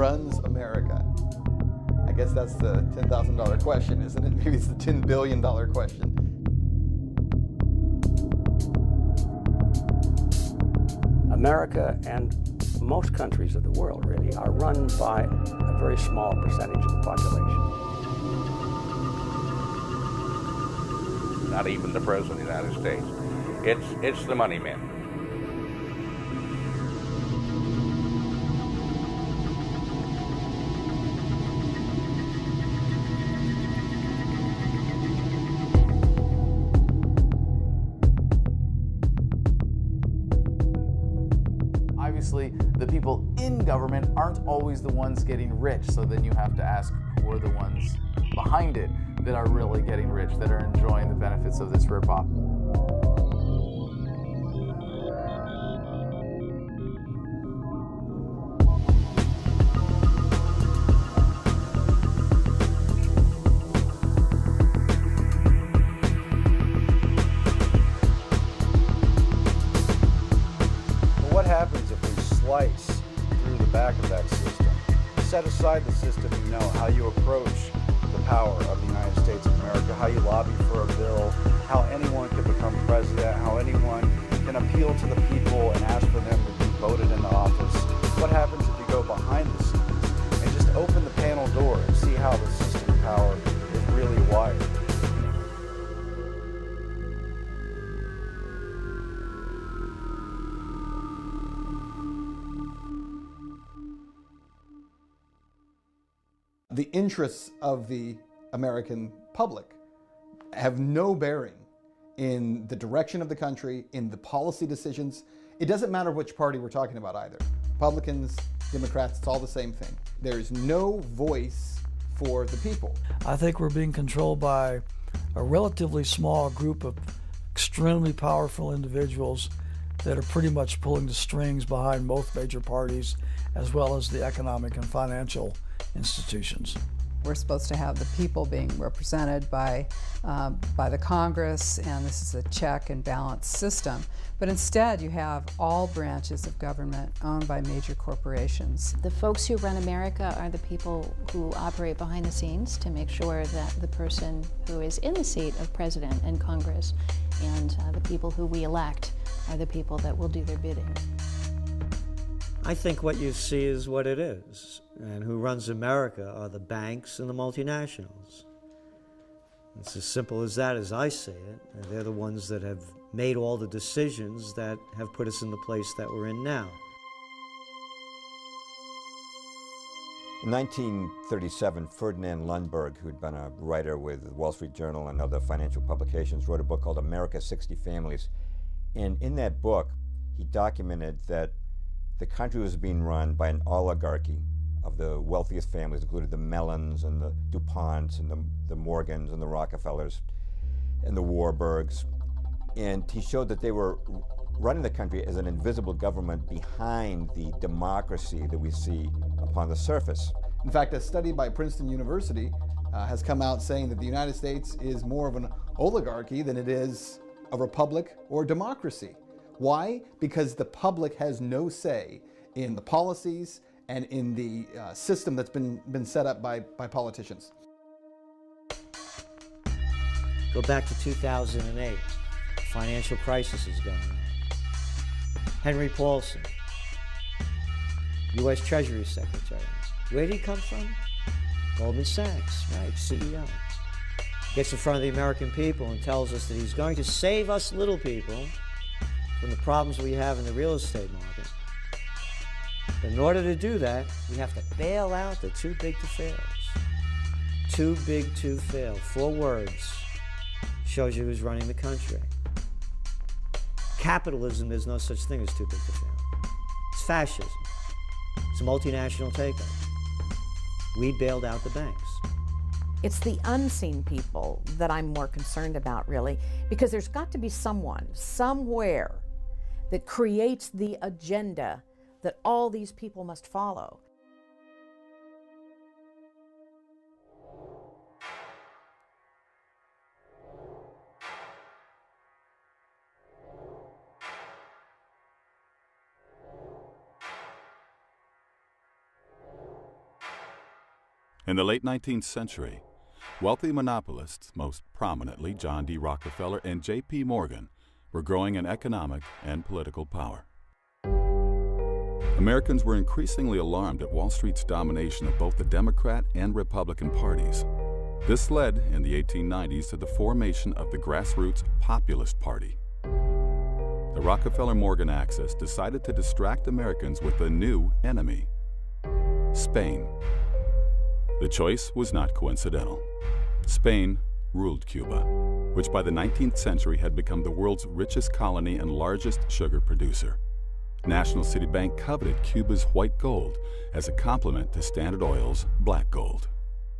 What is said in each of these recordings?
runs America? I guess that's the $10,000 question, isn't it? Maybe it's the $10 billion question. America and most countries of the world really are run by a very small percentage of the population. Not even the President of the United States. It's the money men. Obviously, the people in government aren't always the ones getting rich, so then you have to ask who are the ones behind it that are really getting rich, that are enjoying the benefits of this ripoff. What happens if we slice through the back of that system? Set aside the system, you know, how you approach the power of the United States of America, how you lobby for a bill, how anyone can become president, how anyone can appeal to the people and ask for them to be voted into office. What happens if you go behind the scenes and just open the panel door and see how the system of power is really wired? The interests of the American public have no bearing in the direction of the country, in the policy decisions. It doesn't matter which party we're talking about either. Republicans, Democrats, it's all the same thing. There is no voice for the people. I think we're being controlled by a relatively small group of extremely powerful individuals that are pretty much pulling the strings behind both major parties, as well as the economic and financial institutions. We're supposed to have the people being represented by the Congress, and this is a check and balance system. But instead, you have all branches of government owned by major corporations. The folks who run America are the people who operate behind the scenes to make sure that the person who is in the seat of president and Congress and the people who we elect are the people that will do their bidding. I think what you see is what it is, and who runs America are the banks and the multinationals. It's as simple as that as I see it, and they're the ones that have made all the decisions that have put us in the place that we're in now. In 1937, Ferdinand Lundberg, who'd been a writer with the Wall Street Journal and other financial publications, wrote a book called America's 60 Families. And in that book, he documented that the country was being run by an oligarchy of the wealthiest families, including the Mellons and the DuPonts and the Morgans and the Rockefellers and the Warburgs. And he showed that they were running the country as an invisible government behind the democracy that we see upon the surface. In fact, a study by Princeton University has come out saying that the United States is more of an oligarchy than it is a republic or democracy. Why? Because the public has no say in the policies and in the system that's been set up by politicians. Go back to 2008. Financial crisis is going on. Henry Paulson, U.S. Treasury Secretary. Where did he come from? Goldman Sachs, right, CEO. Gets in front of the American people and tells us that he's going to save us little people from the problems we have in the real estate market. But in order to do that, we have to bail out the too big to fails. Too big to fail. 4 words. Shows you who's running the country. Capitalism, there's no such thing as too big to fail. It's fascism. It's a multinational takeover. We bailed out the banks. It's the unseen people that I'm more concerned about, really, because there's got to be someone, somewhere, that creates the agenda that all these people must follow. In the late 19th century, wealthy monopolists, most prominently John D. Rockefeller and J.P. Morgan, were growing in economic and political power. Americans were increasingly alarmed at Wall Street's domination of both the Democrat and Republican parties. This led, in the 1890s, to the formation of the grassroots Populist Party. The Rockefeller-Morgan axis decided to distract Americans with a new enemy: Spain. The choice was not coincidental. Spain ruled Cuba, which by the 19th century had become the world's richest colony and largest sugar producer. National City Bank coveted Cuba's white gold as a complement to Standard Oil's black gold.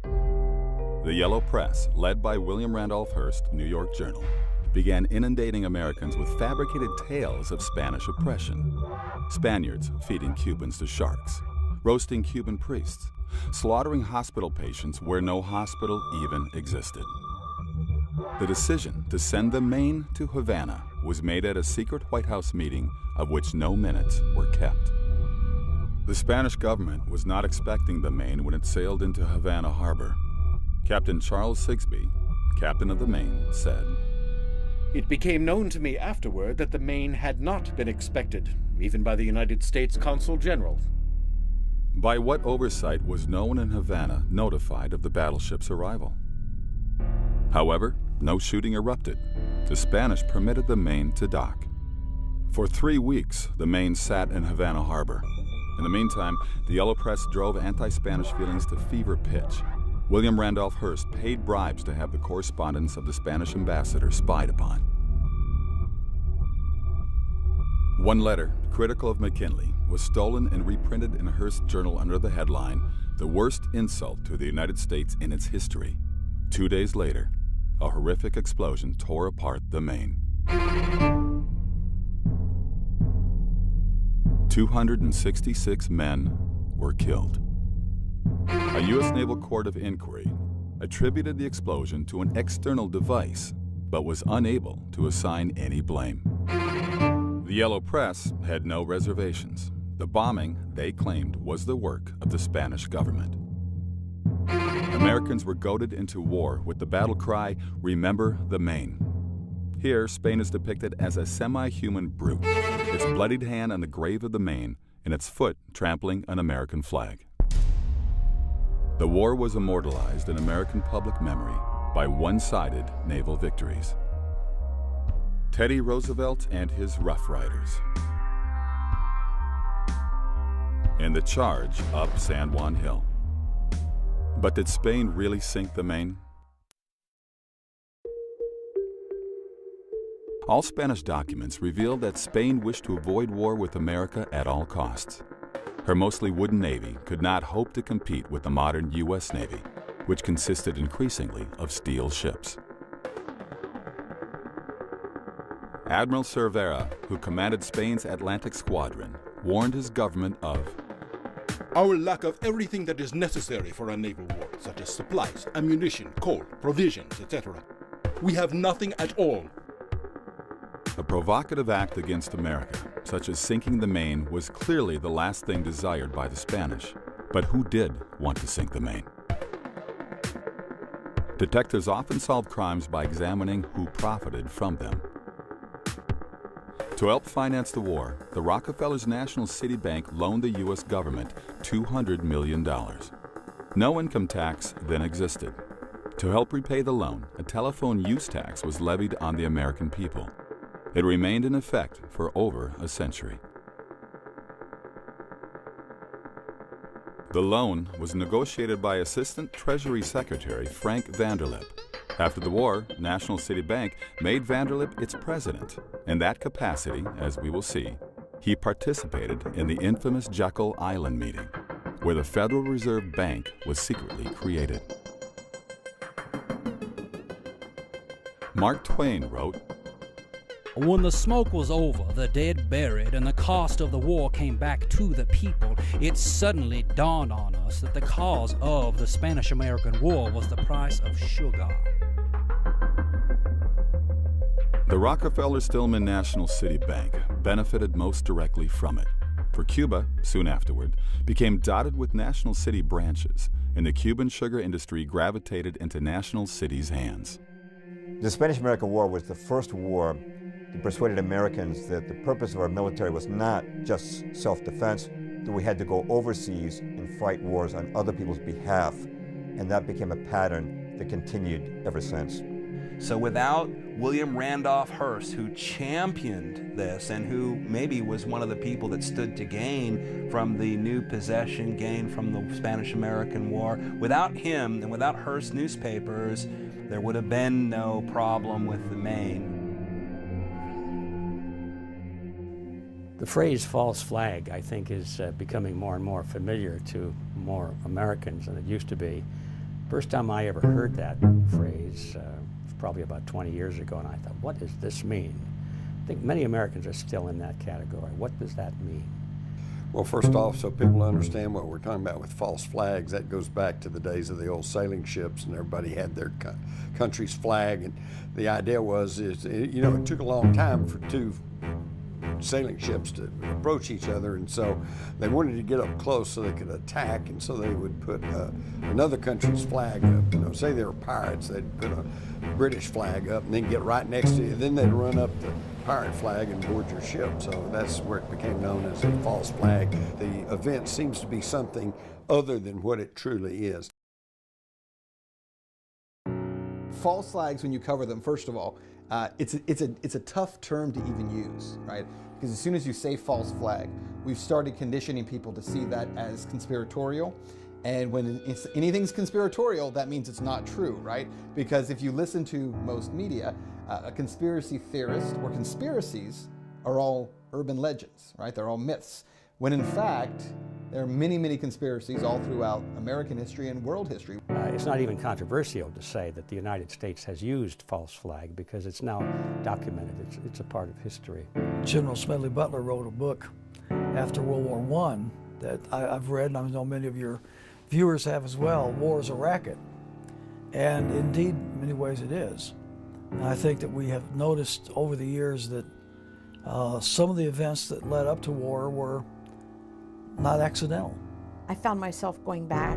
The Yellow Press, led by William Randolph Hearst, New York Journal, began inundating Americans with fabricated tales of Spanish oppression. Spaniards feeding Cubans to sharks, roasting Cuban priests, slaughtering hospital patients where no hospital even existed. The decision to send the Maine to Havana was made at a secret White House meeting of which no minutes were kept. The Spanish government was not expecting the Maine when it sailed into Havana harbor. Captain Charles Sigsbee, captain of the Maine, said, "It became known to me afterward that the Maine had not been expected, even by the United States Consul General." By what oversight was no one in Havana notified of the battleship's arrival? However, no shooting erupted. The Spanish permitted the Maine to dock. For 3 weeks, the Maine sat in Havana harbor. In the meantime, the Yellow Press drove anti-Spanish feelings to fever pitch. William Randolph Hearst paid bribes to have the correspondence of the Spanish ambassador spied upon. One letter, critical of McKinley, was stolen and reprinted in Hearst's journal under the headline, "The Worst Insult to the United States in Its History." 2 days later, a horrific explosion tore apart the Maine. 266 men were killed. A U.S. Naval Court of Inquiry attributed the explosion to an external device, but was unable to assign any blame. The Yellow Press had no reservations. The bombing, they claimed, was the work of the Spanish government. Americans were goaded into war with the battle cry, "Remember the Maine." Here, Spain is depicted as a semi-human brute, its bloodied hand on the grave of the Maine and its foot trampling an American flag. The war was immortalized in American public memory by one-sided naval victories. Teddy Roosevelt and his Rough Riders. And the charge up San Juan Hill. But did Spain really sink the Maine? All Spanish documents reveal that Spain wished to avoid war with America at all costs. Her mostly wooden navy could not hope to compete with the modern U.S. Navy, which consisted increasingly of steel ships. Admiral Cervera, who commanded Spain's Atlantic Squadron, warned his government of our lack of everything that is necessary for a naval war, such as supplies, ammunition, coal, provisions, etc. We have nothing at all. A provocative act against America, such as sinking the Maine, was clearly the last thing desired by the Spanish. But who did want to sink the Maine? Detectives often solve crimes by examining who profited from them. To help finance the war, the Rockefeller's National City Bank loaned the U.S. government $200 million. No income tax then existed. To help repay the loan, a telephone use tax was levied on the American people. It remained in effect for over a century. The loan was negotiated by Assistant Treasury Secretary Frank Vanderlip. After the war, National City Bank made Vanderlip its president. In that capacity, as we will see, he participated in the infamous Jekyll Island meeting, where the Federal Reserve Bank was secretly created. Mark Twain wrote, "When the smoke was over, the dead buried, and the cost of the war came back to the people, it suddenly dawned on us that the cause of the Spanish-American War was the price of sugar." The Rockefeller-Stillman National City Bank benefited most directly from it, for Cuba, soon afterward, became dotted with National City branches, and the Cuban sugar industry gravitated into national cities' hands. The Spanish-American War was the first war that persuaded Americans that the purpose of our military was not just self-defense, that we had to go overseas and fight wars on other people's behalf. And that became a pattern that continued ever since. So without William Randolph Hearst, who championed this and who maybe was one of the people that stood to gain from the new possession, gain from the Spanish-American War, without him and without Hearst newspapers, there would have been no problem with the Maine. The phrase false flag, I think, is becoming more and more familiar to more Americans than it used to be. First time I ever heard that phrase was probably about 20 years ago, and I thought, what does this mean? I think many Americans are still in that category. What does that mean? Well, first off, so people understand what we're talking about with false flags, that goes back to the days of the old sailing ships, and everybody had their country's flag. And the idea was, you know, it took a long time for two sailing ships to approach each other, and so they wanted to get up close so they could attack, and so they would put another country's flag up. You know, say they were pirates, they'd put a British flag up and then get right next to you. Then they'd run up the pirate flag and board your ship. So that's where it became known as a false flag. The event seems to be something other than what it truly is. False flags, when you cover them, first of all, it's a tough term to even use, right? Because as soon as you say false flag, we've started conditioning people to see that as conspiratorial. And when anything's conspiratorial, that means it's not true, right? Because if you listen to most media, a conspiracy theorist or conspiracies are all urban legends, right? They're all myths. When in fact, there are many, many conspiracies all throughout American history and world history. It's not even controversial to say that the United States has used false flag because it's now documented. It's a part of history. General Smedley Butler wrote a book after World War I that I've read, and I know many of your viewers have as well. War is a racket. And indeed, in many ways it is. And I think that we have noticed over the years that some of the events that led up to war were not accidental. I found myself going back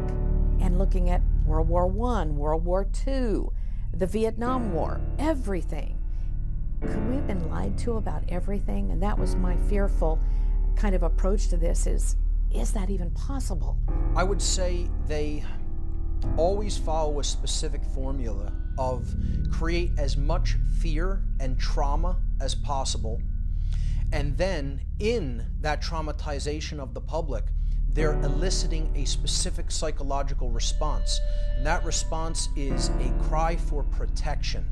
and looking at World War I, World War II, the Vietnam War, everything. Could we have been lied to about everything? And that was my fearful kind of approach to this is that even possible? I would say they always follow a specific formula of create as much fear and trauma as possible. And then in that traumatization of the public, they're eliciting a specific psychological response. And that response is a cry for protection.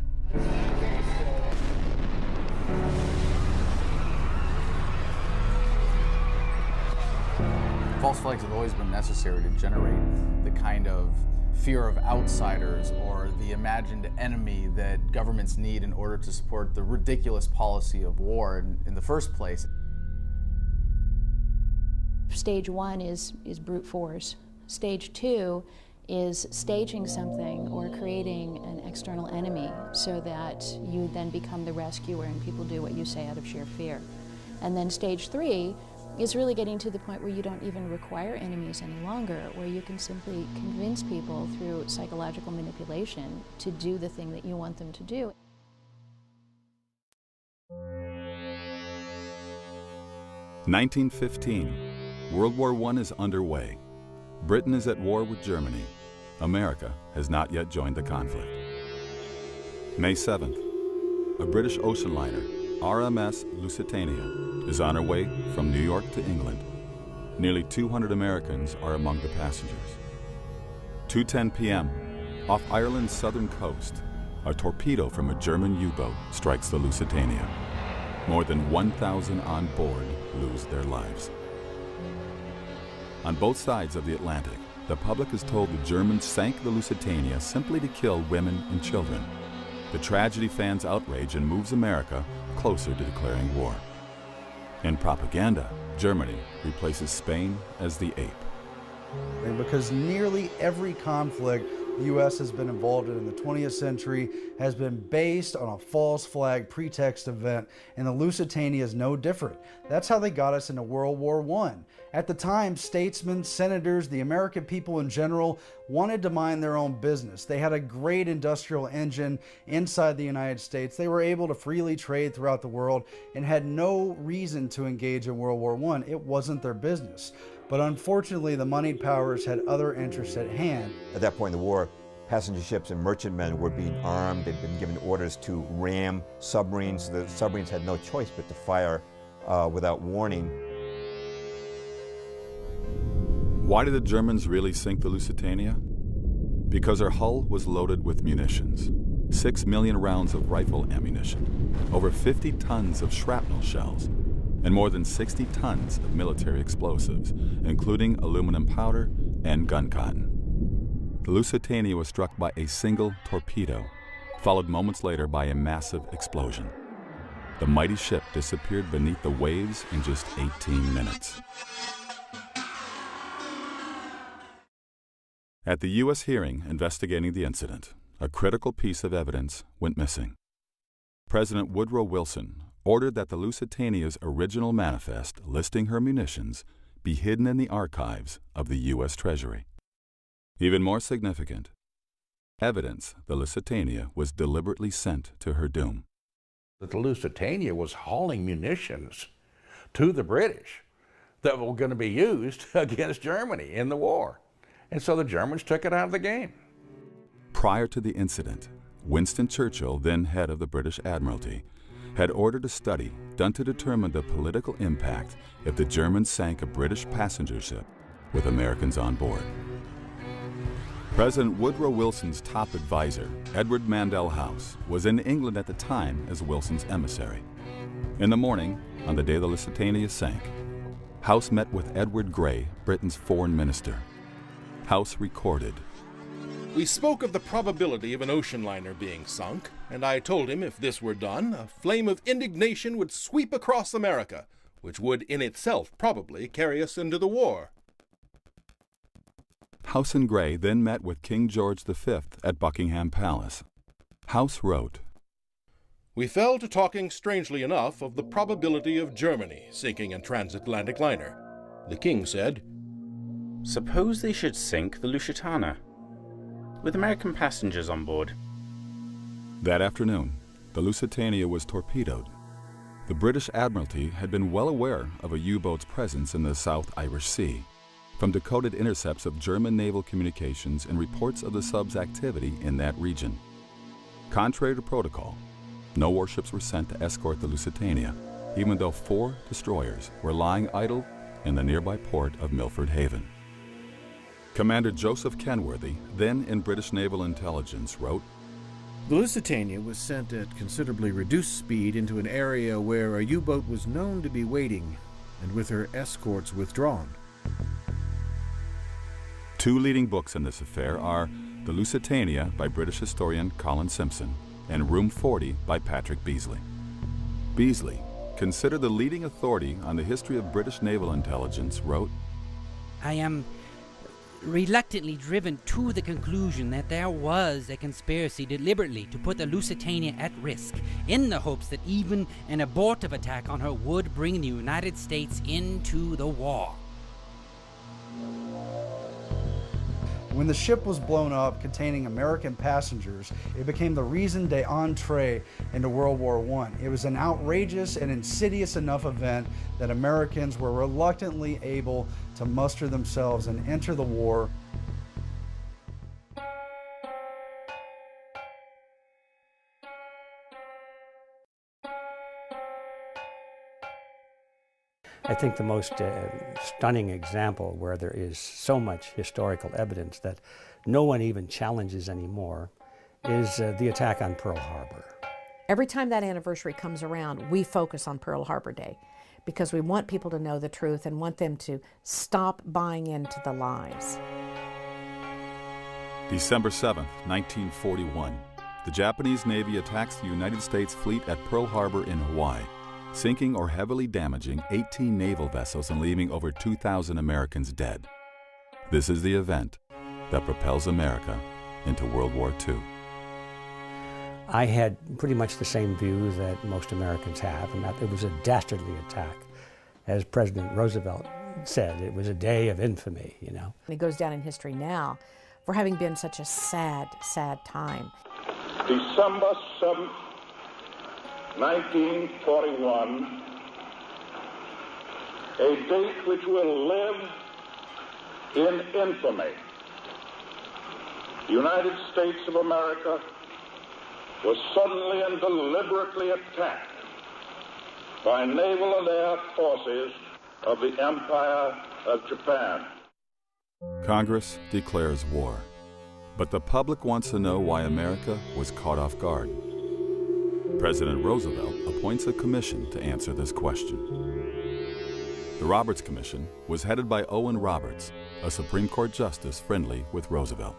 False flags have always been necessary to generate the kind of fear of outsiders or the imagined enemy that governments need in order to support the ridiculous policy of war in the first place. Stage one is brute force. Stage two is staging something or creating an external enemy so that you then become the rescuer and people do what you say out of sheer fear. And then stage three is really getting to the point where you don't even require enemies any longer, where you can simply convince people through psychological manipulation to do the thing that you want them to do. (1915). World War I is underway. Britain is at war with Germany. America has not yet joined the conflict. May 7th. A British ocean liner, RMS Lusitania, is on her way from New York to England. Nearly 200 Americans are among the passengers. 2:10 p.m., off Ireland's southern coast, a torpedo from a German U-boat strikes the Lusitania. More than 1,000 on board lose their lives. On both sides of the Atlantic, the public is told the Germans sank the Lusitania simply to kill women and children. The tragedy fans outrage and moves America closer to declaring war. In propaganda, Germany replaces Spain as the ape. Because nearly every conflict the U.S. has been involved in the 20th century has been based on a false flag pretext event, and the Lusitania is no different. That's how they got us into World War I. At the time, statesmen, senators, the American people in general wanted to mind their own business. They had a great industrial engine inside the United States. They were able to freely trade throughout the world and had no reason to engage in World War I. It wasn't their business. But unfortunately, the moneyed powers had other interests at hand. At that point in the war, passenger ships and merchantmen were being armed. They'd been given orders to ram submarines. The submarines had no choice but to fire without warning. Why did the Germans really sink the Lusitania? Because her hull was loaded with munitions. 6 million rounds of rifle ammunition, over 50 tons of shrapnel shells, and more than 60 tons of military explosives, including aluminum powder and gun cotton. The Lusitania was struck by a single torpedo, followed moments later by a massive explosion. The mighty ship disappeared beneath the waves in just 18 minutes. At the U.S. hearing investigating the incident, a critical piece of evidence went missing. President Woodrow Wilson ordered that the Lusitania's original manifest listing her munitions be hidden in the archives of the U.S. Treasury. Even more significant, evidence the Lusitania was deliberately sent to her doom. That the Lusitania was hauling munitions to the British that were going to be used against Germany in the war. And so the Germans took it out of the game. Prior to the incident, Winston Churchill, then head of the British Admiralty, had ordered a study done to determine the political impact if the Germans sank a British passenger ship with Americans on board. President Woodrow Wilson's top advisor, Edward Mandell House, was in England at the time as Wilson's emissary. In the morning, on the day the Lusitania sank, House met with Edward Grey, Britain's foreign minister. House recorded, "We spoke of the probability of an ocean liner being sunk, and I told him if this were done, a flame of indignation would sweep across America, which would in itself probably carry us into the war." House and Grey then met with King George V at Buckingham Palace. House wrote, "We fell to talking strangely enough of the probability of Germany sinking a transatlantic liner. The king said, 'Suppose they should sink the Lusitania, with American passengers on board.'" That afternoon, the Lusitania was torpedoed. The British Admiralty had been well aware of a U-boat's presence in the South Irish Sea, from decoded intercepts of German naval communications and reports of the sub's activity in that region. Contrary to protocol, no warships were sent to escort the Lusitania, even though 4 destroyers were lying idle in the nearby port of Milford Haven. Commander Joseph Kenworthy, then in British Naval Intelligence, wrote, "The Lusitania was sent at considerably reduced speed into an area where a U-boat was known to be waiting, and with her escorts withdrawn." 2 leading books in this affair are The Lusitania by British historian Colin Simpson and Room 40 by Patrick Beasley. Beasley, considered the leading authority on the history of British naval intelligence, wrote, "I am reluctantly driven to the conclusion that there was a conspiracy deliberately to put the Lusitania at risk, in the hopes that even an abortive attack on her would bring the United States into the war." When the ship was blown up containing American passengers, it became the raison d'entrée into World War I. It was an outrageous and insidious enough event that Americans were reluctantly able to muster themselves and enter the war. I think the most stunning example where there is so much historical evidence that no one even challenges anymore is the attack on Pearl Harbor. Every time that anniversary comes around, we focus on Pearl Harbor Day because we want people to know the truth and want them to stop buying into the lies. December 7, 1941, the Japanese Navy attacks the United States fleet at Pearl Harbor in Hawaii, sinking or heavily damaging 18 naval vessels and leaving over 2,000 Americans dead. This is the event that propels America into World War II. I had pretty much the same view that most Americans have, and that it was a dastardly attack. As President Roosevelt said, it was a day of infamy, you know. It goes down in history now for having been such a sad, sad time. December 7th, 1941, a date which will live in infamy. The United States of America was suddenly and deliberately attacked by naval and air forces of the Empire of Japan. Congress declares war, but the public wants to know why America was caught off guard. President Roosevelt appoints a commission to answer this question. The Roberts Commission was headed by Owen Roberts, a Supreme Court justice friendly with Roosevelt.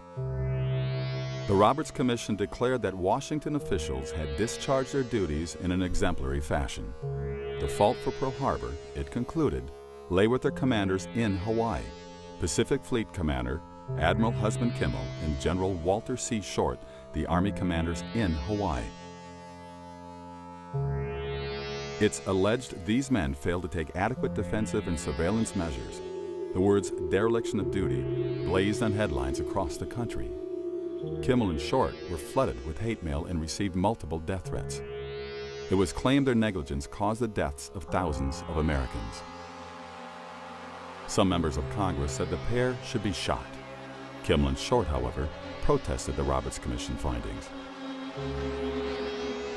The Roberts Commission declared that Washington officials had discharged their duties in an exemplary fashion. The fault for Pearl Harbor, it concluded, lay with their commanders in Hawaii, Pacific Fleet Commander Admiral Husband Kimmel and General Walter C. Short, the Army commanders in Hawaii. It's alleged these men failed to take adequate defensive and surveillance measures. The words dereliction of duty blazed on headlines across the country. Kimmel and Short were flooded with hate mail and received multiple death threats. It was claimed their negligence caused the deaths of thousands of Americans. Some members of Congress said the pair should be shot. Kimmel and Short, however, protested the Roberts Commission findings.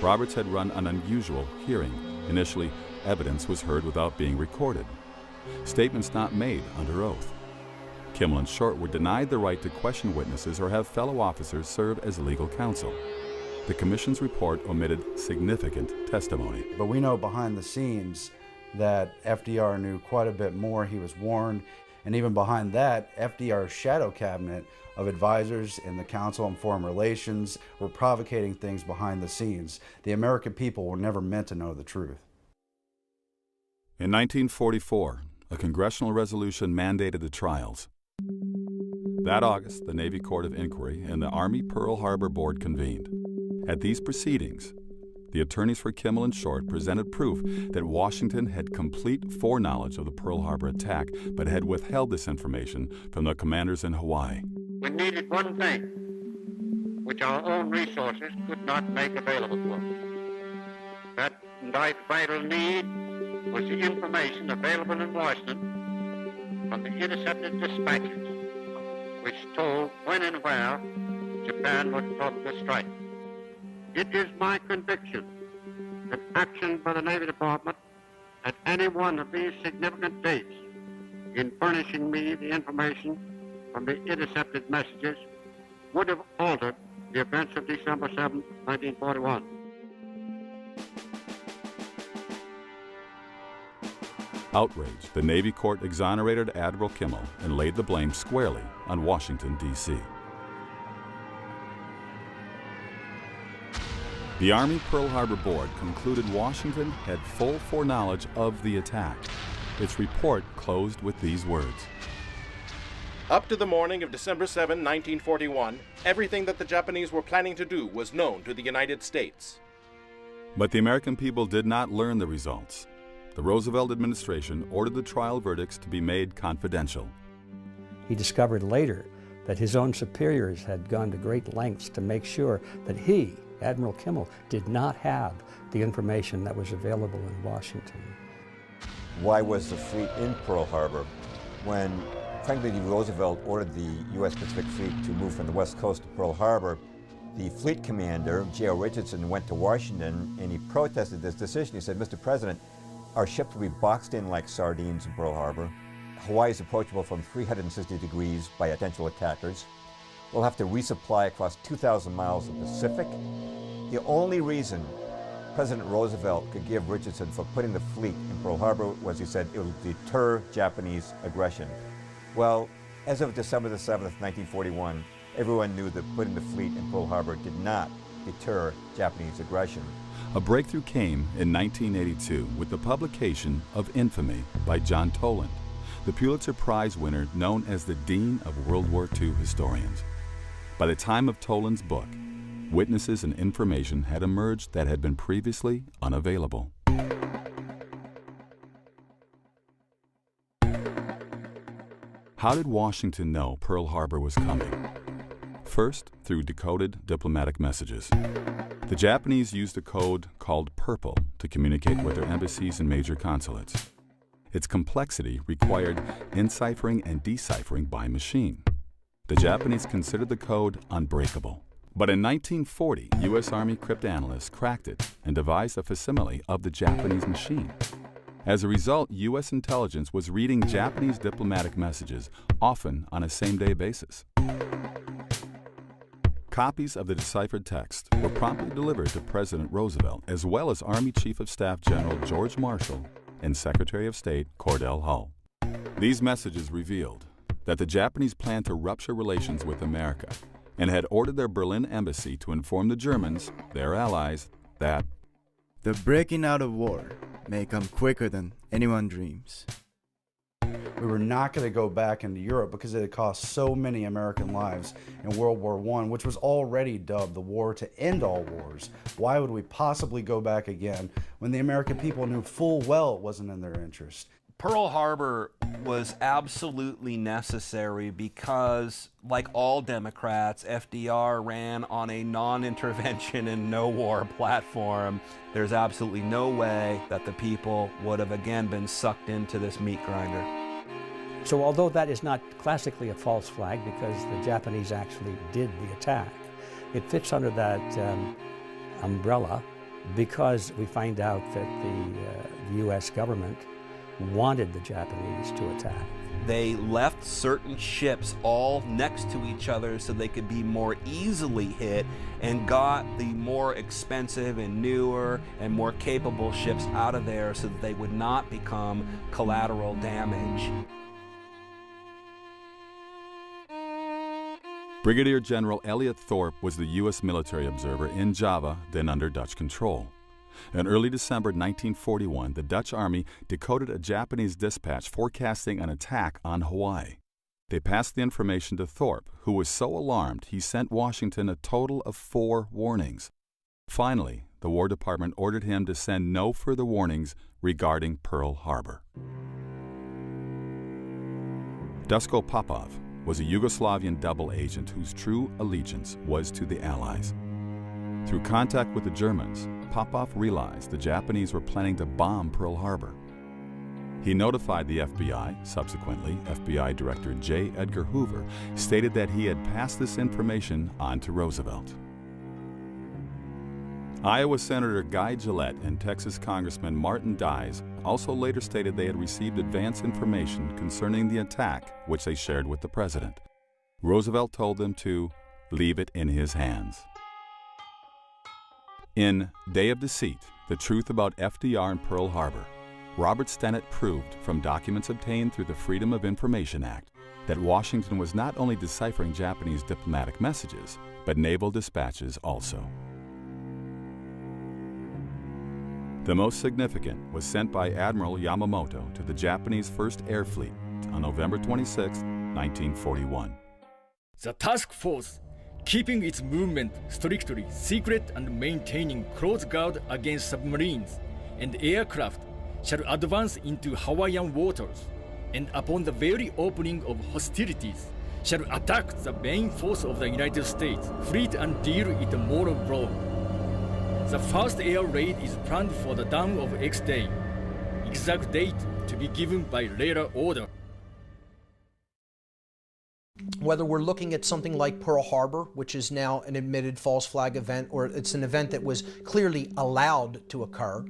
Roberts had run an unusual hearing. Initially, evidence was heard without being recorded. Statements not made under oath. Kimmel and Short were denied the right to question witnesses or have fellow officers serve as legal counsel. The Commission's report omitted significant testimony. But we know behind the scenes that FDR knew quite a bit more. He was warned. And even behind that, FDR's shadow cabinet of advisors in the Council on Foreign Relations were provocating things behind the scenes. The American people were never meant to know the truth. In 1944, a congressional resolution mandated the trials. That August, the Navy Court of Inquiry and the Army Pearl Harbor Board convened. At these proceedings, the attorneys for Kimmel and Short presented proof that Washington had complete foreknowledge of the Pearl Harbor attack, but had withheld this information from the commanders in Hawaii. We needed one thing, which our own resources could not make available to us. That vital need was the information available in Washington from the intercepted dispatches, which told when and where Japan would probably strike. It is my conviction that action by the Navy Department at any one of these significant dates in furnishing me the information from the intercepted messages would have altered the events of December 7, 1941. Outraged, the Navy court exonerated Admiral Kimmel and laid the blame squarely on Washington, D.C. The Army Pearl Harbor Board concluded Washington had full foreknowledge of the attack. Its report closed with these words. Up to the morning of December 7, 1941, everything that the Japanese were planning to do was known to the United States. But the American people did not learn the results. The Roosevelt administration ordered the trial verdicts to be made confidential. He discovered later that his own superiors had gone to great lengths to make sure that he, Admiral Kimmel, did not have the information that was available in Washington. Why was the fleet in Pearl Harbor when Franklin D. Roosevelt ordered the U.S. Pacific Fleet to move from the west coast to Pearl Harbor? The fleet commander, J.O. Richardson, went to Washington and he protested this decision. He said, Mr. President, our ships will be boxed in like sardines in Pearl Harbor. Hawaii is approachable from 360 degrees by potential attackers. We'll have to resupply across 2,000 miles of Pacific. The only reason President Roosevelt could give Richardson for putting the fleet in Pearl Harbor was he said it would deter Japanese aggression. Well, as of December the 7th, 1941, everyone knew that putting the fleet in Pearl Harbor did not deter Japanese aggression. A breakthrough came in 1982 with the publication of Infamy by John Toland, the Pulitzer Prize winner known as the Dean of World War II historians. By the time of Toland's book, witnesses and information had emerged that had been previously unavailable. How did Washington know Pearl Harbor was coming? First, through decoded diplomatic messages. The Japanese used a code called Purple to communicate with their embassies and major consulates. Its complexity required enciphering and deciphering by machine. The Japanese considered the code unbreakable. But in 1940, U.S. Army cryptanalysts cracked it and devised a facsimile of the Japanese machine. As a result, U.S. intelligence was reading Japanese diplomatic messages, often on a same-day basis. Copies of the deciphered text were promptly delivered to President Roosevelt, as well as Army Chief of Staff General George Marshall and Secretary of State Cordell Hull. These messages revealed that the Japanese planned to rupture relations with America and had ordered their Berlin embassy to inform the Germans, their allies, that the breaking out of war may come quicker than anyone dreams. We were not going to go back into Europe because it had cost so many American lives in World War I, which was already dubbed the war to end all wars. Why would we possibly go back again when the American people knew full well it wasn't in their interest? Pearl Harbor was absolutely necessary because, like all Democrats, FDR ran on a non-intervention and no-war platform. There's absolutely no way that the people would have again been sucked into this meat grinder. So although that is not classically a false flag because the Japanese actually did the attack, it fits under that umbrella because we find out that the U.S. government wanted the Japanese to attack. They left certain ships all next to each other so they could be more easily hit and got the more expensive and newer and more capable ships out of there so that they would not become collateral damage. Brigadier General Elliot Thorpe was the U.S. military observer in Java, then under Dutch control. In early December 1941, the Dutch Army decoded a Japanese dispatch forecasting an attack on Hawaii. They passed the information to Thorpe, who was so alarmed he sent Washington a total of 4 warnings. Finally, the War Department ordered him to send no further warnings regarding Pearl Harbor. Duško Popov was a Yugoslavian double agent whose true allegiance was to the Allies. Through contact with the Germans, Popov realized the Japanese were planning to bomb Pearl Harbor. He notified the FBI. Subsequently, FBI Director J. Edgar Hoover stated that he had passed this information on to Roosevelt. Iowa Senator Guy Gillette and Texas Congressman Martin Dies also later stated they had received advance information concerning the attack, which they shared with the president. Roosevelt told them to leave it in his hands. In Day of Deceit, The Truth About FDR and Pearl Harbor, Robert Stennett proved from documents obtained through the Freedom of Information Act that Washington was not only deciphering Japanese diplomatic messages, but naval dispatches also. The most significant was sent by Admiral Yamamoto to the Japanese First Air Fleet on November 26, 1941. The task force, keeping its movement strictly secret and maintaining close guard against submarines and aircraft, shall advance into Hawaiian waters, and upon the very opening of hostilities, shall attack the main force of the United States fleet and deal it a mortal blow. The first air raid is planned for the dawn of X day. Exact date to be given by later order. Whether we're looking at something like Pearl Harbor, which is now an admitted false flag event, or it's an event that was clearly allowed to occur,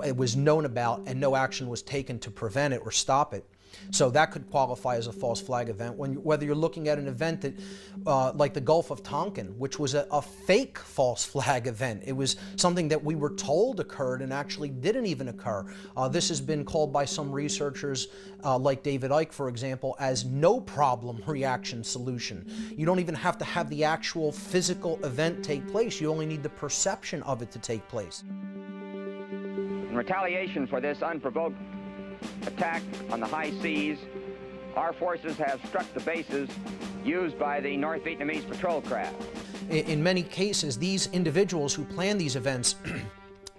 it was known about and no action was taken to prevent it or stop it. So that could qualify as a false flag event. Whether you're looking at an event that, like the Gulf of Tonkin, which was a fake false flag event. It was something that we were told occurred and actually didn't even occur. This has been called by some researchers, like David Icke, for example, as no problem reaction solution. You don't even have to have the actual physical event take place. You only need the perception of it to take place. In retaliation for this unprovoked attack on the high seas, our forces have struck the bases used by the North Vietnamese patrol craft. In many cases, these individuals who plan these events,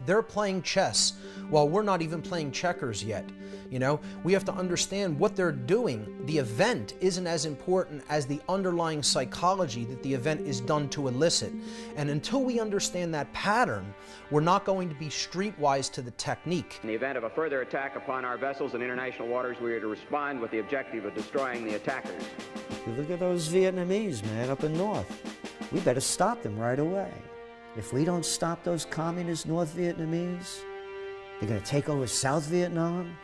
they're playing chess while we're not even playing checkers yet. You know, we have to understand what they're doing. The event isn't as important as the underlying psychology that the event is done to elicit. And until we understand that pattern, we're not going to be streetwise to the technique. In the event of a further attack upon our vessels in international waters, we are to respond with the objective of destroying the attackers. You look at those Vietnamese, man, up in north. We better stop them right away. If we don't stop those communist North Vietnamese, they're going to take over South Vietnam,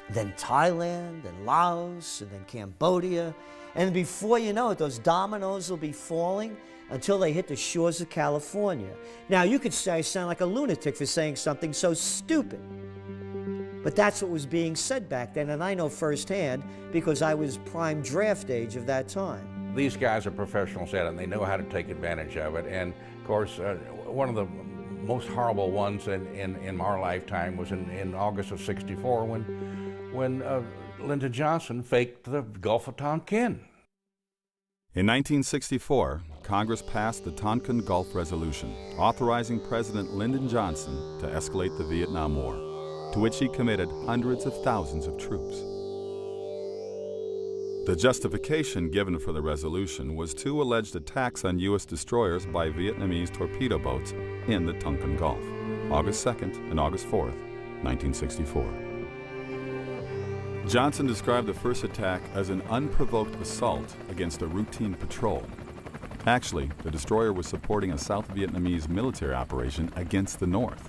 then Thailand, then Laos, and then Cambodia. And before you know it, those dominoes will be falling until they hit the shores of California. Now, you could say I sound like a lunatic for saying something so stupid. But that's what was being said back then, and I know firsthand because I was prime draft age of that time. These guys are professionals at it, and they know how to take advantage of it. And, of course, one of the most horrible ones in our lifetime was in August of '64 when Lyndon Johnson faked the Gulf of Tonkin. In 1964, Congress passed the Tonkin Gulf Resolution, authorizing President Lyndon Johnson to escalate the Vietnam War, to which he committed hundreds of thousands of troops. The justification given for the resolution was two alleged attacks on U.S. destroyers by Vietnamese torpedo boats in the Tonkin Gulf, August 2nd and August 4th, 1964. Johnson described the first attack as an unprovoked assault against a routine patrol. Actually, the destroyer was supporting a South Vietnamese military operation against the North.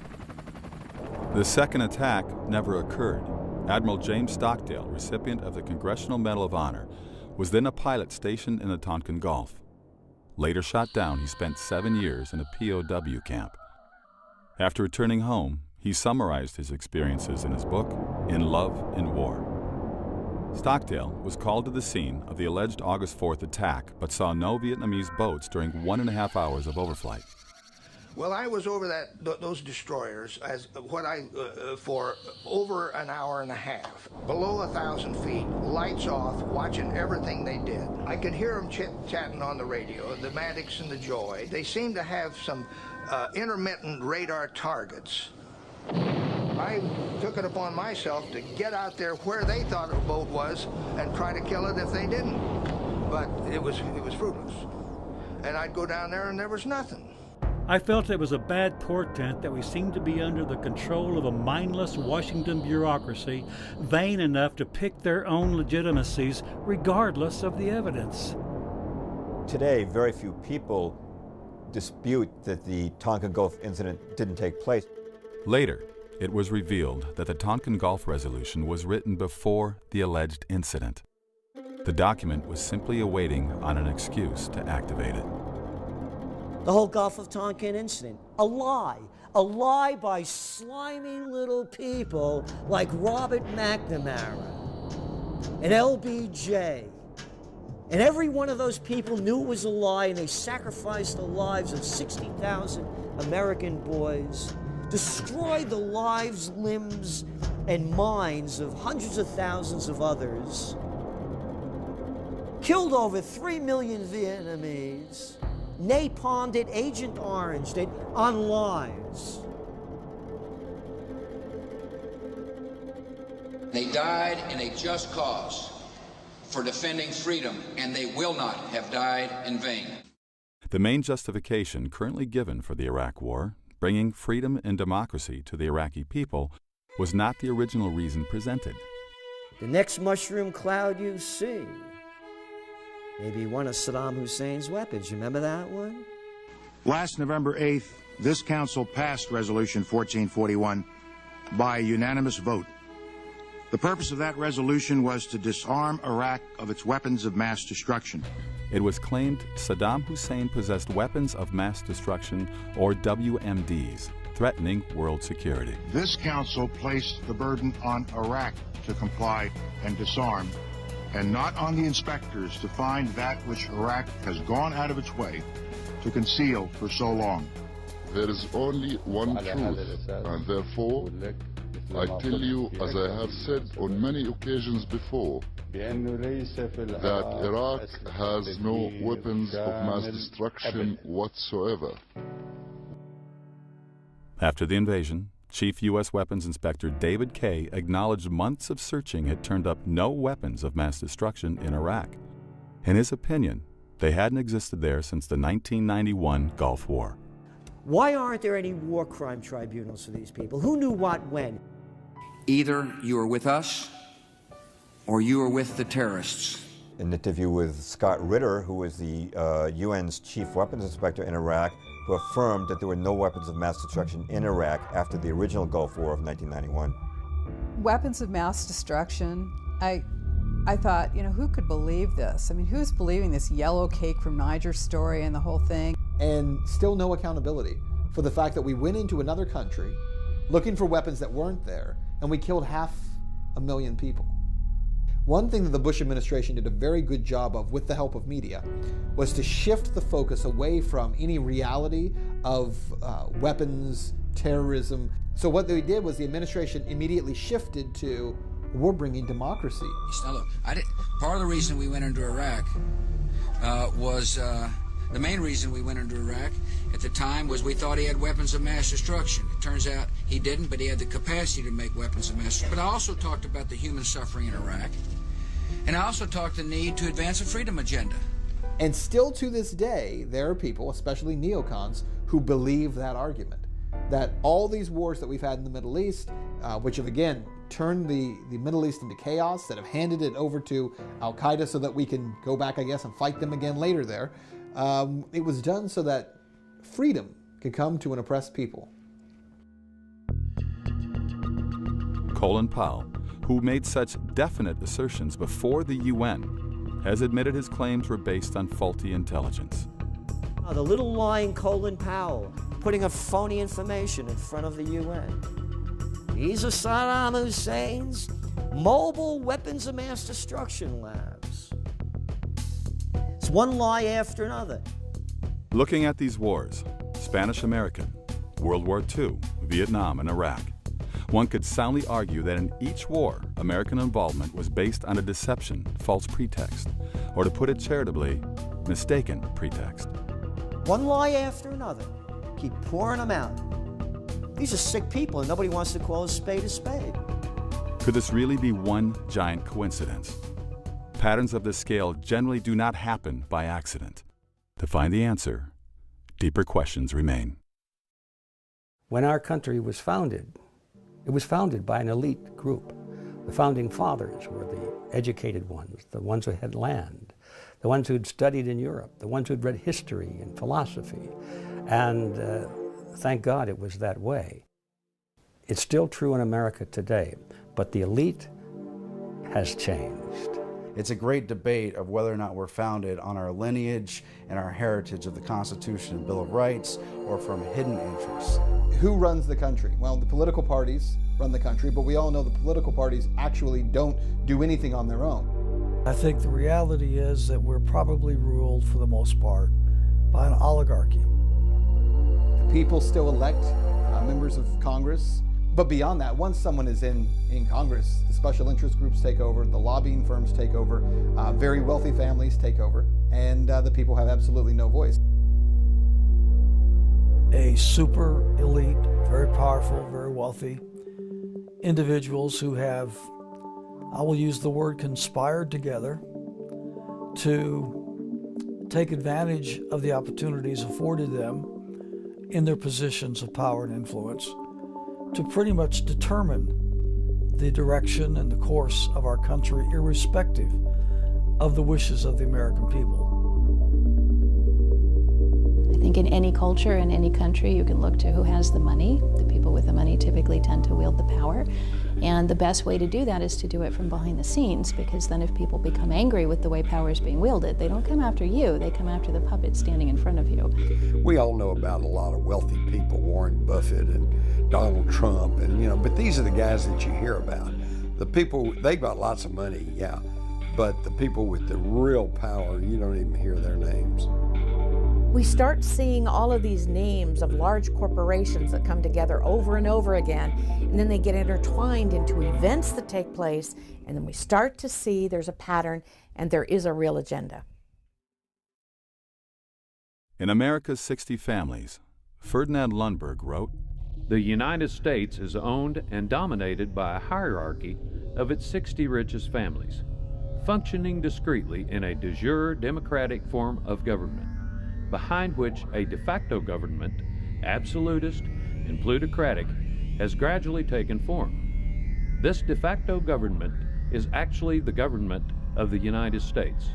The second attack never occurred. Admiral James Stockdale, recipient of the Congressional Medal of Honor, was then a pilot stationed in the Tonkin Gulf. Later shot down, he spent 7 years in a POW camp. After returning home, he summarized his experiences in his book, In Love and War. Stockdale was called to the scene of the alleged August 4th attack, but saw no Vietnamese boats during 1.5 hours of overflight. Well, I was over those destroyers for over an hour and a half, below 1,000 feet, lights off, watching everything they did. I could hear them chit-chatting on the radio, the Maddox and the Joy. They seemed to have some intermittent radar targets. I took it upon myself to get out there where they thought a boat was and try to kill it if they didn't. But it was fruitless. And I'd go down there and there was nothing. I felt it was a bad portent that we seemed to be under the control of a mindless Washington bureaucracy, vain enough to pick their own legitimacies regardless of the evidence. Today, very few people dispute that the Tonkin Gulf incident didn't take place. Later, it was revealed that the Tonkin Gulf Resolution was written before the alleged incident. The document was simply awaiting on an excuse to activate it. The whole Gulf of Tonkin incident, a lie by slimy little people like Robert McNamara and LBJ. And every one of those people knew it was a lie, and they sacrificed the lives of 60,000 American boys, destroyed the lives, limbs, and minds of hundreds of thousands of others, killed over 3 million Vietnamese, napalmed it, Agent Oranged it on lies. They died in a just cause for defending freedom, and they will not have died in vain. The main justification currently given for the Iraq War, bringing freedom and democracy to the Iraqi people, was not the original reason presented. The next mushroom cloud you see, maybe one of Saddam Hussein's weapons. You remember that one? Last November 8th, this council passed Resolution 1441 by unanimous vote. The purpose of that resolution was to disarm Iraq of its weapons of mass destruction. It was claimed Saddam Hussein possessed weapons of mass destruction, or WMDs, threatening world security. This council placed the burden on Iraq to comply and disarm, and not on the inspectors to find that which Iraq has gone out of its way to conceal for so long. There is only one truth, and therefore, I tell you, as I have said on many occasions before, that Iraq has no weapons of mass destruction whatsoever. After the invasion, Chief U.S. Weapons Inspector David Kay acknowledged months of searching had turned up no weapons of mass destruction in Iraq. In his opinion, they hadn't existed there since the 1991 Gulf War. Why aren't there any war crime tribunals for these people? Who knew what when? Either you are with us or you are with the terrorists. In an interview with Scott Ritter, who was the UN's chief weapons inspector in Iraq, who affirmed that there were no weapons of mass destruction in Iraq after the original Gulf War of 1991. Weapons of mass destruction, I thought, you know, who could believe this? I mean, who's believing this yellow cake from Niger story and the whole thing? And still no accountability for the fact that we went into another country looking for weapons that weren't there, and we killed 500,000 people. One thing that the Bush administration did a very good job of, with the help of media, was to shift the focus away from any reality of weapons, terrorism. So what they did was the administration immediately shifted to, we're bringing democracy. Now look, part of the reason we went into Iraq was, the main reason we went into Iraq at the time was we thought he had weapons of mass destruction. It turns out he didn't, but he had the capacity to make weapons of mass destruction. But I also talked about the human suffering in Iraq. And I also talked the need to advance a freedom agenda. And still to this day, there are people, especially neocons, who believe that argument. That all these wars that we've had in the Middle East, which have again turned the Middle East into chaos, that have handed it over to Al-Qaeda so that we can go back, I guess, and fight them again later there, it was done so that freedom could come to an oppressed people. Colin Powell, who made such definite assertions before the UN, has admitted his claims were based on faulty intelligence. The little lying Colin Powell putting up phony information in front of the UN. These are Saddam Hussein's mobile weapons of mass destruction labs. It's one lie after another. Looking at these wars, Spanish-American, World War II, Vietnam, and Iraq, one could soundly argue that in each war, American involvement was based on a deception, false pretext, or to put it charitably, mistaken pretext. One lie after another. Keep pouring them out. These are sick people and nobody wants to call a spade a spade. Could this really be one giant coincidence? Patterns of this scale generally do not happen by accident. To find the answer, deeper questions remain. When our country was founded, it was founded by an elite group. The founding fathers were the educated ones, the ones who had land, the ones who'd studied in Europe, the ones who'd read history and philosophy. And thank God it was that way. It's still true in America today, but the elite has changed. It's a great debate of whether or not we're founded on our lineage and our heritage of the Constitution and Bill of Rights or from hidden interests. Who runs the country? Well, the political parties run the country, but we all know the political parties actually don't do anything on their own. I think the reality is that we're probably ruled, for the most part, by an oligarchy. The people still elect members of Congress, but beyond that, once someone is in Congress, the special interest groups take over, the lobbying firms take over, very wealthy families take over, and the people have absolutely no voice. A super elite, very powerful, very wealthy individuals who have, I will use the word, conspired together to take advantage of the opportunities afforded them in their positions of power and influence to pretty much determine the direction and the course of our country, irrespective of the wishes of the American people. I think in any culture, in any country, you can look to who has the money. The people with the money typically tend to wield the power. And the best way to do that is to do it from behind the scenes, because then if people become angry with the way power is being wielded, they don't come after you, they come after the puppet standing in front of you. We all know about a lot of wealthy people, Warren Buffett and Donald Trump, and but these are the guys that you hear about. The people, they've got lots of money, yeah, but the people with the real power, you don't even hear their names. we start seeing all of these names of large corporations that come together over and over again, and then they get intertwined into events that take place, and then we start to see there's a pattern and there is a real agenda. In America's 60 Families, Ferdinand Lundberg wrote, "The United States is owned and dominated by a hierarchy of its 60 richest families, functioning discreetly in a de jure democratic form of government, behind which a de facto government, absolutist and plutocratic, has gradually taken form. This de facto government is actually the government of the United States,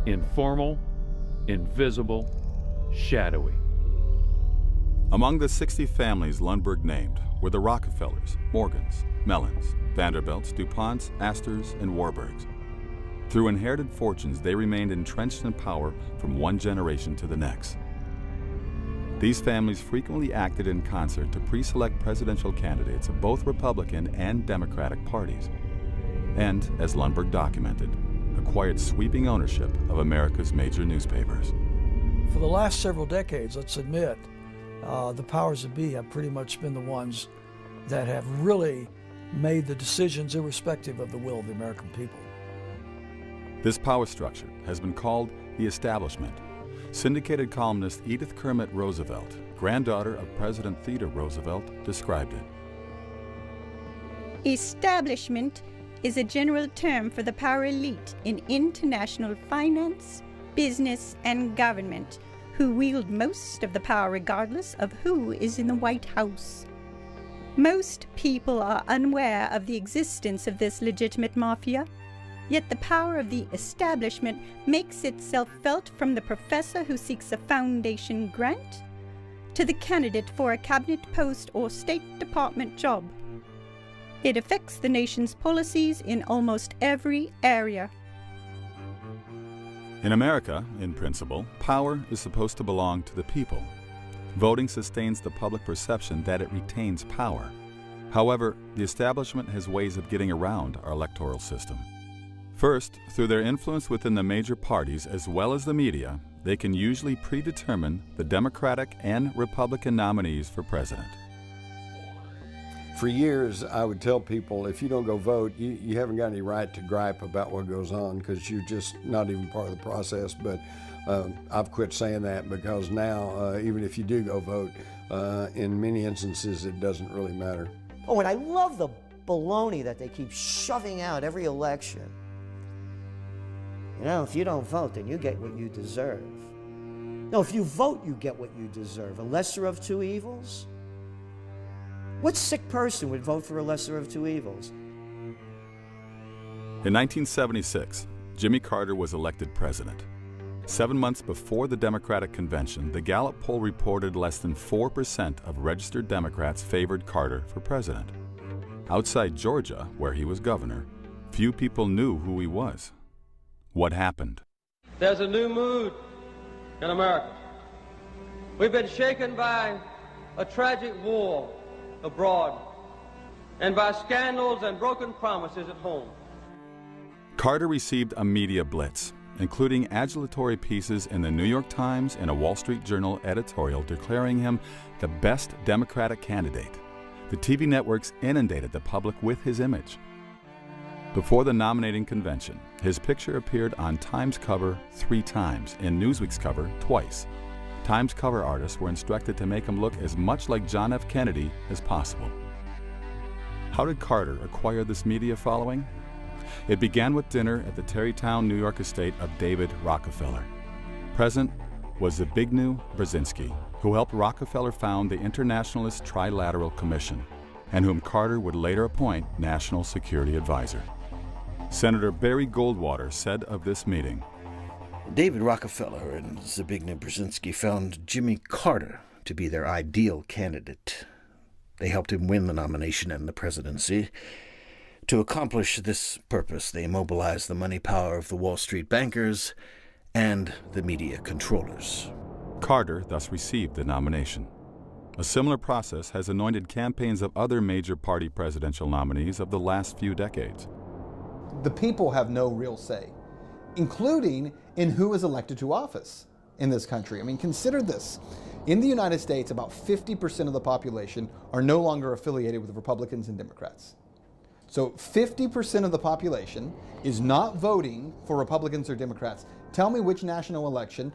informal, invisible, shadowy." Among the 60 families Lundberg named were the Rockefellers, Morgans, Mellons, Vanderbilts, DuPonts, Astors, and Warburgs. Through inherited fortunes, they remained entrenched in power from one generation to the next. These families frequently acted in concert to pre-select presidential candidates of both Republican and Democratic parties, and, as Lundberg documented, acquired sweeping ownership of America's major newspapers. For the last several decades, let's admit, the powers that be have pretty much been the ones that have really made the decisions irrespective of the will of the American people. This power structure has been called the establishment. Syndicated columnist Edith Kermit Roosevelt, granddaughter of President Theodore Roosevelt, described it. Establishment is a general term for the power elite in international finance, business, and government, who wield most of the power regardless of who is in the White House. Most people are unaware of the existence of this legitimate mafia, yet the power of the establishment makes itself felt from the professor who seeks a foundation grant to the candidate for a cabinet post or State Department job. It affects the nation's policies in almost every area. In America, in principle, power is supposed to belong to the people. Voting sustains the public perception that it retains power. However, the establishment has ways of getting around our electoral system. First, through their influence within the major parties as well as the media, they can usually predetermine the Democratic and Republican nominees for president. For years, I would tell people, if you don't go vote, you haven't got any right to gripe about what goes on because you're just not even part of the process. But I've quit saying that because now, even if you do go vote, in many instances, it doesn't really matter. Oh, and I love the baloney that they keep shoving out every election. You know, if you don't vote, then you get what you deserve. No, if you vote, you get what you deserve. A lesser of two evils? What sick person would vote for a lesser of two evils? In 1976, Jimmy Carter was elected president. 7 months before the Democratic convention, the Gallup poll reported less than 4% of registered Democrats favored Carter for president. Outside Georgia, where he was governor, few people knew who he was. What happened? There's a new mood in America. We've been shaken by a tragic war abroad and by scandals and broken promises at home. Carter received a media blitz, including adulatory pieces in the New York Times and a Wall Street Journal editorial declaring him the best Democratic candidate. The TV networks inundated the public with his image. Before the nominating convention, his picture appeared on Time's cover 3 times and Newsweek's cover twice. Time's cover artists were instructed to make him look as much like John F. Kennedy as possible. How did Carter acquire this media following? It began with dinner at the Tarrytown, New York estate of David Rockefeller. Present was Zbigniew Brzezinski, who helped Rockefeller found the Internationalist Trilateral Commission, and whom Carter would later appoint National Security Advisor. Senator Barry Goldwater said of this meeting, David Rockefeller and Zbigniew Brzezinski found Jimmy Carter to be their ideal candidate. They helped him win the nomination and the presidency. To accomplish this purpose, they mobilized the money power of the Wall Street bankers and the media controllers. Carter thus received the nomination. A similar process has anointed campaigns of other major party presidential nominees of the last few decades. The people have no real say, including in who is elected to office. in this country. I mean, consider this. In the United States, about 50% of the population are no longer affiliated with Republicans and Democrats. So 50% of the population is not voting for Republicans or Democrats. Tell me which national election,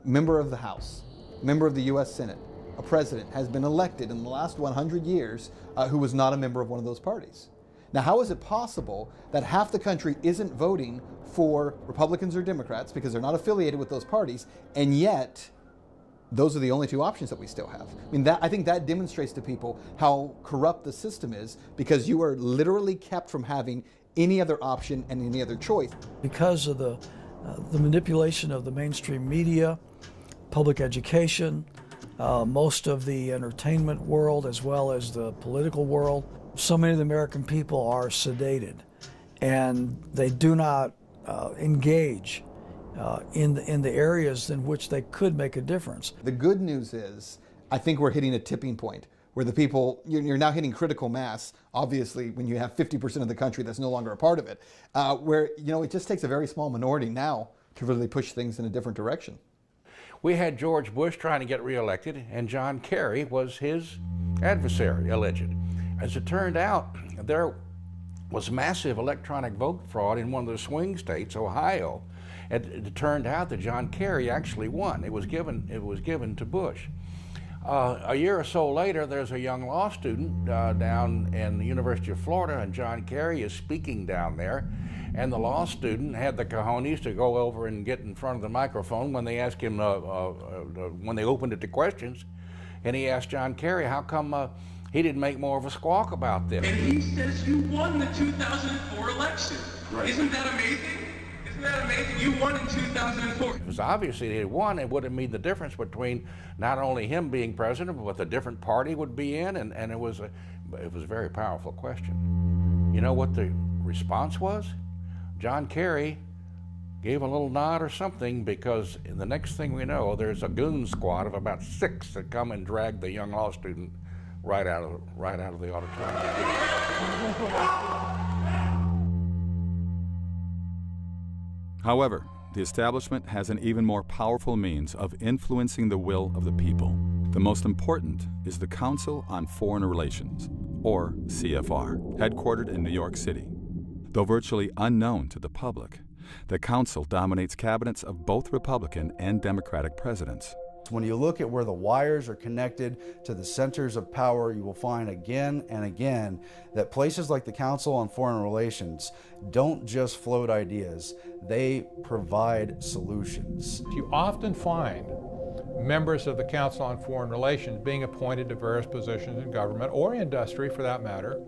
member of the House, member of the U.S. Senate, a president has been elected in the last 100 years who was not a member of one of those parties. Now, how is it possible that half the country isn't voting for Republicans or Democrats because they're not affiliated with those parties, and yet those are the only two options that we still have? I mean, I think that demonstrates to people how corrupt the system is, because you are literally kept from having any other option and any other choice. Because of the manipulation of the mainstream media, public education, most of the entertainment world as well as the political world, so many of the American people are sedated, and they do not engage in the areas in which they could make a difference. The good news is, I think we're hitting a tipping point where the people, you're now hitting critical mass, obviously, when you have 50% of the country that's no longer a part of it, where, it just takes a very small minority now to really push things in a different direction. We had George Bush trying to get reelected, and John Kerry was his adversary, alleged. As it turned out, there was massive electronic vote fraud in one of the swing states, Ohio. It turned out that John Kerry actually won. It was given to Bush. A year or so later, there's a young law student down in the University of Florida, and John Kerry is speaking down there. And the law student had the cojones to go over and get in front of the microphone when they asked him, when they opened it to questions. And he asked John Kerry, how come he didn't make more of a squawk about this? And he says you won the 2004 election. Right. Isn't that amazing? Isn't that amazing? You won in 2004. It was obvious he had won. It would have made the difference between not only him being president, but what a different party would be in, and it was a very powerful question. You know what the response was? John Kerry gave a little nod or something, because the next thing we know, there's a goon squad of about 6 that come and drag the young law student right out of the auditorium. However, the establishment has an even more powerful means of influencing the will of the people. The most important is the Council on Foreign Relations, or CFR, headquartered in New York City. Though virtually unknown to the public, the council dominates cabinets of both Republican and Democratic presidents. When you look at where the wires are connected to the centers of power, you will find again and again that places like the Council on Foreign Relations don't just float ideas, they provide solutions. You often find members of the Council on Foreign Relations being appointed to various positions in government or industry, for that matter,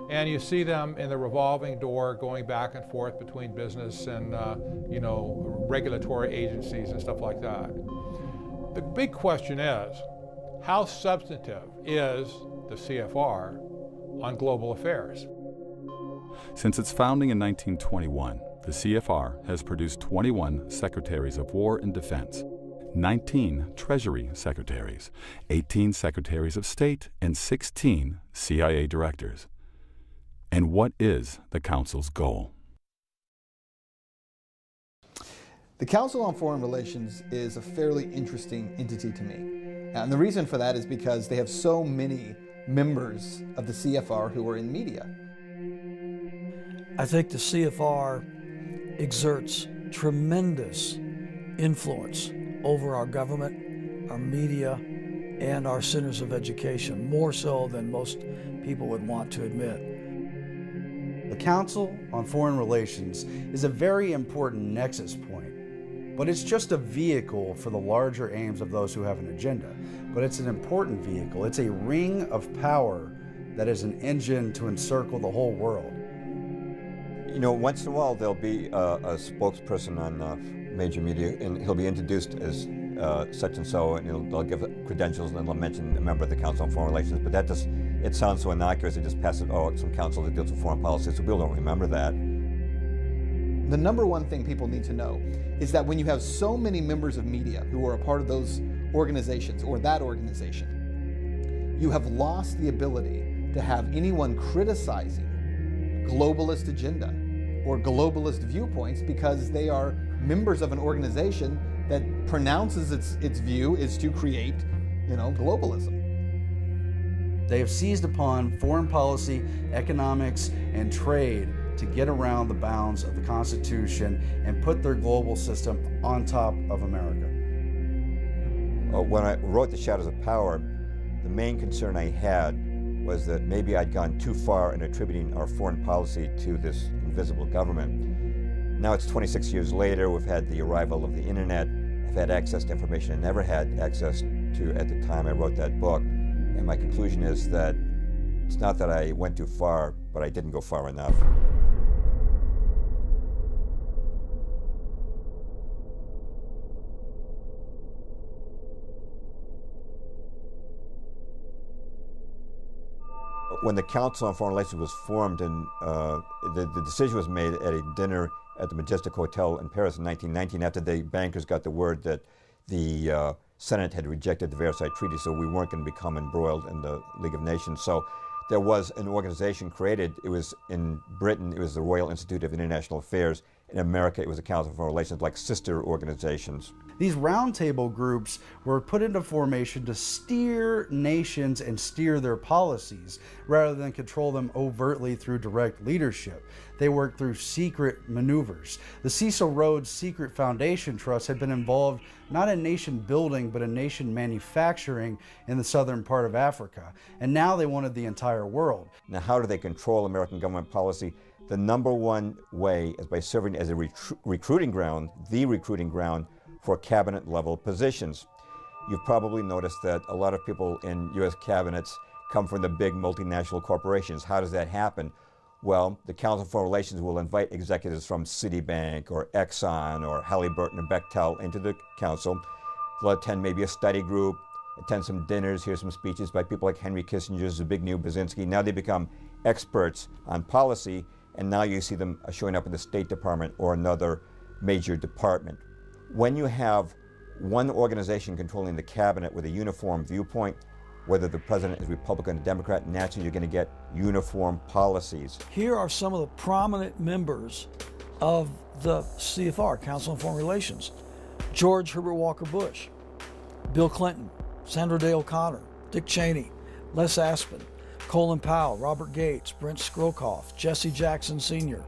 and you see them in the revolving door going back and forth between business and regulatory agencies and stuff like that. The big question is, how substantive is the CFR on global affairs? Since its founding in 1921, the CFR has produced 21 Secretaries of War and Defense, 19 Treasury Secretaries, 18 Secretaries of State, and 16 CIA Directors. And what is the Council's goal? The Council on Foreign Relations is a fairly interesting entity to me. And the reason for that is because they have so many members of the CFR who are in media. I think the CFR exerts tremendous influence over our government, our media, and our centers of education, more so than most people would want to admit. The Council on Foreign Relations is a very important nexus point, but it's just a vehicle for the larger aims of those who have an agenda. But it's an important vehicle. It's a ring of power that is an engine to encircle the whole world. Once in a while there'll be a spokesperson on major media, and he'll be introduced as such and so, and they'll give credentials, and then they'll mention a member of the Council on Foreign Relations. But that just, it sounds so innocuous. It just passes, some council that deals with foreign policy, so people don't remember that. The number one thing people need to know is that when you have so many members of media who are a part of those organizations or that organization, you have lost the ability to have anyone criticizing globalist agenda or globalist viewpoints, because they are members of an organization that pronounces its view is to create, globalism. They have seized upon foreign policy, economics, and trade to get around the bounds of the Constitution and put their global system on top of America. When I wrote The Shadows of Power, the main concern I had was that maybe I'd gone too far in attributing our foreign policy to this invisible government. Now it's 26 years later, we've had the arrival of the internet, I've had access to information I never had access to at the time I wrote that book. And my conclusion is that it's not that I went too far, but I didn't go far enough. When the Council on Foreign Relations was formed, and the decision was made at a dinner at the Majestic Hotel in Paris in 1919, after the bankers got the word that the Senate had rejected the Versailles Treaty, so we weren't going to become embroiled in the League of Nations. So there was an organization created. It was in Britain, it was the Royal Institute of International Affairs. In America, it was the Council on Foreign Relations, like sister organizations. These roundtable groups were put into formation to steer nations and steer their policies, rather than control them overtly through direct leadership. They worked through secret maneuvers. The Cecil Rhodes Secret Foundation Trust had been involved not in nation building, but in nation manufacturing in the southern part of Africa. And now they wanted the entire world. Now, how do they control American government policy? The number one way is by serving as a recruiting ground, the recruiting ground for cabinet level positions. You've probably noticed that a lot of people in U.S. cabinets come from the big multinational corporations. How does that happen? Well, the Council on Foreign Relations will invite executives from Citibank or Exxon or Halliburton or Bechtel into the council. They'll attend maybe a study group, attend some dinners, hear some speeches by people like Henry Kissinger, Zbigniew Brzezinski. Now they become experts on policy, and now you see them showing up in the State Department or another major department. When you have one organization controlling the cabinet with a uniform viewpoint, whether the president is Republican or Democrat, naturally you're going to get uniform policies. Here are some of the prominent members of the CFR, Council on Foreign Relations. George Herbert Walker Bush, Bill Clinton, Sandra Day O'Connor, Dick Cheney, Les Aspin, Colin Powell, Robert Gates, Brent Scowcroft, Jesse Jackson Sr.,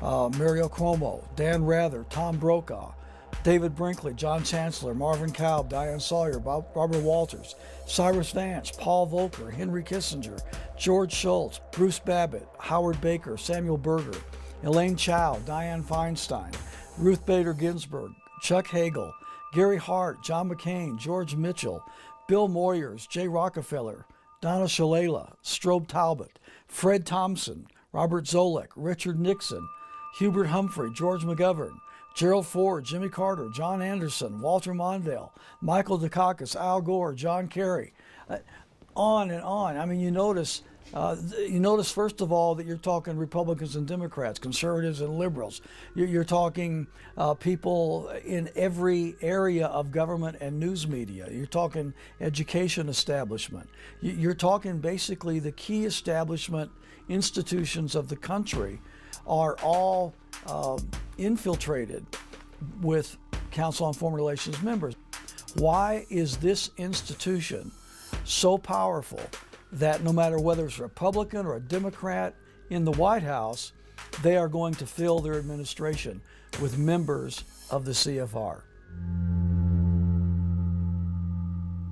Mario Cuomo, Dan Rather, Tom Brokaw, David Brinkley, John Chancellor, Marvin Kalb, Diane Sawyer, Barbara Walters, Cyrus Vance, Paul Volcker, Henry Kissinger, George Shultz, Bruce Babbitt, Howard Baker, Samuel Berger, Elaine Chao, Dianne Feinstein, Ruth Bader Ginsburg, Chuck Hagel, Gary Hart, John McCain, George Mitchell, Bill Moyers, Jay Rockefeller, Donna Shalala, Strobe Talbot, Fred Thompson, Robert Zoellick, Richard Nixon, Hubert Humphrey, George McGovern, Gerald Ford, Jimmy Carter, John Anderson, Walter Mondale, Michael Dukakis, Al Gore, John Kerry, on and on. I mean, you notice first of all that you're talking Republicans and Democrats, conservatives and liberals. You're talking people in every area of government and news media. You're talking education establishment. You're talking basically the key establishment institutions of the country are all infiltrated with Council on Foreign Relations members. Why is this institution so powerful that no matter whether it's a Republican or a Democrat in the White House, they are going to fill their administration with members of the CFR?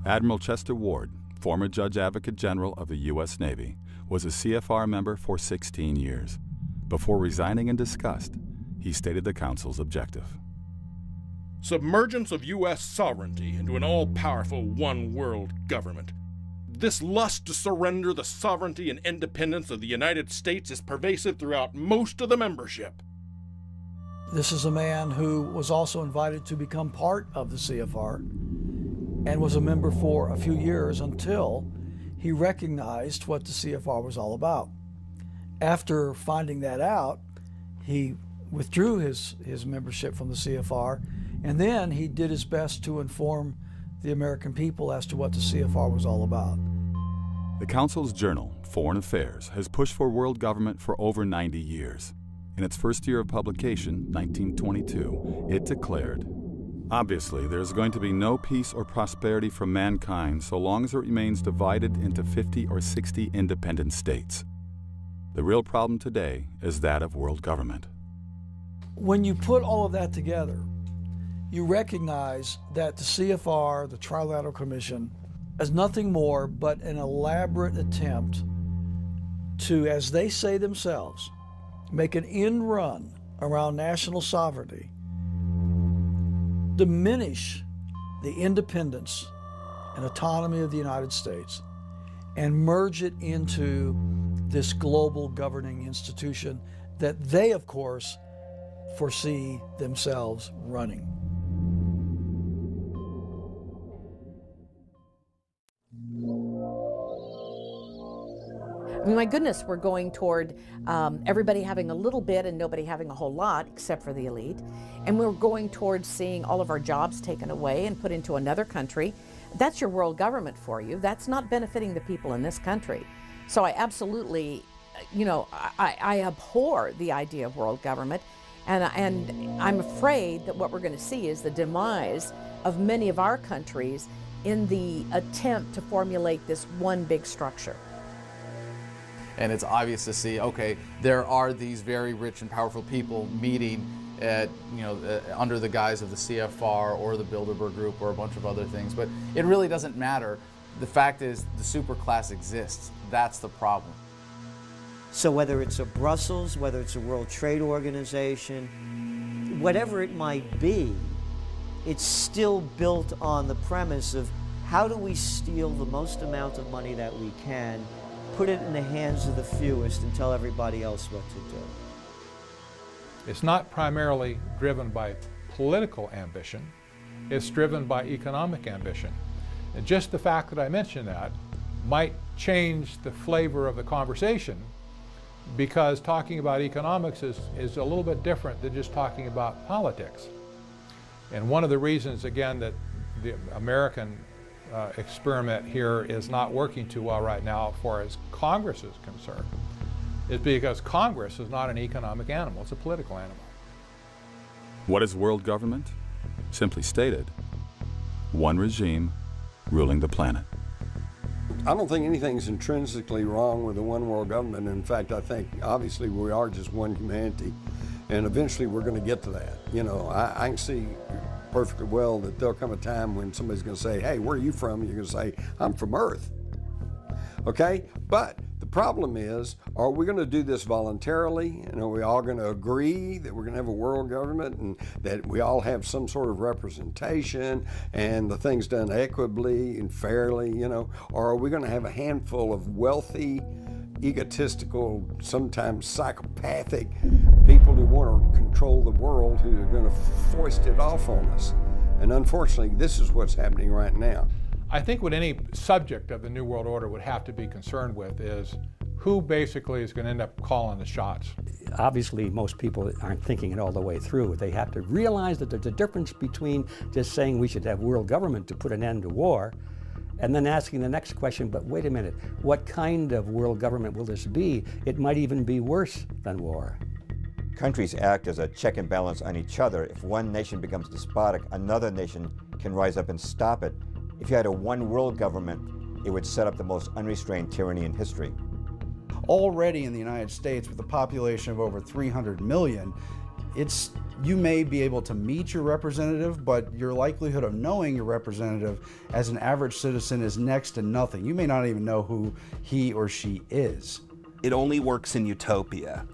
Admiral Chester Ward, former Judge Advocate General of the U.S. Navy, was a CFR member for 16 years. Before resigning in disgust, he stated the Council's objective. Submergence of U.S. sovereignty into an all-powerful one-world government. This lust to surrender the sovereignty and independence of the United States is pervasive throughout most of the membership. This is a man who was also invited to become part of the CFR and was a member for a few years until he recognized what the CFR was all about. After finding that out, he withdrew his membership from the CFR, and then he did his best to inform the American people as to what the CFR was all about. The Council's journal, Foreign Affairs, has pushed for world government for over 90 years. In its first year of publication, 1922, it declared, Obviously, there's going to be no peace or prosperity for mankind so long as it remains divided into 50 or 60 independent states. The real problem today is that of world government. When you put all of that together, you recognize that the CFR, the Trilateral Commission, is nothing more but an elaborate attempt to, as they say themselves, make an end run around national sovereignty, diminish the independence and autonomy of the United States, and merge it into this global governing institution that they, of course, foresee themselves running. I mean, my goodness, we're going toward everybody having a little bit and nobody having a whole lot, except for the elite. And we're going towards seeing all of our jobs taken away and put into another country. That's your world government for you. That's not benefiting the people in this country. So I absolutely, I abhor the idea of world government. And I'm afraid that what we're going to see is the demise of many of our countries in the attempt to formulate this one big structure. And it's obvious to see, okay, there are these very rich and powerful people meeting at, under the guise of the CFR or the Bilderberg Group or a bunch of other things. But it really doesn't matter. The fact is the superclass exists. That's the problem. So whether it's a Brussels, whether it's a World Trade Organization, whatever it might be, it's still built on the premise of how do we steal the most amount of money that we can, put it in the hands of the fewest, and tell everybody else what to do. It's not primarily driven by political ambition, it's driven by economic ambition. And just the fact that I mentioned that might change the flavor of the conversation, because talking about economics is a little bit different than just talking about politics. And one of the reasons, again, that the American experiment here is not working too well right now as far as Congress is concerned is because Congress is not an economic animal, it's a political animal. What is world government? Simply stated, one regime ruling the planet. I don't think anything's intrinsically wrong with the one world government. In fact, I think obviously we are just one humanity, and eventually we're going to get to that. I can see perfectly well that there'll come a time when somebody's going to say, hey, where are you from? You're going to say, I'm from Earth. Okay? But the problem is, are we going to do this voluntarily? And are we all going to agree that we're going to have a world government and that we all have some sort of representation and the thing's done equitably and fairly, or are we going to have a handful of wealthy, egotistical, sometimes psychopathic people who want to control the world who are going to foist it off on us? And unfortunately, this is what's happening right now. I think what any subject of the New World Order would have to be concerned with is who basically is going to end up calling the shots. Obviously, most people aren't thinking it all the way through. They have to realize that there's a difference between just saying we should have world government to put an end to war and then asking the next question, but wait a minute, what kind of world government will this be? It might even be worse than war. Countries act as a check and balance on each other. If one nation becomes despotic, another nation can rise up and stop it. If you had a one world government, it would set up the most unrestrained tyranny in history. Already in the United States, with a population of over 300 million, you may be able to meet your representative, but your likelihood of knowing your representative as an average citizen is next to nothing. You may not even know who he or she is. It only works in utopia.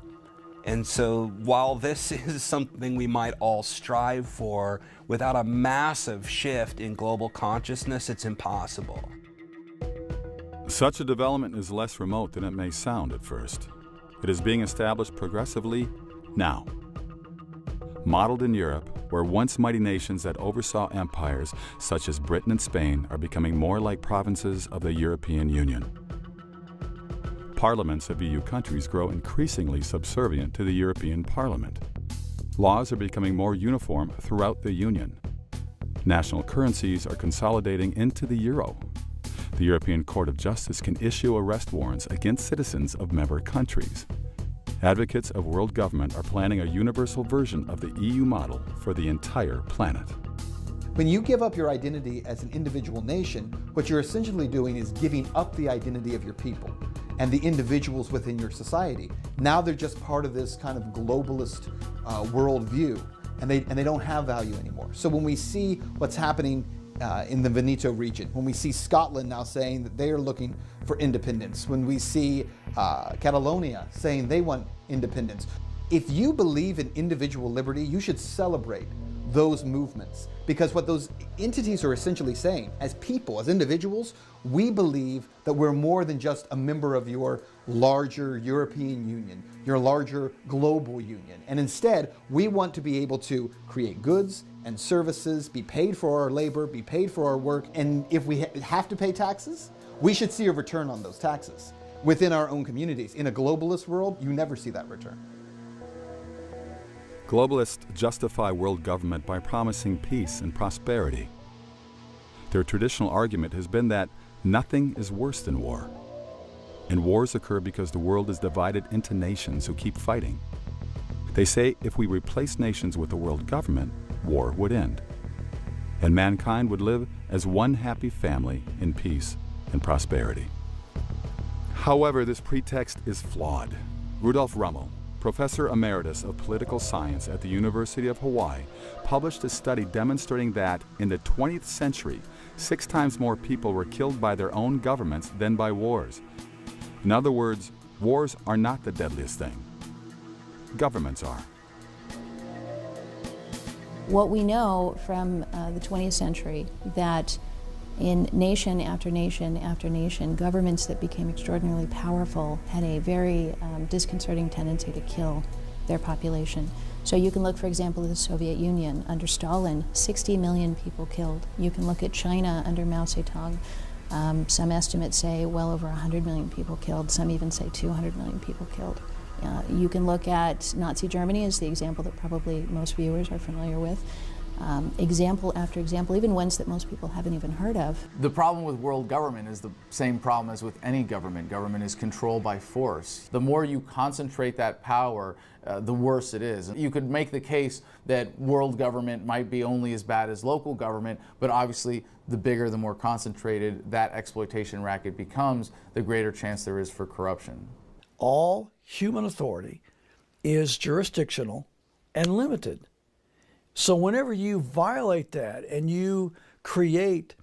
And so while this is something we might all strive for, without a massive shift in global consciousness, it's impossible. Such a development is less remote than it may sound at first. It is being established progressively now. Modeled in Europe, where once mighty nations that oversaw empires such as Britain and Spain are becoming more like provinces of the European Union. Parliaments of EU countries grow increasingly subservient to the European Parliament. Laws are becoming more uniform throughout the Union. National currencies are consolidating into the euro. The European Court of Justice can issue arrest warrants against citizens of member countries. Advocates of world government are planning a universal version of the EU model for the entire planet. When you give up your identity as an individual nation, what you're essentially doing is giving up the identity of your people and the individuals within your society. Now they're just part of this kind of globalist worldview, and they don't have value anymore. So when we see what's happening in the Veneto region, when we see Scotland now saying that they are looking for independence, when we see Catalonia saying they want independence, if you believe in individual liberty, you should celebrate those movements, because what those entities are essentially saying, as people, as individuals, we believe that we're more than just a member of your larger European Union, your larger global union, and instead we want to be able to create goods and services, be paid for our labor, be paid for our work, and if we have to pay taxes, we should see a return on those taxes within our own communities. In a globalist world, you never see that return. Globalists justify world government by promising peace and prosperity. Their traditional argument has been that nothing is worse than war. And wars occur because the world is divided into nations who keep fighting. They say if we replace nations with a world government, war would end. And mankind would live as one happy family in peace and prosperity. However, this pretext is flawed. Rudolf Rummel, Professor Emeritus of Political Science at the University of Hawaii, published a study demonstrating that in the 20th century, 6 times more people were killed by their own governments than by wars. In other words, wars are not the deadliest thing. Governments are. What we know from the 20th century, that in nation after nation after nation, governments that became extraordinarily powerful had a very disconcerting tendency to kill their population. So you can look, for example, at the Soviet Union. Under Stalin, 60 million people killed. You can look at China under Mao Zedong. Some estimates say well over 100 million people killed. Some even say 200 million people killed. You can look at Nazi Germany as the example that probably most viewers are familiar with. Example after example, even ones that most people haven't even heard of. The problem with world government is the same problem as with any government. Government is controlled by force. The more you concentrate that power, the worse it is. You could make the case that world government might be only as bad as local government, but obviously the bigger, the more concentrated that exploitation racket becomes, the greater chance there is for corruption. All human authority is jurisdictional and limited. So whenever you violate that and you create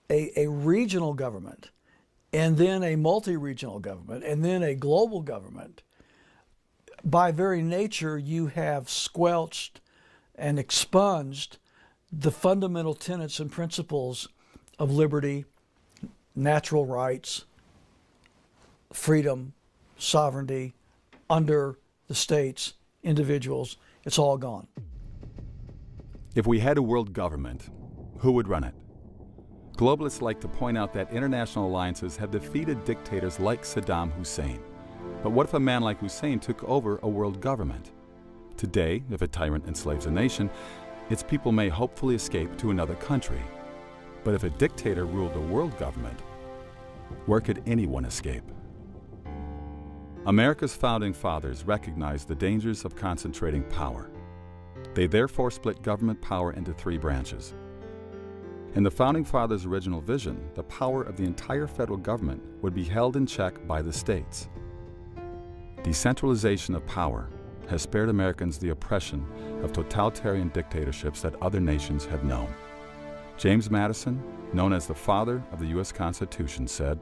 a regional government and then a multi-regional government and then a global government, by very nature you have squelched and expunged the fundamental tenets and principles of liberty, natural rights, freedom, sovereignty under the states, individuals. It's all gone. If we had a world government, who would run it? Globalists like to point out that international alliances have defeated dictators like Saddam Hussein. But what if a man like Hussein took over a world government? Today, if a tyrant enslaves a nation, its people may hopefully escape to another country. But if a dictator ruled a world government, where could anyone escape? America's founding fathers recognized the dangers of concentrating power. They therefore split government power into 3 branches. In the Founding Fathers' original vision, the power of the entire federal government would be held in check by the states. Decentralization of power has spared Americans the oppression of totalitarian dictatorships that other nations have known. James Madison, known as the father of the U.S. Constitution, said,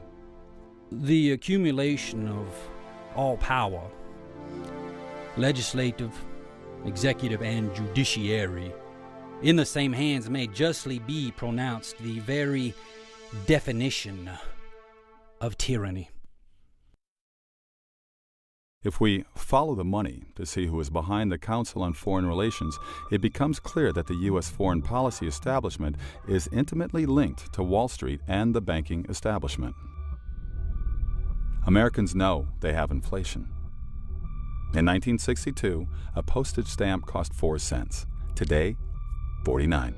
"The accumulation of all power, legislative, executive, and judiciary, in the same hands may justly be pronounced the very definition of tyranny." If we follow the money to see who is behind the Council on Foreign Relations, it becomes clear that the U.S. foreign policy establishment is intimately linked to Wall Street and the banking establishment. Americans know they have inflation. In 1962, a postage stamp cost 4 cents. Today, 49.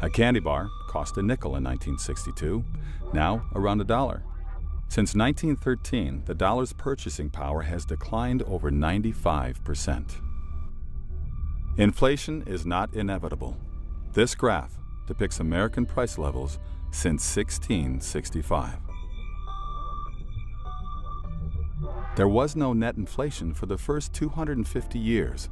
A candy bar cost a nickel in 1962, now around $1. Since 1913, the dollar's purchasing power has declined over 95%. Inflation is not inevitable. This graph depicts American price levels since 1665. There was no net inflation for the first 250 years.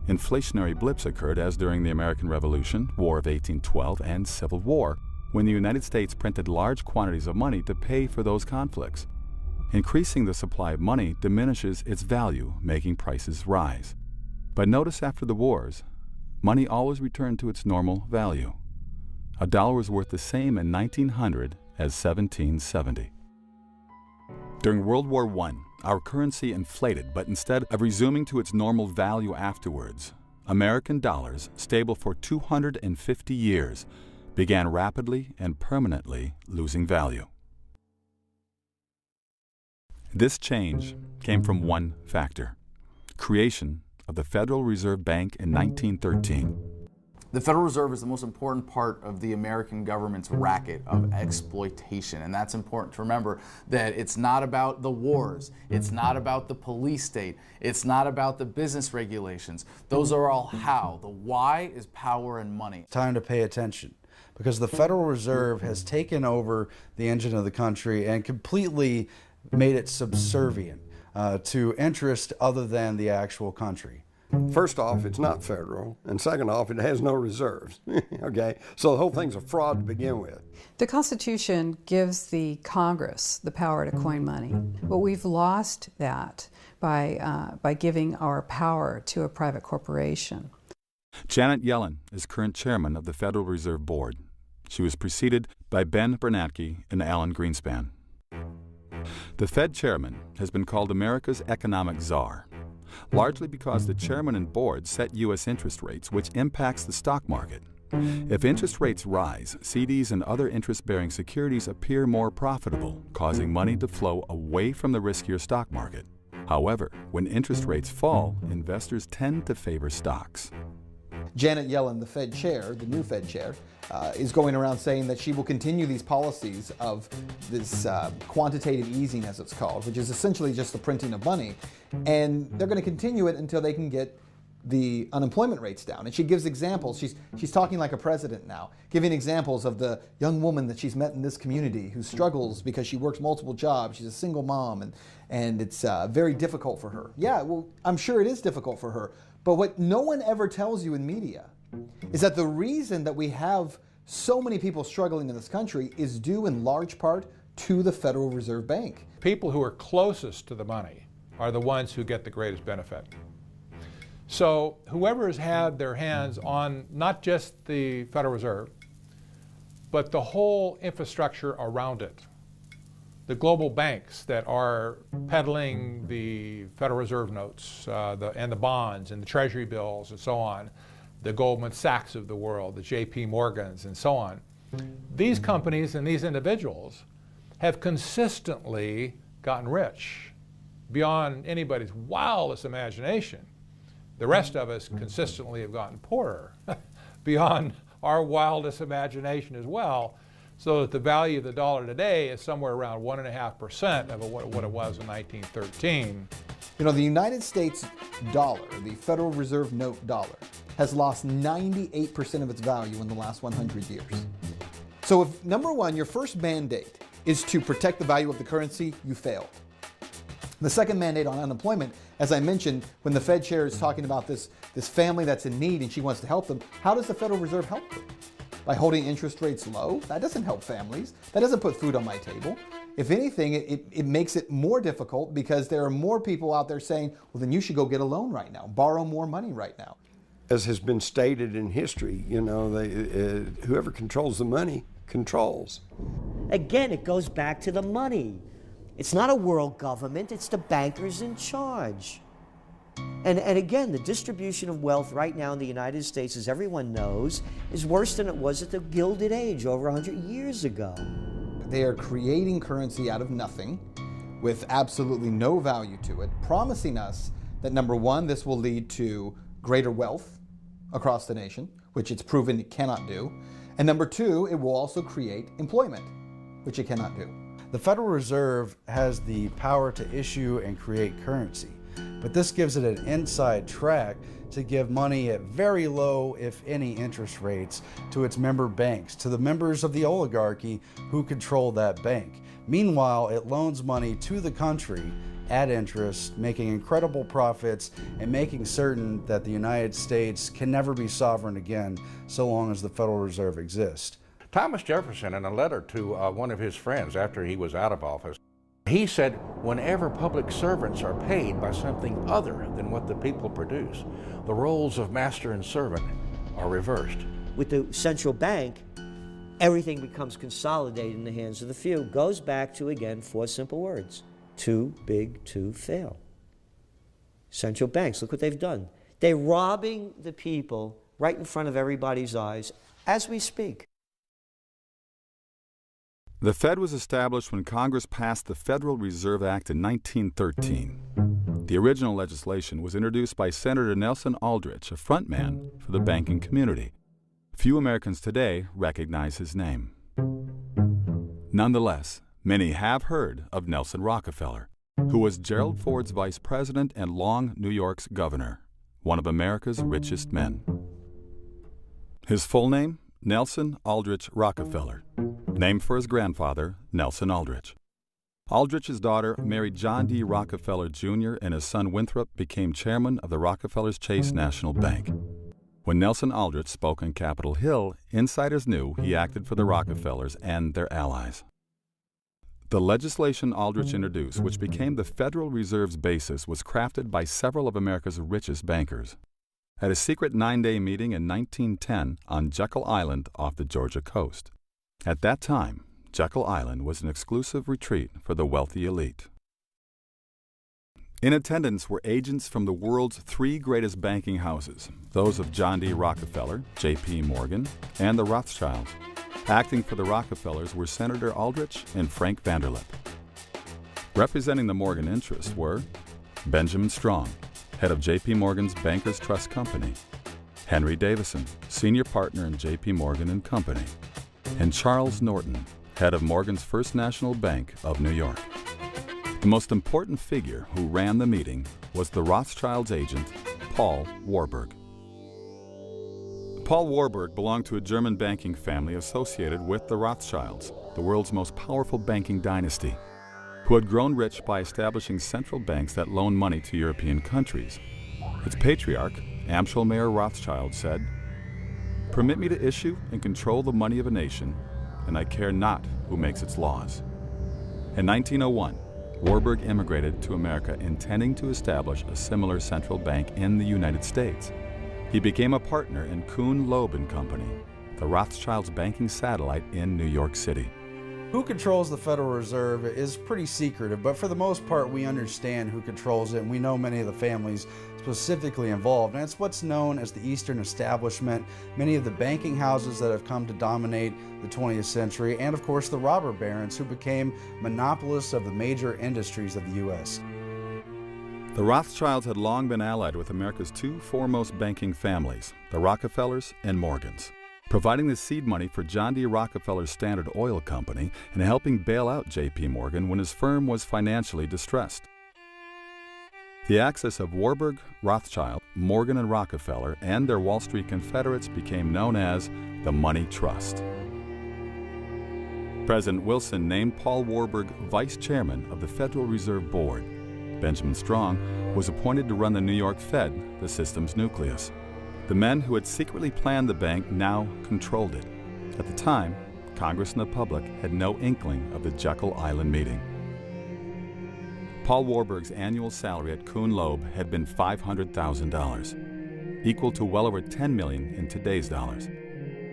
Inflationary blips occurred as during the American Revolution, War of 1812, and Civil War, when the United States printed large quantities of money to pay for those conflicts. Increasing the supply of money diminishes its value, making prices rise. But notice after the wars, money always returned to its normal value. A dollar was worth the same in 1900 as 1770. During World War I, our currency inflated, but instead of resuming to its normal value afterwards, American dollars, stable for 250 years, began rapidly and permanently losing value. This change came from one factor: creation of the Federal Reserve Bank in 1913. The Federal Reserve is the most important part of the American government's racket of exploitation, and that's important to remember, that it's not about the wars, it's not about the police state, it's not about the business regulations. Those are all how. The why is power and money. Time to pay attention, because the Federal Reserve has taken over the engine of the country and completely made it subservient to interest other than the actual country. First off, it's not federal, and second off, it has no reserves. Okay, so the whole thing's a fraud to begin with. The Constitution gives the Congress the power to coin money, but we've lost that by giving our power to a private corporation. Janet Yellen is current chairman of the Federal Reserve Board. She was preceded by Ben Bernanke and Alan Greenspan. The Fed chairman has been called America's economic czar, largely because the chairman and board set U.S. interest rates, which impacts the stock market. If interest rates rise, CDs and other interest-bearing securities appear more profitable, causing money to flow away from the riskier stock market. However, when interest rates fall, investors tend to favor stocks. Janet Yellen, the Fed chair, the new Fed chair, is going around saying that she will continue these policies of this quantitative easing, as it's called, which is essentially just the printing of money. And they're going to continue it until they can get the unemployment rates down. And she gives examples. She's talking like a president now, giving examples of the young woman that she's met in this community who struggles because she works multiple jobs. She's a single mom, and it's very difficult for her. Yeah, well, I'm sure it is difficult for her. But what no one ever tells you in media is that the reason that we have so many people struggling in this country is due in large part to the Federal Reserve Bank. People who are closest to the money are the ones who get the greatest benefit. So whoever has had their hands on not just the Federal Reserve, but the whole infrastructure around it, the global banks that are peddling the Federal Reserve notes and the bonds and the Treasury bills and so on, the Goldman Sachs of the world, the JP Morgans and so on. These companies and these individuals have consistently gotten rich beyond anybody's wildest imagination. The rest of us consistently have gotten poorer beyond our wildest imagination as well, so that the value of the dollar today is somewhere around 1.5% of what it was in 1913. You know, the United States dollar, the Federal Reserve note dollar, has lost 98% of its value in the last 100 years. So if, number one, your first mandate is to protect the value of the currency, you failed. The second mandate on unemployment, as I mentioned, when the Fed chair is talking about this family that's in need and she wants to help them, how does the Federal Reserve help them? By holding interest rates low? That doesn't help families. That doesn't put food on my table. If anything, it makes it more difficult because there are more people out there saying, well, then you should go get a loan right now, borrow more money right now. As has been stated in history, you know, whoever controls the money controls. Again, it goes back to the money. It's not a world government, it's the bankers in charge. And again, the distribution of wealth right now in the United States, as everyone knows, is worse than it was at the Gilded Age over 100 years ago. They are creating currency out of nothing with absolutely no value to it, promising us that, number one, this will lead to greater wealth across the nation, which it's proven it cannot do. And number two, it will also create employment, which it cannot do. The Federal Reserve has the power to issue and create currency, but this gives it an inside track to give money at very low, if any, interest rates to its member banks, to the members of the oligarchy who control that bank. Meanwhile, it loans money to the country at interest, making incredible profits and making certain that the United States can never be sovereign again so long as the Federal Reserve exists. Thomas Jefferson, in a letter to one of his friends after he was out of office, he said, whenever public servants are paid by something other than what the people produce, the roles of master and servant are reversed. With the central bank, everything becomes consolidated in the hands of the few. Goes back to, again, 4 simple words: too big to fail. Central banks, look what they've done. They're robbing the people right in front of everybody's eyes as we speak. The Fed was established when Congress passed the Federal Reserve Act in 1913. The original legislation was introduced by Senator Nelson Aldrich, a frontman for the banking community. Few Americans today recognize his name. Nonetheless, many have heard of Nelson Rockefeller, who was Gerald Ford's vice president and long New York's governor, one of America's richest men. His full name? Nelson Aldrich Rockefeller, named for his grandfather, Nelson Aldrich. Aldrich's daughter married John D. Rockefeller Jr., and his son Winthrop became chairman of the Rockefeller Chase National Bank. When Nelson Aldrich spoke on Capitol Hill, insiders knew he acted for the Rockefellers and their allies. The legislation Aldrich introduced, which became the Federal Reserve's basis, was crafted by several of America's richest bankers. At a secret 9-day meeting in 1910 on Jekyll Island off the Georgia coast. At that time, Jekyll Island was an exclusive retreat for the wealthy elite. In attendance were agents from the world's 3 greatest banking houses, those of John D. Rockefeller, J.P. Morgan, and the Rothschilds. Acting for the Rockefellers were Senator Aldrich and Frank Vanderlip. Representing the Morgan interests were Benjamin Strong, head of J.P. Morgan's Bankers Trust Company, Henry Davison, senior partner in J.P. Morgan & Company, and Charles Norton, head of Morgan's First National Bank of New York. The most important figure who ran the meeting was the Rothschild's agent, Paul Warburg. Paul Warburg belonged to a German banking family associated with the Rothschilds, the world's most powerful banking dynasty, who had grown rich by establishing central banks that loaned money to European countries. Its patriarch, Amschel Mayer Rothschild, said, "Permit me to issue and control the money of a nation, and I care not who makes its laws." In 1901, Warburg immigrated to America intending to establish a similar central bank in the United States. He became a partner in Kuhn, Loeb & Company, the Rothschilds' banking satellite in New York City. Who controls the Federal Reserve is pretty secretive, but for the most part we understand who controls it, and we know many of the families specifically involved, and it's what's known as the Eastern Establishment, many of the banking houses that have come to dominate the 20th century, and of course the robber barons who became monopolists of the major industries of the U.S. The Rothschilds had long been allied with America's 2 foremost banking families, the Rockefellers and Morgans, providing the seed money for John D. Rockefeller's Standard Oil Company and helping bail out J.P. Morgan when his firm was financially distressed. The axis of Warburg, Rothschild, Morgan, and Rockefeller and their Wall Street confederates became known as the Money Trust. President Wilson named Paul Warburg vice chairman of the Federal Reserve Board. Benjamin Strong was appointed to run the New York Fed, the system's nucleus. The men who had secretly planned the bank now controlled it. At the time, Congress and the public had no inkling of the Jekyll Island meeting. Paul Warburg's annual salary at Kuhn Loeb had been $500,000, equal to well over $10 million in today's dollars.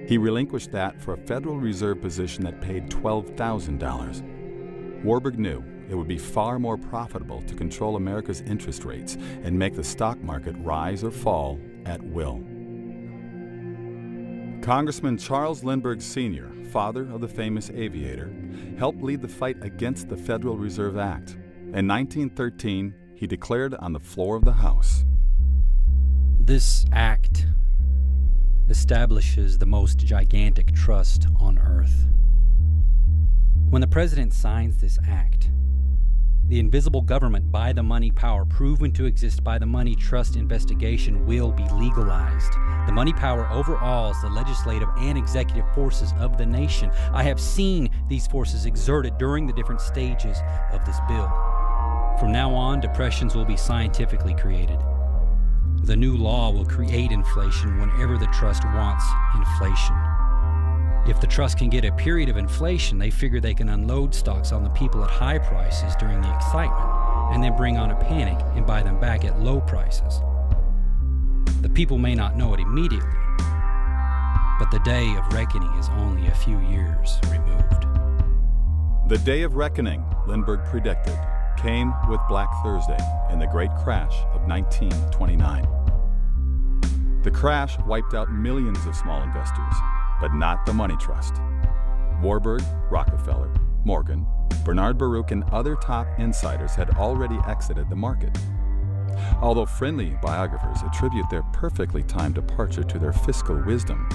He relinquished that for a Federal Reserve position that paid $12,000. Warburg knew it would be far more profitable to control America's interest rates and make the stock market rise or fall at will. Congressman Charles Lindbergh Sr., father of the famous aviator, helped lead the fight against the Federal Reserve Act. In 1913, he declared on the floor of the House, "This act establishes the most gigantic trust on earth. When the President signs this act, The invisible government by the money power proven to exist by the money trust investigation will be legalized. The money power overawes the legislative and executive forces of the nation. I have seen these forces exerted during the different stages of this bill. From now on, depressions will be scientifically created. The new law will create inflation whenever the trust wants inflation. If the trust can get a period of inflation, they figure they can unload stocks on the people at high prices during the excitement, and then bring on a panic and buy them back at low prices. The people may not know it immediately, but the day of reckoning is only a few years removed. The day of reckoning, Lindbergh predicted, came with Black Thursday and the great crash of 1929. The crash wiped out millions of small investors, but not the money trust. Warburg, Rockefeller, Morgan, Bernard Baruch, and other top insiders had already exited the market. Although friendly biographers attribute their perfectly timed departure to their fiscal wisdom,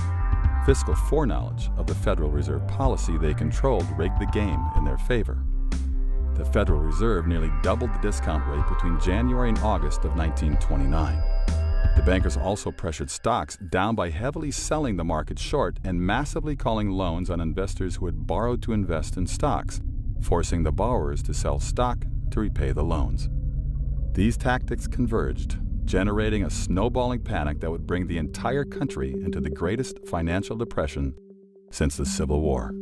fiscal foreknowledge of the Federal Reserve policy they controlled rigged the game in their favor. The Federal Reserve nearly doubled the discount rate between January and August of 1929. The bankers also pressured stocks down by heavily selling the market short and massively calling loans on investors who had borrowed to invest in stocks, forcing the borrowers to sell stock to repay the loans. These tactics converged, generating a snowballing panic that would bring the entire country into the greatest financial depression since the Civil War.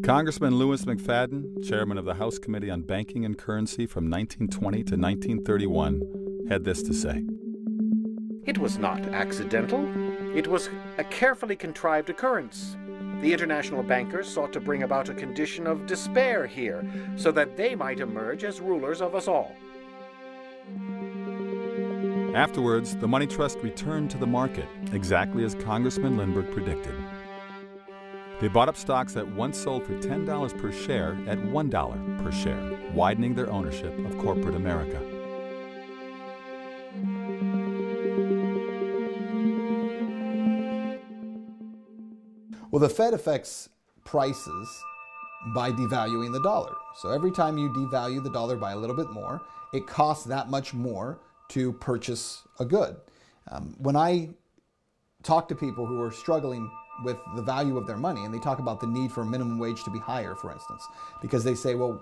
Congressman Louis McFadden, chairman of the House Committee on Banking and Currency from 1920 to 1931, had this to say. It was not accidental. It was a carefully contrived occurrence. The international bankers sought to bring about a condition of despair here, so that they might emerge as rulers of us all. Afterwards, the money trust returned to the market, exactly as Congressman Lindbergh predicted. They bought up stocks that once sold for $10 per share at $1 per share, widening their ownership of corporate America. Well, the Fed affects prices by devaluing the dollar. So every time you devalue the dollar by a little bit more, it costs that much more to purchase a good. When I talk to people who are struggling with the value of their money, and they talk about the need for a minimum wage to be higher, for instance, because they say, well,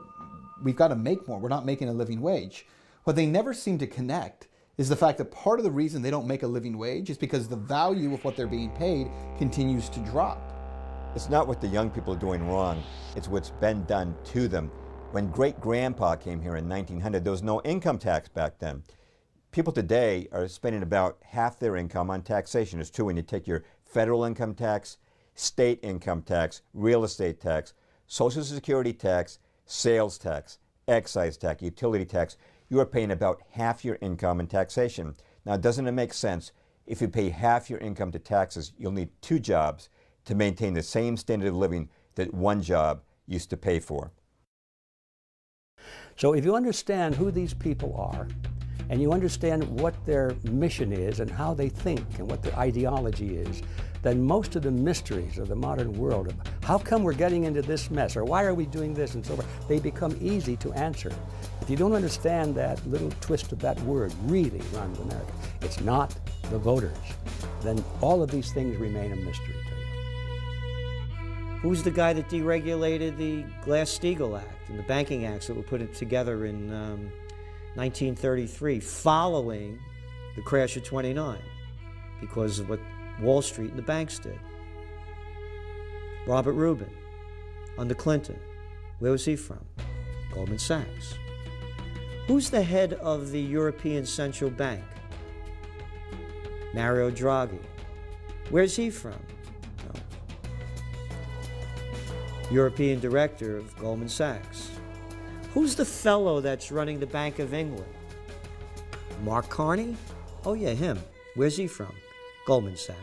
we've got to make more. We're not making a living wage. What they never seem to connect is the fact that part of the reason they don't make a living wage is because the value of what they're being paid continues to drop. It's not what the young people are doing wrong. It's what's been done to them. When great-grandpa came here in 1900, there was no income tax back then. People today are spending about half their income on taxation. It's true when you take your federal income tax, state income tax, real estate tax, Social Security tax, sales tax, excise tax, utility tax. You are paying about half your income in taxation. Now, doesn't it make sense? If you pay half your income to taxes, you'll need 2 jobs to maintain the same standard of living that 1 job used to pay for. So if you understand who these people are, and you understand what their mission is and how they think and what their ideology is, then most of the mysteries of the modern world, of how come we're getting into this mess, or why are we doing this and so forth, they become easy to answer. If you don't understand that little twist of that word really runs America, it's not the voters, then all of these things remain a mystery to you. Who's the guy that deregulated the Glass-Steagall Act and the banking acts that were put together in 1933, following the crash of '29, because of what Wall Street and the banks did? Robert Rubin, under Clinton. Where was he from? Goldman Sachs. Who's the head of the European Central Bank? Mario Draghi. Where's he from? No. European director of Goldman Sachs. Who's the fellow that's running the Bank of England? Mark Carney? Oh yeah, him. Where's he from? Goldman Sachs.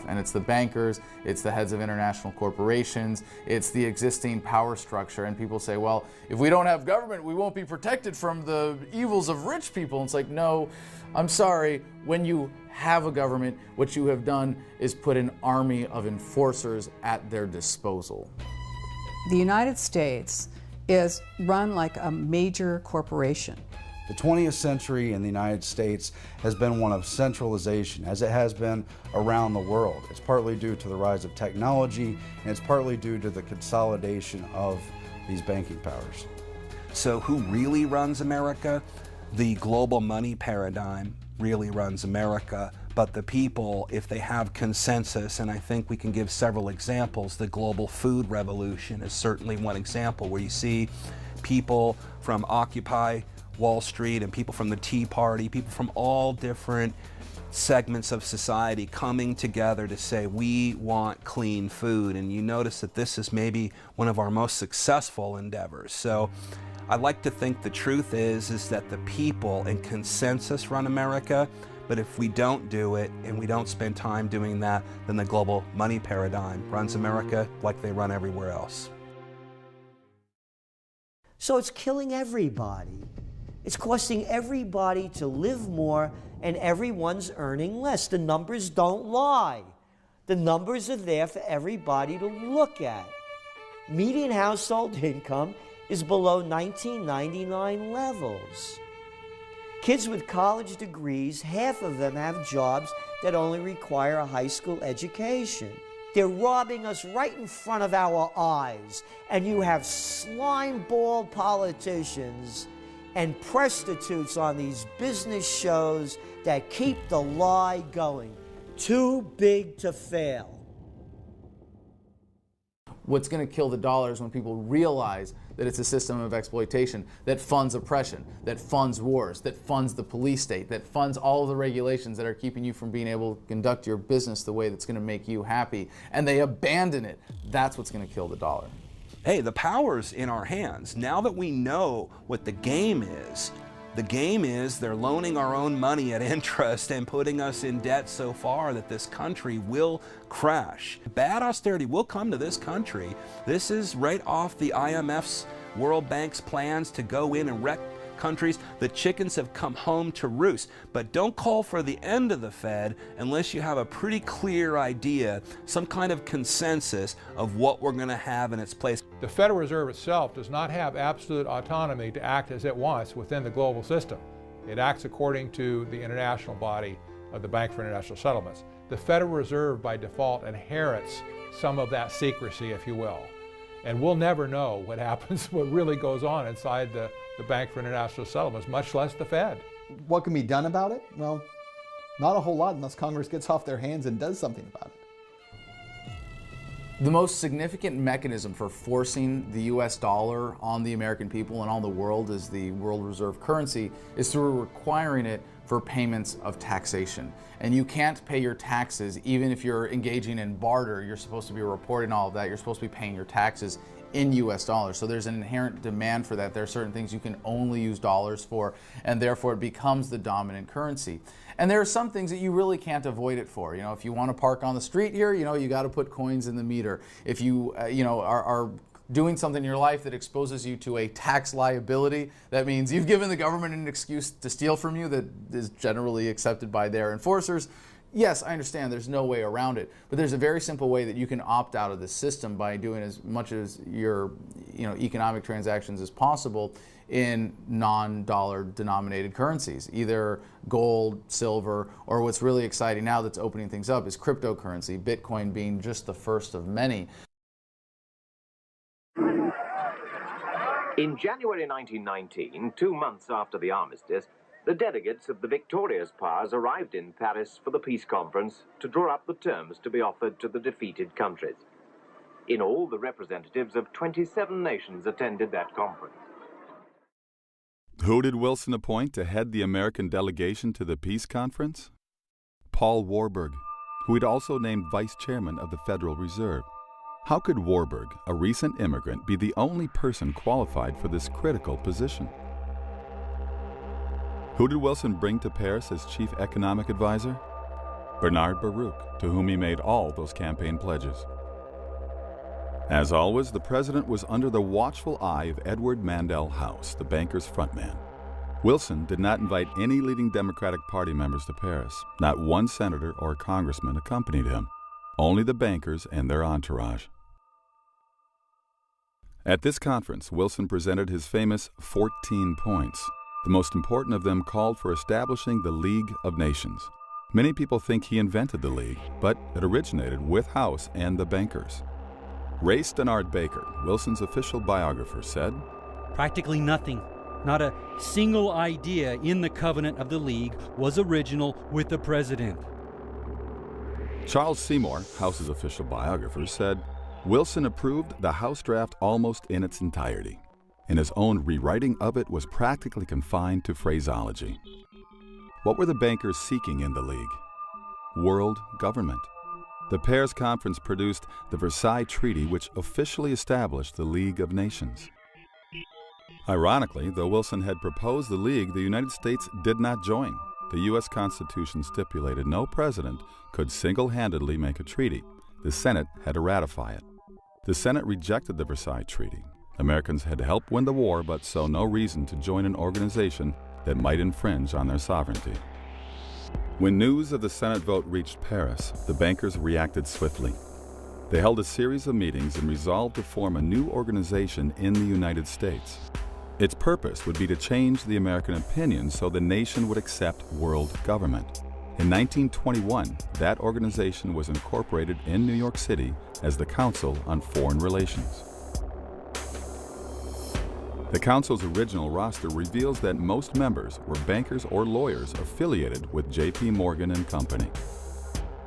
And it's the bankers, it's the heads of international corporations, it's the existing power structure. And people say, well, if we don't have government, we won't be protected from the evils of rich people. And it's like, no, I'm sorry. When you have a government, what you have done is put an army of enforcers at their disposal. The United States is run like a major corporation. The 20th century in the United States has been one of centralization, as it has been around the world. It's partly due to the rise of technology, and it's partly due to the consolidation of these banking powers. So who really runs America? The global money paradigm really runs America, but the people, if they have consensus, and I think we can give several examples, the global food revolution is certainly one example where you see people from Occupy Wall Street and people from the Tea Party, people from all different segments of society coming together to say we want clean food. And you notice that this is maybe one of our most successful endeavors. So I like to think the truth is that the people and consensus run America, but if we don't do it and we don't spend time doing that, then the global money paradigm runs America like they run everywhere else. So it's killing everybody. It's costing everybody to live more, and everyone's earning less. The numbers don't lie. The numbers are there for everybody to look at. Median household income is below 1999 levels. Kids with college degrees, half of them have jobs that only require a high school education. They're robbing us right in front of our eyes, and you have slime-ball politicians and prostitutes on these business shows that keep the lie going. Too big to fail. What's going to kill the dollar is when people realize that it's a system of exploitation that funds oppression, that funds wars, that funds the police state, that funds all of the regulations that are keeping you from being able to conduct your business the way that's going to make you happy, and they abandon it. That's what's going to kill the dollar. Hey, the power's in our hands. Now that we know what the game is they're loaning our own money at interest and putting us in debt so far that this country will crash. Bad austerity will come to this country. This is right off the IMF's, World Bank's plans to go in and wreck countries. The chickens have come home to roost. But don't call for the end of the Fed unless you have a pretty clear idea, some kind of consensus of what we're going to have in its place. The Federal Reserve itself does not have absolute autonomy to act as it wants within the global system. It acts according to the international body of the Bank for International Settlements. The Federal Reserve, by default, inherits some of that secrecy, if you will. And we'll never know what happens, what really goes on inside the Bank for International Settlements, much less the Fed. What can be done about it? Well, not a whole lot unless Congress gets off their hands and does something about it. The most significant mechanism for forcing the US dollar on the American people and on the world as the world reserve currency is through requiring it for payments of taxation. And you can't pay your taxes even if you're engaging in barter. You're supposed to be reporting all of that. You're supposed to be paying your taxes in US dollars. So there's an inherent demand for that. There are certain things you can only use dollars for, and therefore it becomes the dominant currency. And there are some things that you really can't avoid it for. You know, if you want to park on the street here, you got to put coins in the meter. If you, are doing something in your life that exposes you to a tax liability, that means you've given the government an excuse to steal from you that is generally accepted by their enforcers. Yes, I understand there's no way around it, but there's a very simple way that you can opt out of the system by doing as much as your economic transactions as possible in non-dollar denominated currencies, either gold, silver, or what's really exciting now that's opening things up is cryptocurrency, Bitcoin being just the first of many. In January 1919, 2 months after the armistice, the delegates of the victorious powers arrived in Paris for the peace conference to draw up the terms to be offered to the defeated countries. In all, the representatives of 27 nations attended that conference. Who did Wilson appoint to head the American delegation to the peace conference? Paul Warburg, who he'd also named vice chairman of the Federal Reserve. How could Warburg, a recent immigrant, be the only person qualified for this critical position? Who did Wilson bring to Paris as chief economic advisor? Bernard Baruch, to whom he made all those campaign pledges. As always, the president was under the watchful eye of Edward Mandell House, the banker's frontman. Wilson did not invite any leading Democratic Party members to Paris. Not one senator or congressman accompanied him. Only the bankers and their entourage. At this conference, Wilson presented his famous 14 points. The most important of them called for establishing the League of Nations. Many people think he invented the League, but it originated with House and the bankers. Ray Stannard Baker, Wilson's official biographer, said, "Practically nothing, not a single idea in the covenant of the League was original with the president." Charles Seymour, House's official biographer, said, Wilson approved the House draft almost in its entirety, and his own rewriting of it was practically confined to phraseology. What were the bankers seeking in the League? World government. The Paris Conference produced the Versailles Treaty, which officially established the League of Nations. Ironically, though Wilson had proposed the League, the United States did not join. The U.S. Constitution stipulated no president could single-handedly make a treaty. The Senate had to ratify it. The Senate rejected the Versailles Treaty. Americans had helped win the war, but saw no reason to join an organization that might infringe on their sovereignty. When news of the Senate vote reached Paris, the bankers reacted swiftly. They held a series of meetings and resolved to form a new organization in the United States. Its purpose would be to change the American opinion so the nation would accept world government. In 1921, that organization was incorporated in New York City as the Council on Foreign Relations. The Council's original roster reveals that most members were bankers or lawyers affiliated with J.P. Morgan and Company.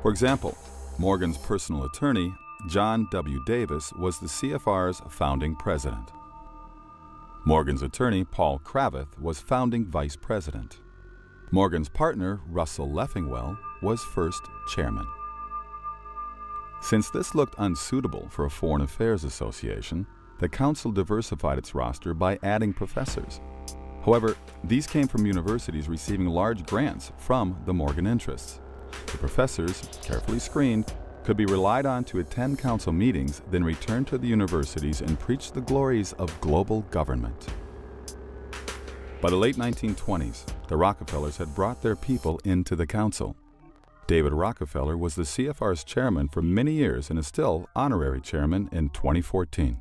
For example, Morgan's personal attorney, John W. Davis, was the CFR's founding president. Morgan's attorney, Paul Cravath, was founding vice president. Morgan's partner, Russell Leffingwell, was first chairman. Since this looked unsuitable for a Foreign Affairs Association, the Council diversified its roster by adding professors. However, these came from universities receiving large grants from the Morgan interests. The professors, carefully screened, could be relied on to attend Council meetings, then return to the universities and preach the glories of global government. By the late 1920s, the Rockefellers had brought their people into the Council. David Rockefeller was the CFR's chairman for many years and is still honorary chairman in 2014.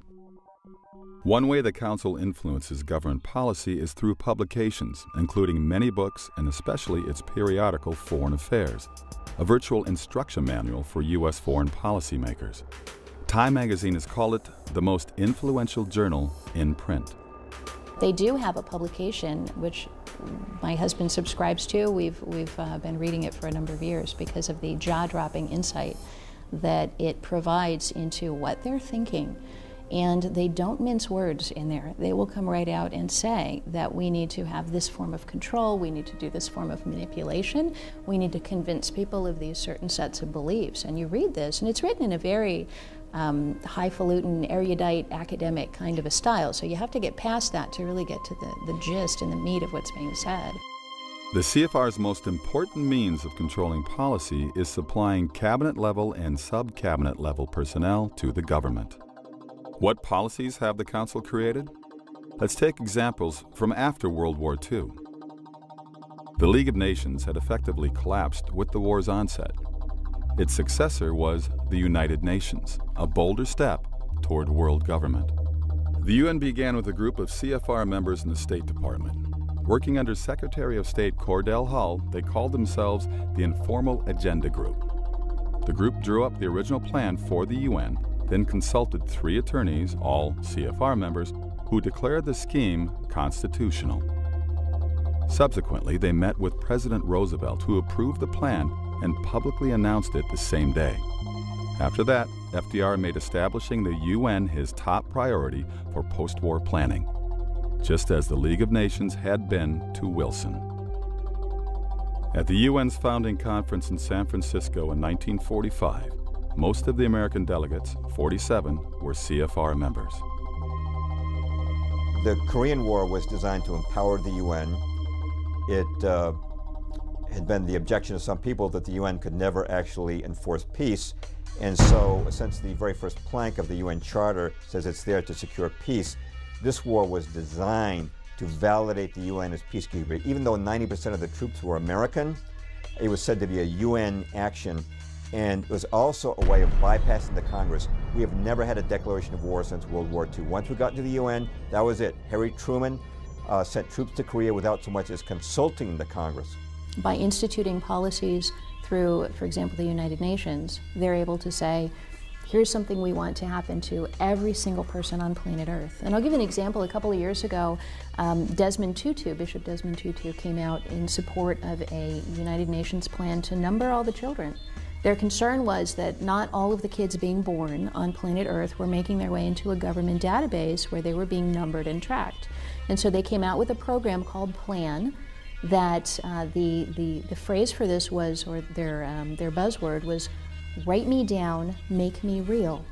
One way the Council influences government policy is through publications, including many books and especially its periodical Foreign Affairs, a virtual instruction manual for U.S. foreign policymakers. Time magazine has called it the most influential journal in print. They do have a publication which my husband subscribes to. We've been reading it for a number of years because of the jaw-dropping insight that it provides into what they're thinking. And they don't mince words in there. They will come right out and say that we need to have this form of control, we need to do this form of manipulation, we need to convince people of these certain sets of beliefs. And you read this, and it's written in a very highfalutin, erudite, academic kind of a style. So you have to get past that to really get to the gist and the meat of what's being said. The CFR's most important means of controlling policy is supplying cabinet-level and sub-cabinet-level personnel to the government. What policies have the Council created? Let's take examples from after World War II. The League of Nations had effectively collapsed with the war's onset. Its successor was the United Nations, a bolder step toward world government. The UN began with a group of CFR members in the State Department. Working under Secretary of State Cordell Hull, they called themselves the Informal Agenda Group. The group drew up the original plan for the UN, then consulted 3 attorneys, all CFR members, who declared the scheme constitutional. Subsequently, they met with President Roosevelt, who approved the plan and publicly announced it the same day. After that, FDR made establishing the UN his top priority for post-war planning, just as the League of Nations had been to Wilson. At the UN's founding conference in San Francisco in 1945, most of the American delegates, 47, were CFR members. The Korean War was designed to empower the UN. It had been the objection of some people that the UN could never actually enforce peace. And so, essentially, the very first plank of the UN Charter says it's there to secure peace. This war was designed to validate the UN as peacekeeper. Even though 90% of the troops were American, it was said to be a UN action And it was also a way of bypassing the Congress. We have never had a declaration of war since World War II. Once we got into the UN, that was it. Harry Truman sent troops to Korea without so much as consulting the Congress. By instituting policies through, for example, the United Nations, they're able to say, here's something we want to happen to every single person on planet Earth. And I'll give you an example. A couple of years ago, Desmond Tutu, Bishop Desmond Tutu, came out in support of a United Nations plan to number all the children. Their concern was that not all of the kids being born on planet Earth were making their way into a government database where they were being numbered and tracked. And so they came out with a program called PLAN that the phrase for this was, or their buzzword was, write me down, make me real.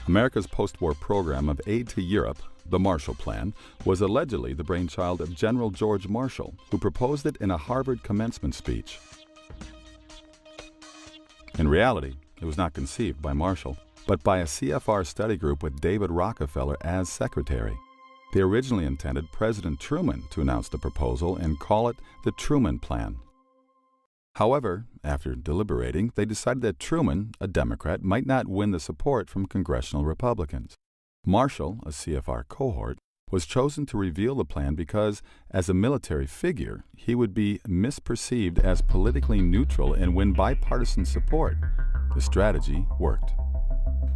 America's post-war program of aid to Europe, the Marshall Plan, was allegedly the brainchild of General George Marshall, who proposed it in a Harvard commencement speech. In reality, it was not conceived by Marshall, but by a CFR study group with David Rockefeller as secretary. They originally intended President Truman to announce the proposal and call it the Truman Plan. However, after deliberating, they decided that Truman, a Democrat, might not win the support from congressional Republicans. Marshall, a CFR cohort, was chosen to reveal the plan because, as a military figure, he would be misperceived as politically neutral and win bipartisan support. The strategy worked.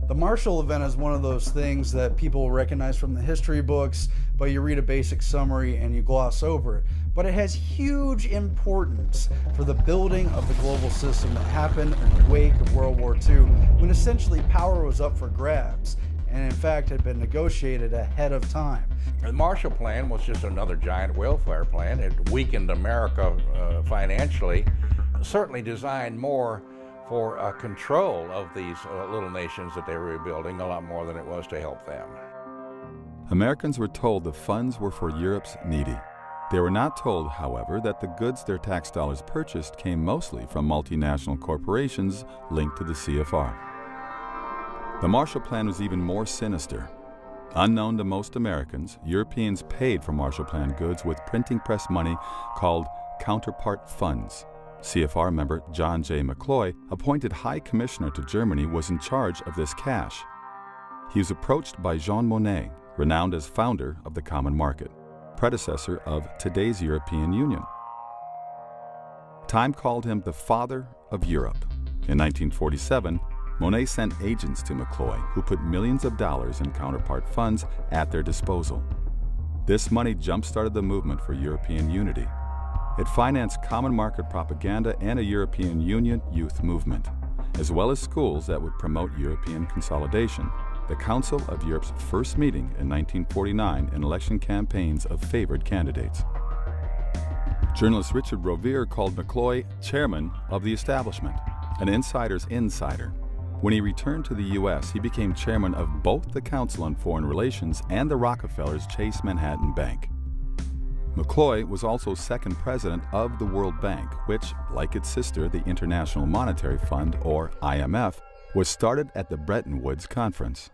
The Marshall event is one of those things that people recognize from the history books, but you read a basic summary and you gloss over it. But it has huge importance for the building of the global system that happened in the wake of World War II, when essentially power was up for grabs, and in fact had been negotiated ahead of time. The Marshall Plan was just another giant welfare plan. It weakened America financially, certainly designed more for control of these little nations that they were rebuilding, a lot more than it was to help them. Americans were told the funds were for Europe's needy. They were not told, however, that the goods their tax dollars purchased came mostly from multinational corporations linked to the CFR. The Marshall Plan was even more sinister. Unknown to most Americans, Europeans paid for Marshall Plan goods with printing press money called counterpart funds. CFR member John J. McCloy, appointed High Commissioner to Germany, was in charge of this cash. He was approached by Jean Monnet, renowned as founder of the Common Market, predecessor of today's European Union. Time called him the father of Europe. In 1947, Monnet sent agents to McCloy who put millions of dollars in counterpart funds at their disposal. This money jump-started the movement for European unity. It financed common market propaganda and a European Union youth movement, as well as schools that would promote European consolidation, the Council of Europe's first meeting in 1949 and election campaigns of favored candidates. Journalist Richard Rovere called McCloy chairman of the establishment, an insider's insider. When he returned to the U.S., he became chairman of both the Council on Foreign Relations and the Rockefeller's Chase Manhattan Bank. McCloy was also second president of the World Bank, which, like its sister, the International Monetary Fund, or IMF, was started at the Bretton Woods Conference.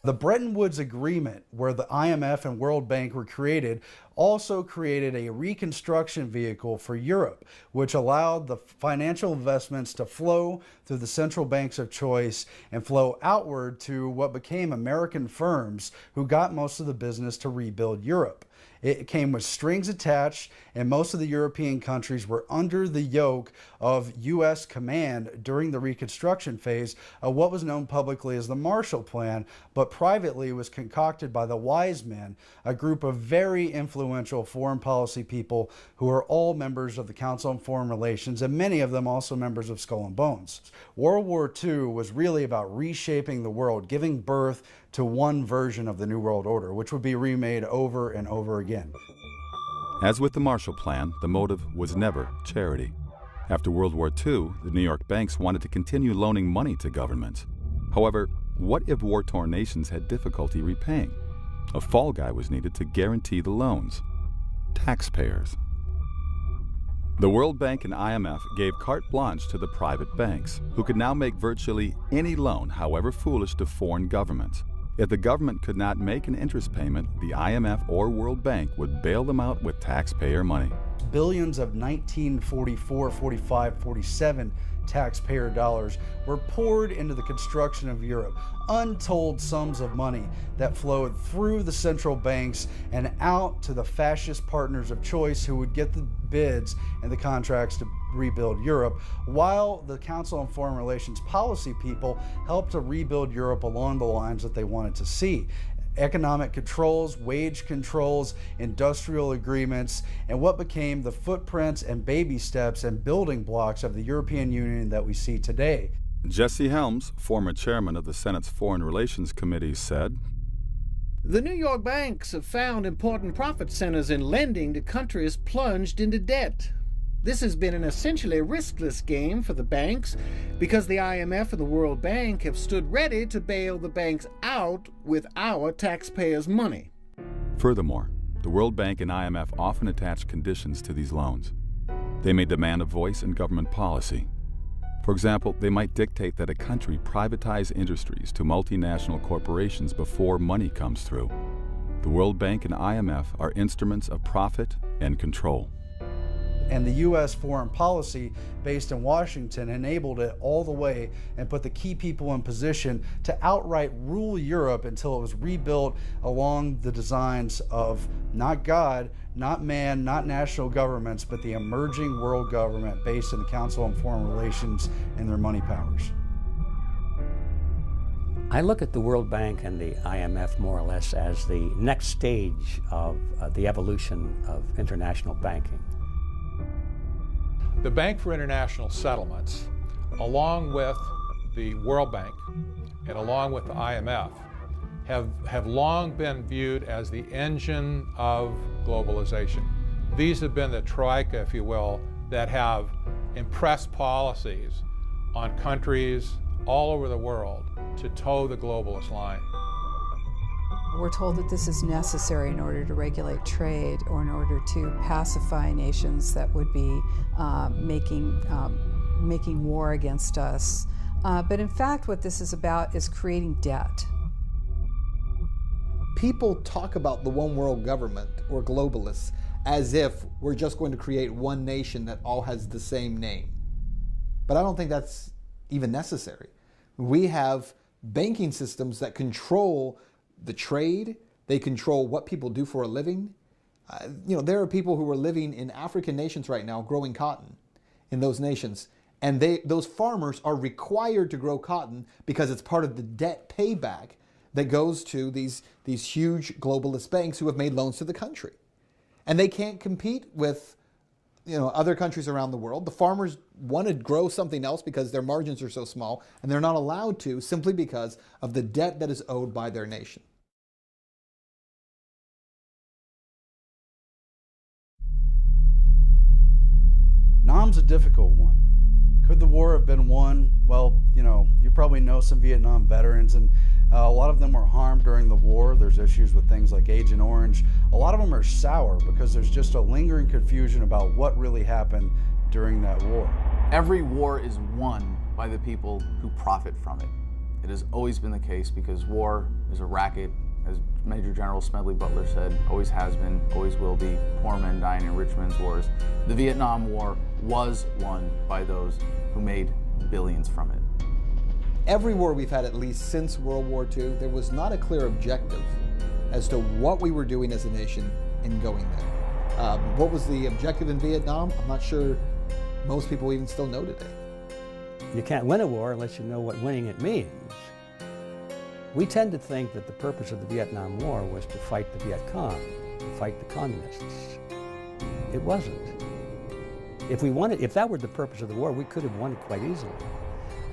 The Bretton Woods Agreement, where the IMF and World Bank were created, also created a reconstruction vehicle for Europe, which allowed the financial investments to flow through the central banks of choice and flow outward to what became American firms who got most of the business to rebuild Europe. It came with strings attached, and most of the European countries were under the yoke of U.S. command during the Reconstruction phase of what was known publicly as the Marshall Plan, but privately was concocted by the Wise Men, a group of very influential foreign policy people who are all members of the Council on Foreign Relations, and many of them also members of Skull and Bones. World War II was really about reshaping the world, giving birth to one version of the New World Order, which would be remade over and over again. As with the Marshall Plan, the motive was never charity. After World War II, the New York banks wanted to continue loaning money to governments. However, what if war-torn nations had difficulty repaying? A fall guy was needed to guarantee the loans: taxpayers. The World Bank and IMF gave carte blanche to the private banks, who could now make virtually any loan, however foolish, to foreign governments. If the government could not make an interest payment, the IMF or World Bank would bail them out with taxpayer money. Billions of 1944, 45, 47 taxpayer dollars were poured into the construction of Europe. Untold sums of money that flowed through the central banks and out to the fascist partners of choice who would get the bids and the contracts to rebuild Europe, while the Council on Foreign Relations policy people helped to rebuild Europe along the lines that they wanted to see. Economic controls, wage controls, industrial agreements, and what became the footprints and baby steps and building blocks of the European Union that we see today. Jesse Helms, former chairman of the Senate's Foreign Relations Committee, said, "The New York banks have found important profit centers in lending to countries plunged into debt. This has been an essentially riskless game for the banks because the IMF and the World Bank have stood ready to bail the banks out with our taxpayers' money." Furthermore, the World Bank and IMF often attach conditions to these loans. They may demand a voice in government policy. For example, they might dictate that a country privatize industries to multinational corporations before money comes through. The World Bank and IMF are instruments of profit and control. And the U.S. foreign policy based in Washington enabled it all the way and put the key people in position to outright rule Europe until it was rebuilt along the designs of not God, not man, not national governments, but the emerging world government based in the Council on Foreign Relations and their money powers. I look at the World Bank and the IMF more or less as the next stage of the evolution of international banking. The Bank for International Settlements, along with the World Bank and along with the IMF, have long been viewed as the engine of globalization. These have been the troika, if you will, that have impressed policies on countries all over the world to toe the globalist line. We're told that this is necessary in order to regulate trade or in order to pacify nations that would be making war against us. But in fact, what this is about is creating debt. People talk about the one world government or globalists as if we're just going to create one nation that all has the same name. But I don't think that's even necessary. We have banking systems that control the trade, they control what people do for a living. There are people who are living in African nations right now growing cotton in those nations. And those farmers are required to grow cotton because it's part of the debt payback that goes to these huge globalist banks who have made loans to the country. And they can't compete with other countries around the world. The farmers want to grow something else because their margins are so small, and they're not allowed to simply because of the debt that is owed by their nation. Nam's a difficult one. Could the war have been won? Well, you probably know some Vietnam veterans, and a lot of them were harmed during the war. There's issues with things like Agent Orange. A lot of them are sour because there's just a lingering confusion about what really happened during that war. Every war is won by the people who profit from it. It has always been the case because war is a racket, as Major General Smedley Butler said, always has been, always will be, poor men dying in rich men's wars. The Vietnam War was won by those who made billions from it. Every war we've had, at least since World War II, there was not a clear objective as to what we were doing as a nation in going there. What was the objective in Vietnam? I'm not sure most people even still know today. You can't win a war unless you know what winning it means. We tend to think that the purpose of the Vietnam War was to fight the Viet Cong, to fight the communists. It wasn't. If that were the purpose of the war, we could have won it quite easily.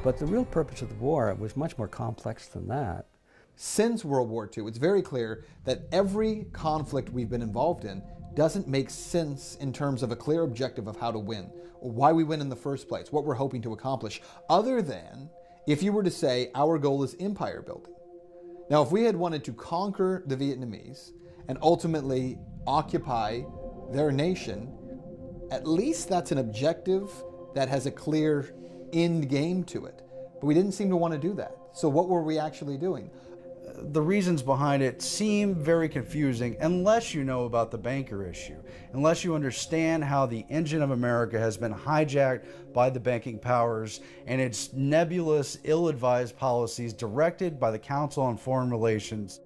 But the real purpose of the war was much more complex than that. Since World War II, it's very clear that every conflict we've been involved in doesn't make sense in terms of a clear objective of how to win, or why we win in the first place, what we're hoping to accomplish, other than if you were to say our goal is empire building. Now, if we had wanted to conquer the Vietnamese and ultimately occupy their nation, at least that's an objective that has a clear end game to it. But we didn't seem to want to do that. So what were we actually doing? the reasons behind it seem very confusing unless you know about the banker issue, unless you understand how the engine of America has been hijacked by the banking powers and its nebulous, ill-advised policies directed by the Council on Foreign Relations.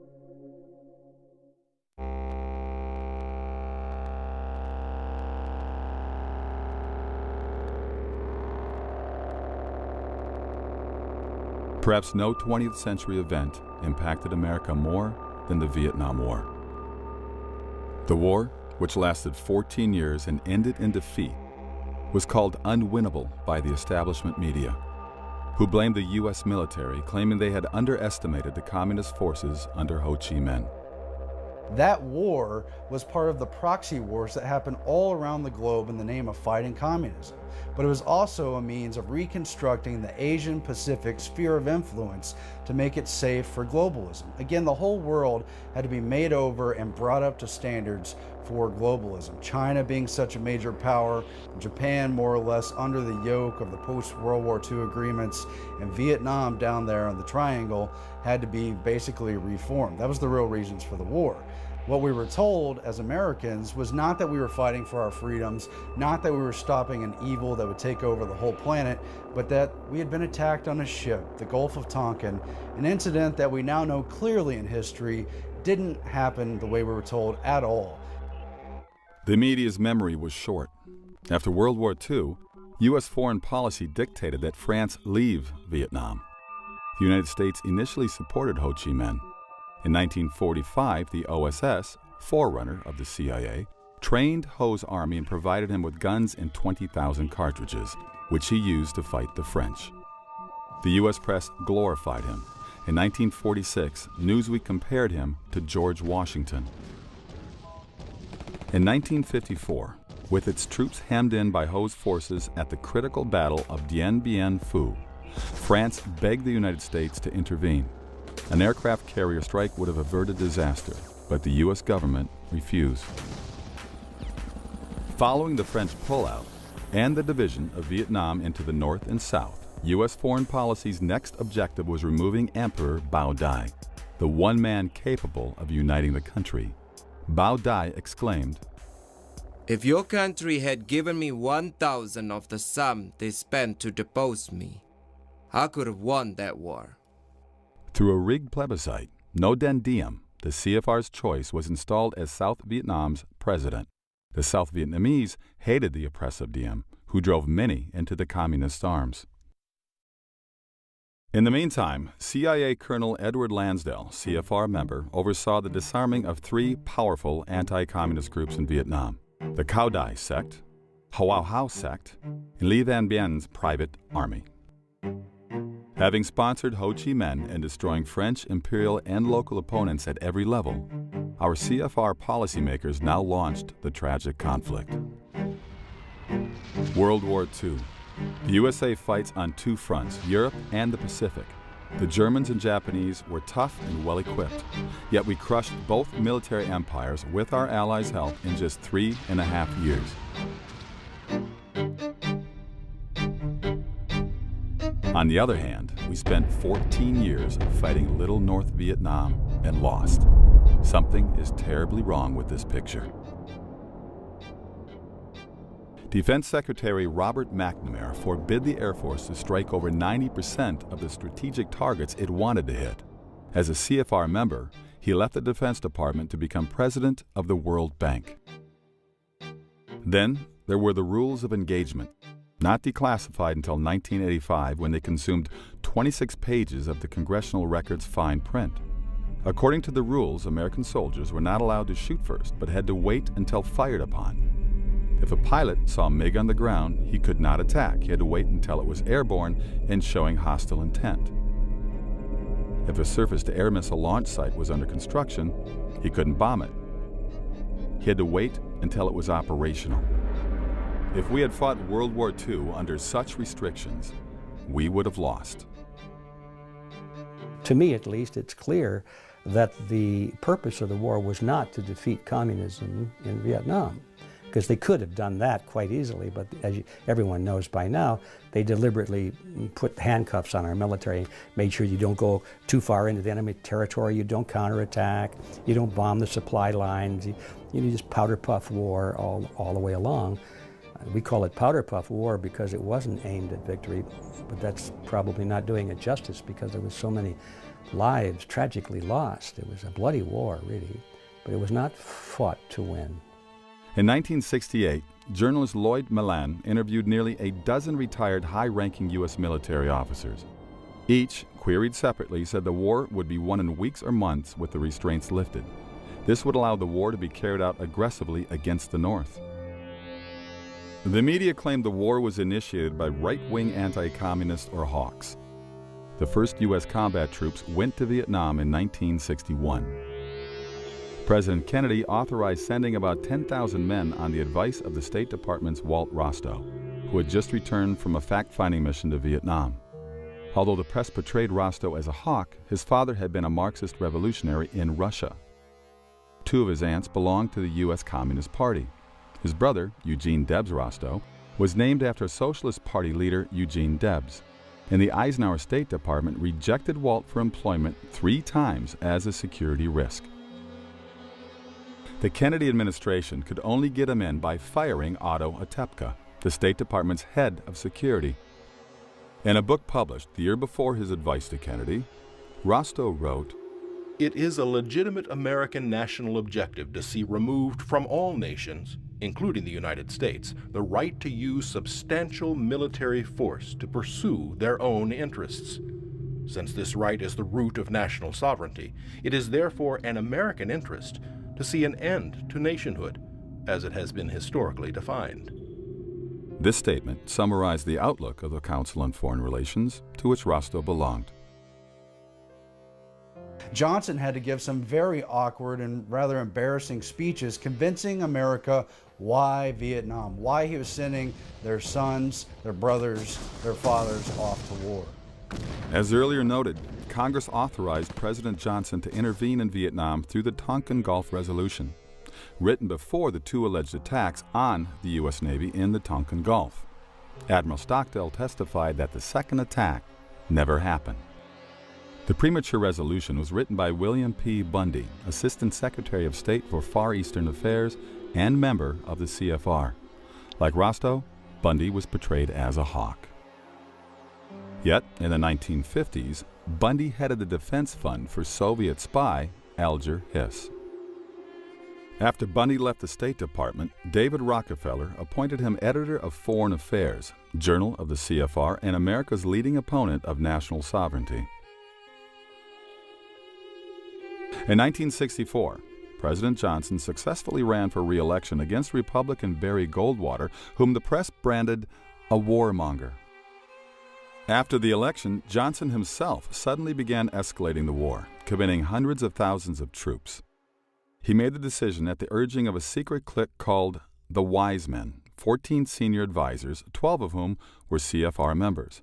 Perhaps no 20th century event impacted America more than the Vietnam War. The war, which lasted 14 years and ended in defeat, was called unwinnable by the establishment media, who blamed the U.S. military, claiming they had underestimated the communist forces under Ho Chi Minh. That war was part of the proxy wars that happened all around the globe in the name of fighting communism. But it was also a means of reconstructing the Asian Pacific sphere of influence to make it safe for globalism. Again, the whole world had to be made over and brought up to standards for globalism. China being such a major power, Japan more or less under the yoke of the post-World War II agreements, and Vietnam down there on the triangle had to be basically reformed. That was the real reasons for the war. What we were told as Americans was not that we were fighting for our freedoms, not that we were stopping an evil that would take over the whole planet, but that we had been attacked on a ship, the Gulf of Tonkin, an incident that we now know clearly in history didn't happen the way we were told at all. The media's memory was short. After World War II, U.S. foreign policy dictated that France leave Vietnam. The United States initially supported Ho Chi Minh. In 1945, the OSS, forerunner of the CIA, trained Ho's army and provided him with guns and 20,000 cartridges, which he used to fight the French. The U.S. press glorified him. In 1946, Newsweek compared him to George Washington. In 1954, with its troops hemmed in by Ho's forces at the critical battle of Dien Bien Phu, France begged the United States to intervene. An aircraft carrier strike would have averted disaster, but the U.S. government refused. Following the French pullout and the division of Vietnam into the North and South, U.S. foreign policy's next objective was removing Emperor Bao Dai, the one man capable of uniting the country. Bao Dai exclaimed, "If your country had given me 1,000 of the sum they spent to depose me, I could have won that war." Through a rigged plebiscite, No Den Diem, the CFR's choice, was installed as South Vietnam's president. The South Vietnamese hated the oppressive Diem, who drove many into the communist arms. In the meantime, CIA Colonel Edward Lansdale, CFR member, oversaw the disarming of three powerful anti-communist groups in Vietnam: the Cao Dai sect, Hoa Hao sect, and Le Van Bien's private army. Having sponsored Ho Chi Minh and destroying French, imperial, and local opponents at every level, our CFR policymakers now launched the tragic conflict. World War II. The USA fights on two fronts, Europe and the Pacific. The Germans and Japanese were tough and well-equipped, yet we crushed both military empires with our allies' help in just 3.5 years. On the other hand, we spent 14 years fighting Little North Vietnam and lost. Something is terribly wrong with this picture. Defense Secretary Robert McNamara forbid the Air Force to strike over 90% of the strategic targets it wanted to hit. As a CFR member, he left the Defense Department to become president of the World Bank. Then there were the rules of engagement, not declassified until 1985, when they consumed 26 pages of the congressional record's fine print. According to the rules, American soldiers were not allowed to shoot first, but had to wait until fired upon. If a pilot saw a MiG on the ground, he could not attack. He had to wait until it was airborne and showing hostile intent. If a surface-to-air missile launch site was under construction, he couldn't bomb it. He had to wait until it was operational. If we had fought World War II under such restrictions, we would have lost. To me, at least, it's clear that the purpose of the war was not to defeat communism in Vietnam. because they could have done that quite easily, but as everyone knows by now, they deliberately put handcuffs on our military, made sure you don't go too far into the enemy territory, you don't counterattack, you don't bomb the supply lines, you just powder puff war all the way along. We call it powder puff war because it wasn't aimed at victory, but that's probably not doing it justice because there was so many lives tragically lost. It was a bloody war, really, but it was not fought to win. In 1968, journalist Lloyd Milan interviewed nearly a dozen retired high-ranking U.S. military officers. Each, queried separately, said the war would be won in weeks or months with the restraints lifted. This would allow the war to be carried out aggressively against the North. The media claimed the war was initiated by right-wing anti-communists or hawks. The first U.S. combat troops went to Vietnam in 1961. President Kennedy authorized sending about 10,000 men on the advice of the State Department's Walt Rostow, who had just returned from a fact-finding mission to Vietnam. Although the press portrayed Rostow as a hawk, his father had been a Marxist revolutionary in Russia. Two of his aunts belonged to the U.S. Communist Party. His brother, Eugene Debs Rostow, was named after Socialist Party leader Eugene Debs, and the Eisenhower State Department rejected Walt for employment 3 times as a security risk. The Kennedy administration could only get him in by firing Otto Otepka, the State Department's head of security. In a book published the year before his advice to Kennedy, Rostow wrote, "It is a legitimate American national objective to see removed from all nations, including the United States, the right to use substantial military force to pursue their own interests. Since this right is the root of national sovereignty, it is therefore an American interest to see an end to nationhood, as it has been historically defined." This statement summarized the outlook of the Council on Foreign Relations, to which Rostow belonged. Johnson had to give some very awkward and rather embarrassing speeches convincing America why Vietnam, why he was sending their sons, their brothers, their fathers off to war. As earlier noted, Congress authorized President Johnson to intervene in Vietnam through the Tonkin Gulf Resolution, written before the 2 alleged attacks on the U.S. Navy in the Tonkin Gulf. Admiral Stockdale testified that the second attack never happened. The premature resolution was written by William P. Bundy, Assistant Secretary of State for Far Eastern Affairs and member of the CFR. Like Rostow, Bundy was portrayed as a hawk. Yet, in the 1950s, Bundy headed the defense fund for Soviet spy Alger Hiss. After Bundy left the State Department, David Rockefeller appointed him editor of Foreign Affairs, Journal of the CFR, and America's leading opponent of national sovereignty. In 1964, President Johnson successfully ran for re-election against Republican Barry Goldwater, whom the press branded a warmonger. After the election, Johnson himself suddenly began escalating the war, committing hundreds of thousands of troops. He made the decision at the urging of a secret clique called the Wise Men, 14 senior advisors, 12 of whom were CFR members.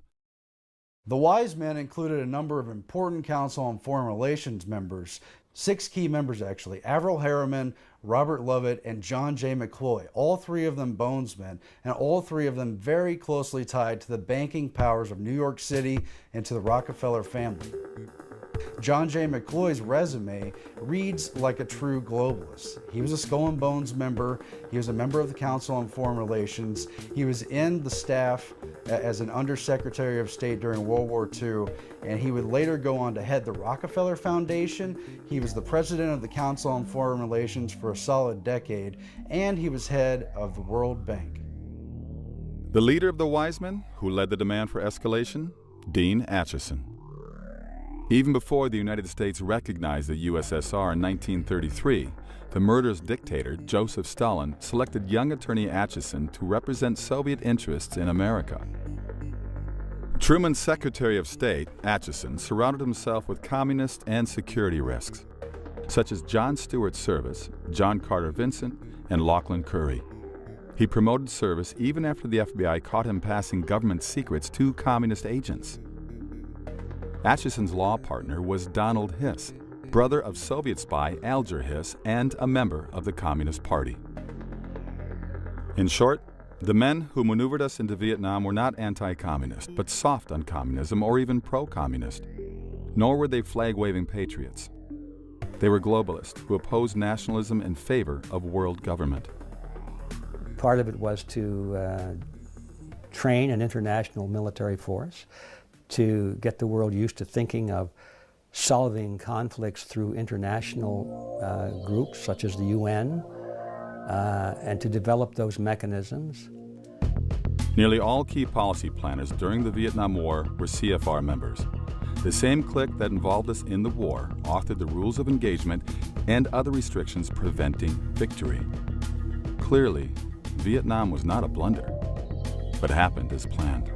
The Wise Men included a number of important Council on Foreign Relations members, 6 key members actually: Averell Harriman, Robert Lovett, and John J. McCloy, all 3 of them Bonesmen, and all 3 of them very closely tied to the banking powers of New York City and to the Rockefeller family. John J. McCloy's resume reads like a true globalist. He was a Skull and Bones member. He was a member of the Council on Foreign Relations. He was in the staff as an Undersecretary of State during World War II, and he would later go on to head the Rockefeller Foundation. He was the president of the Council on Foreign Relations for a solid decade, and he was head of the World Bank. The leader of the Wise Men, who led the demand for escalation, Dean Acheson. Even before the United States recognized the USSR in 1933, the murderous dictator Joseph Stalin selected young attorney Acheson to represent Soviet interests in America. Truman's Secretary of State, Acheson, surrounded himself with communist and security risks, such as John Stewart Service, John Carter Vincent, and Lachlan Curry. He promoted Service even after the FBI caught him passing government secrets to communist agents. Acheson's law partner was Donald Hiss, brother of Soviet spy Alger Hiss and a member of the Communist Party. In short, the men who maneuvered us into Vietnam were not anti-communist, but soft on communism or even pro-communist. Nor were they flag-waving patriots. They were globalists who opposed nationalism in favor of world government. Part of it was to train an international military force, to get the world used to thinking of solving conflicts through international groups such as the UN, and to develop those mechanisms. Nearly all key policy planners during the Vietnam War were CFR members. The same clique that involved us in the war authored the rules of engagement and other restrictions preventing victory. Clearly, Vietnam was not a blunder, but happened as planned.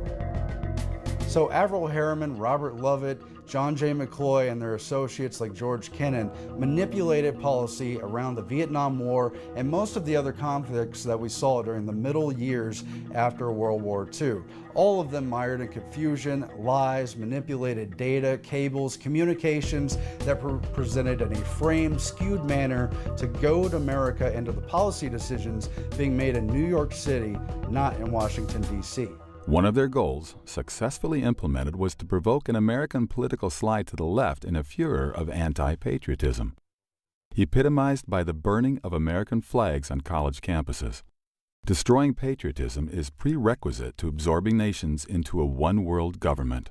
So Averell Harriman, Robert Lovett, John J. McCloy, and their associates like George Kennan manipulated policy around the Vietnam War and most of the other conflicts that we saw during the middle years after World War II. All of them mired in confusion, lies, manipulated data, cables, communications that presented in a framed, skewed manner to goad America into the policy decisions being made in New York City, not in Washington, D.C. One of their goals, successfully implemented, was to provoke an American political slide to the left in a furor of anti-patriotism, epitomized by the burning of American flags on college campuses. Destroying patriotism is prerequisite to absorbing nations into a one-world government.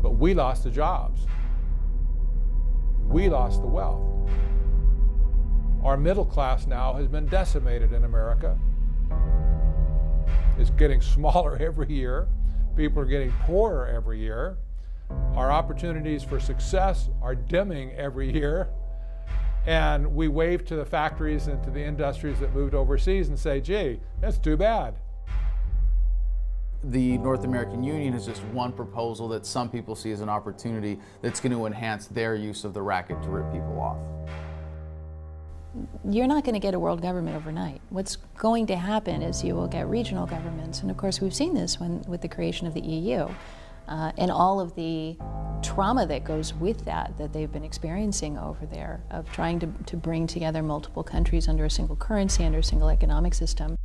But we lost the jobs. We lost the wealth. Our middle class now has been decimated in America. It's getting smaller every year. People are getting poorer every year. Our opportunities for success are dimming every year. And we wave to the factories and to the industries that moved overseas and say, gee, that's too bad. The North American Union is just one proposal that some people see as an opportunity that's going to enhance their use of the racket to rip people off. You're not going to get a world government overnight. What's going to happen is you will get regional governments, and of course we've seen this with the creation of the EU and all of the trauma that goes with that they've been experiencing over there of trying to bring together multiple countries under a single currency, under a single economic system.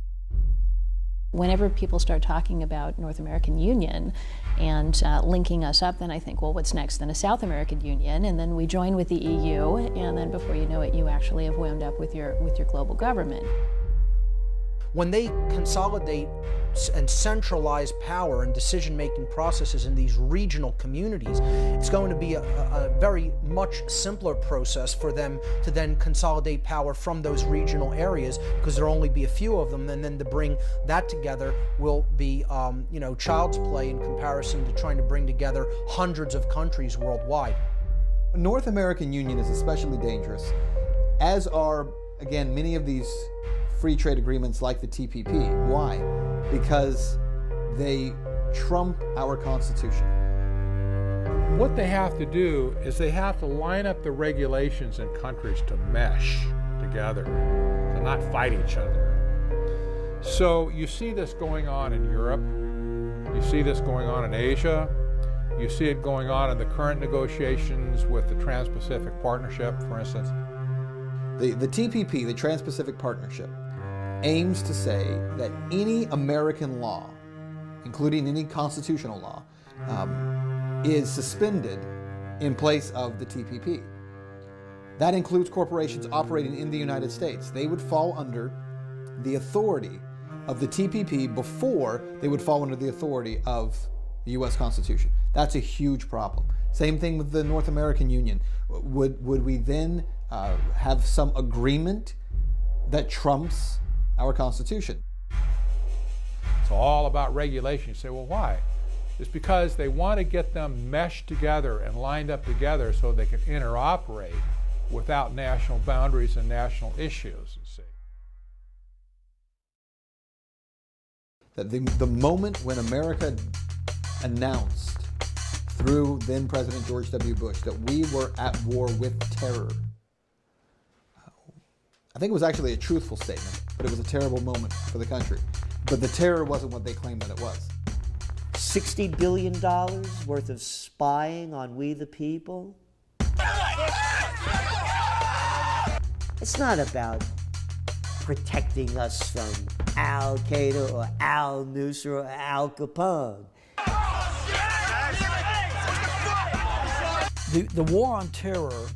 Whenever people start talking about North American Union and linking us up, then I think, well, what's next? Then a South American Union, and then we join with the EU, and then before you know it, you actually have wound up with your global government. When they consolidate and centralize power and decision-making processes in these regional communities, it's going to be a very much simpler process for them to then consolidate power from those regional areas, because there'll only be a few of them, and then to bring that together will be child's play in comparison to trying to bring together hundreds of countries worldwide. North American Union is especially dangerous, as are, again, many of these free trade agreements like the TPP. Why? Because they trump our Constitution. What they have to do is they have to line up the regulations in countries to mesh together, to not fight each other. So you see this going on in Europe, you see this going on in Asia, you see it going on in the current negotiations with the Trans-Pacific Partnership, for instance. The TPP, the Trans-Pacific Partnership, aims to say that any American law, including any constitutional law, is suspended in place of the TPP. That includes corporations operating in the United States. They would fall under the authority of the TPP before they would fall under the authority of the U.S. Constitution. That's a huge problem. Same thing with the North American Union. Would we then have some agreement that trumps our Constitution? It's all about regulation. You say, well, why? It's because they want to get them meshed together and lined up together so they can interoperate without national boundaries and national issues, you see. That the moment when America announced through then President George W. Bush that we were at war with terror, I think it was actually a truthful statement, but it was a terrible moment for the country. But the terror wasn't what they claimed that it was. $60 billion worth of spying on we the people. It's not about protecting us from Al-Qaeda or Al-Nusra or Al Capone. The war on terror,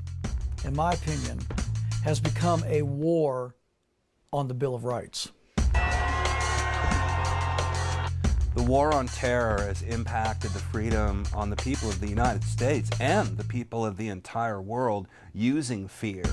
in my opinion, has become a war on the Bill of Rights. The war on terror has impacted the freedom on the people of the United States and the people of the entire world using fear.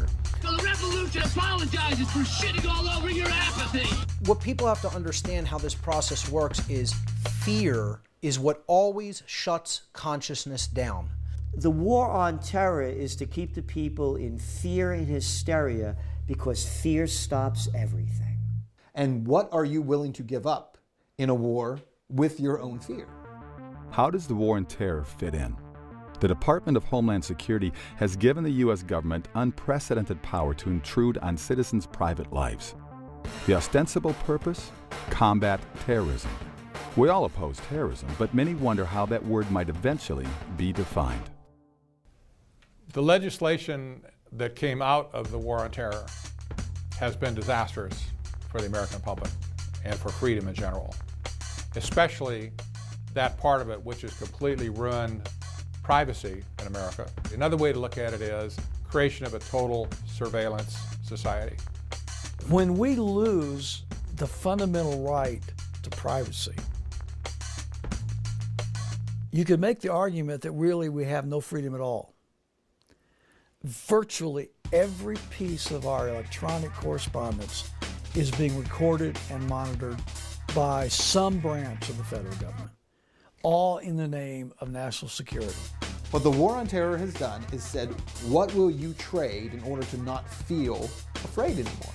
So the revolution apologizes for shitting all over your apathy. What people have to understand how this process works is fear is what always shuts consciousness down. The war on terror is to keep the people in fear and hysteria because fear stops everything. And what are you willing to give up in a war with your own fear? How does the war on terror fit in? The Department of Homeland Security has given the U.S. government unprecedented power to intrude on citizens' private lives. The ostensible purpose? Combat terrorism. We all oppose terrorism, but many wonder how that word might eventually be defined. The legislation that came out of the war on terror has been disastrous for the American public and for freedom in general, especially that part of it which has completely ruined privacy in America. Another way to look at it is creation of a total surveillance society. When we lose the fundamental right to privacy, you could make the argument that really we have no freedom at all. Virtually every piece of our electronic correspondence is being recorded and monitored by some branch of the federal government, all in the name of national security. What the war on terror has done is said, what will you trade in order to not feel afraid anymore?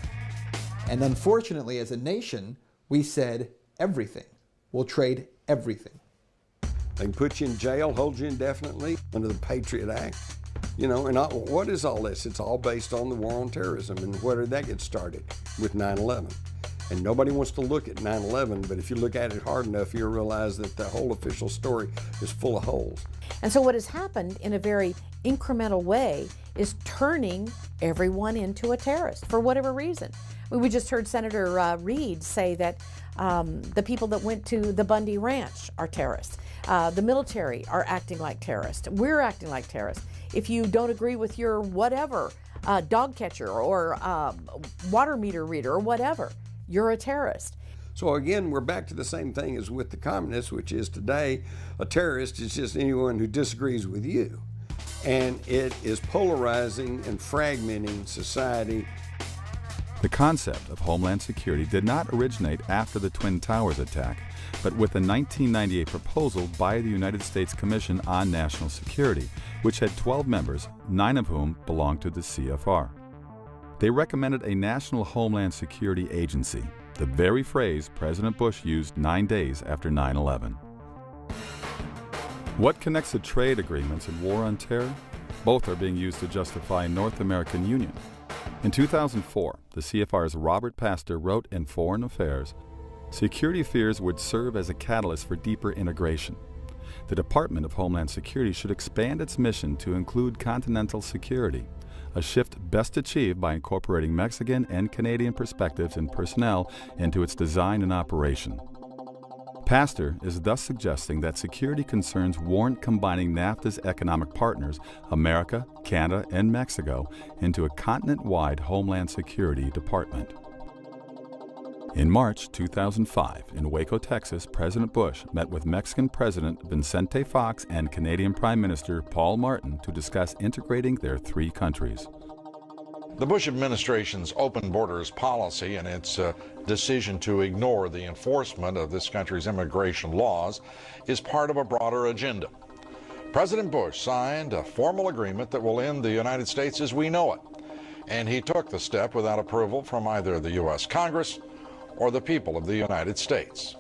And unfortunately, as a nation, we said everything. We'll trade everything. They can put you in jail, hold you indefinitely under the Patriot Act. You know, and what is all this? It's all based on the war on terrorism. And where did that get started? With 9/11. And nobody wants to look at 9/11, but if you look at it hard enough, you'll realize that the whole official story is full of holes. And so what has happened in a very incremental way is turning everyone into a terrorist for whatever reason. We just heard Senator Reid say that the people that went to the Bundy Ranch are terrorists. The military are acting like terrorists. We're acting like terrorists. If you don't agree with your whatever, dog catcher or water meter reader or whatever, you're a terrorist. So again, we're back to the same thing as with the communists, which is today a terrorist is just anyone who disagrees with you. And it is polarizing and fragmenting society. The concept of Homeland Security did not originate after the Twin Towers attack, but with a 1998 proposal by the United States Commission on National Security, which had 12 members, 9 of whom belonged to the CFR. They recommended a National Homeland Security Agency, the very phrase President Bush used 9 days after 9/11. What connects the trade agreements and war on terror? Both are being used to justify North American Union. In 2004, the CFR's Robert Pastor wrote in Foreign Affairs, security fears would serve as a catalyst for deeper integration. The Department of Homeland Security should expand its mission to include continental security, a shift best achieved by incorporating Mexican and Canadian perspectives and personnel into its design and operation. Pastor is thus suggesting that security concerns warrant combining NAFTA's economic partners, America, Canada, and Mexico, into a continent-wide Homeland Security Department. In March 2005, in Waco, Texas, President Bush met with Mexican President Vicente Fox and Canadian Prime Minister Paul Martin to discuss integrating their 3 countries. The Bush administration's open borders policy and its decision to ignore the enforcement of this country's immigration laws is part of a broader agenda. President Bush signed a formal agreement that will end the United States as we know it, and he took the step without approval from either the U.S. Congress or the people of the United States.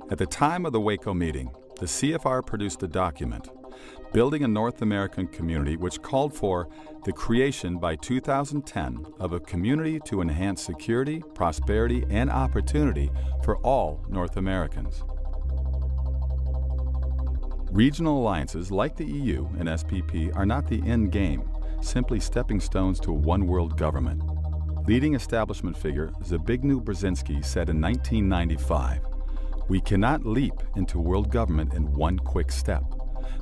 At the time of the Waco meeting, the CFR produced a document, Building a North American Community, which called for the creation by 2010 of a community to enhance security, prosperity, and opportunity for all North Americans. Regional alliances like the EU and SPP are not the end game, simply stepping stones to a one-world government. Leading establishment figure Zbigniew Brzezinski said in 1995, "We cannot leap into world government in one quick step.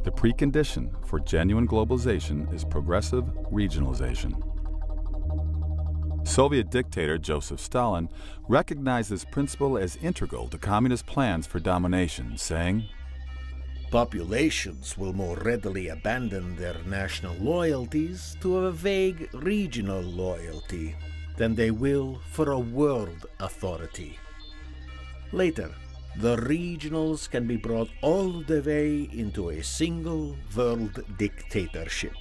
The precondition for genuine globalization is progressive regionalization." Soviet dictator Joseph Stalin recognized this principle as integral to communist plans for domination, saying, "Populations will more readily abandon their national loyalties to a vague regional loyalty than they will for a world authority. Later, the regionals can be brought all the way into a single world dictatorship."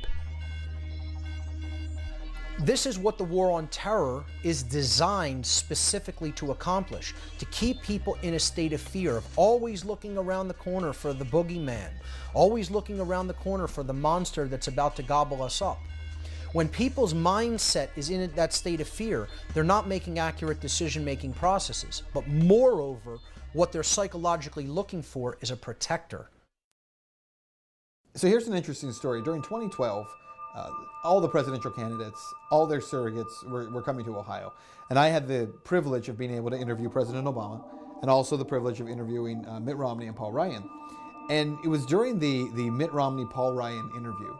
This is what the war on terror is designed specifically to accomplish, to keep people in a state of fear, of always looking around the corner for the boogeyman, always looking around the corner for the monster that's about to gobble us up. When people's mindset is in that state of fear, they're not making accurate decision-making processes, but moreover, what they're psychologically looking for is a protector. So here's an interesting story. During 2012, all the presidential candidates, all their surrogates were coming to Ohio. And I had the privilege of being able to interview President Obama and also the privilege of interviewing Mitt Romney and Paul Ryan. And it was during the Mitt Romney-Paul Ryan interview,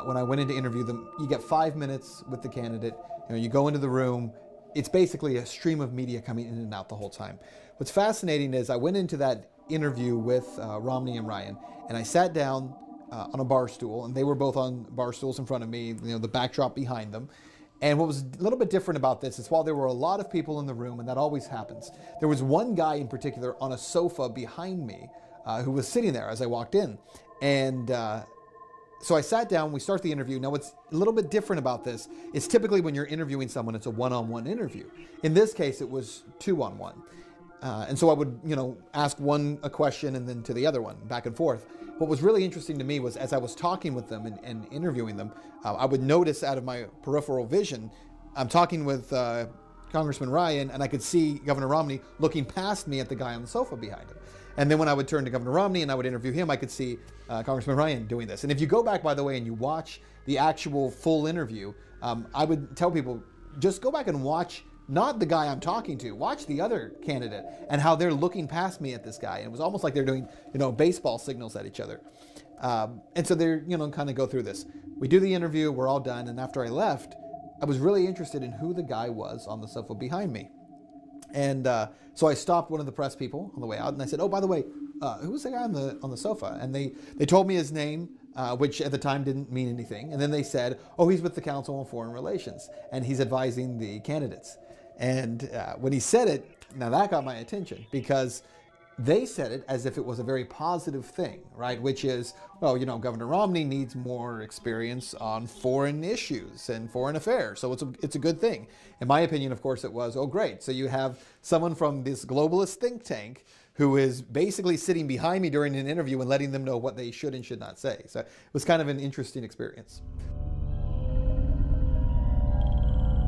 when I went in to interview them, you get 5 minutes with the candidate, you go into the room, it's basically a stream of media coming in and out the whole time. What's fascinating is I went into that interview with Romney and Ryan, and I sat down on a bar stool, and they were both on bar stools in front of me, the backdrop behind them. And what was a little bit different about this is while there were a lot of people in the room, and that always happens, there was one guy in particular on a sofa behind me who was sitting there as I walked in. And so I sat down, we start the interview. Now what's a little bit different about this is typically when you're interviewing someone, it's a one-on-one interview. In this case, it was two-on-one. And so I would, ask one a question and then to the other one, back and forth. What was really interesting to me was as I was talking with them and interviewing them, I would notice out of my peripheral vision, I'm talking with Congressman Ryan, and I could see Governor Romney looking past me at the guy on the sofa behind him. And then when I would turn to Governor Romney and I would interview him, I could see Congressman Ryan doing this. And if you go back, by the way, and you watch the actual full interview, I would tell people, just go back and watch not the guy I'm talking to, watch the other candidate and how they're looking past me at this guy. And it was almost like they're doing, baseball signals at each other. And so they're, kind of go through this. We do the interview, we're all done. And after I left, I was really interested in who the guy was on the sofa behind me. And so I stopped one of the press people on the way out and I said, "Oh, by the way, who was the guy on the sofa?" And they told me his name, which at the time didn't mean anything. And then they said, "Oh, he's with the Council on Foreign Relations and he's advising the candidates." And when he said it, now that got my attention because they said it as if it was a very positive thing, right? Which is, well, Governor Romney needs more experience on foreign issues and foreign affairs. So it's a good thing. In my opinion, of course, it was, oh, great. So you have someone from this globalist think tank who is basically sitting behind me during an interview and letting them know what they should and should not say. So it was kind of an interesting experience.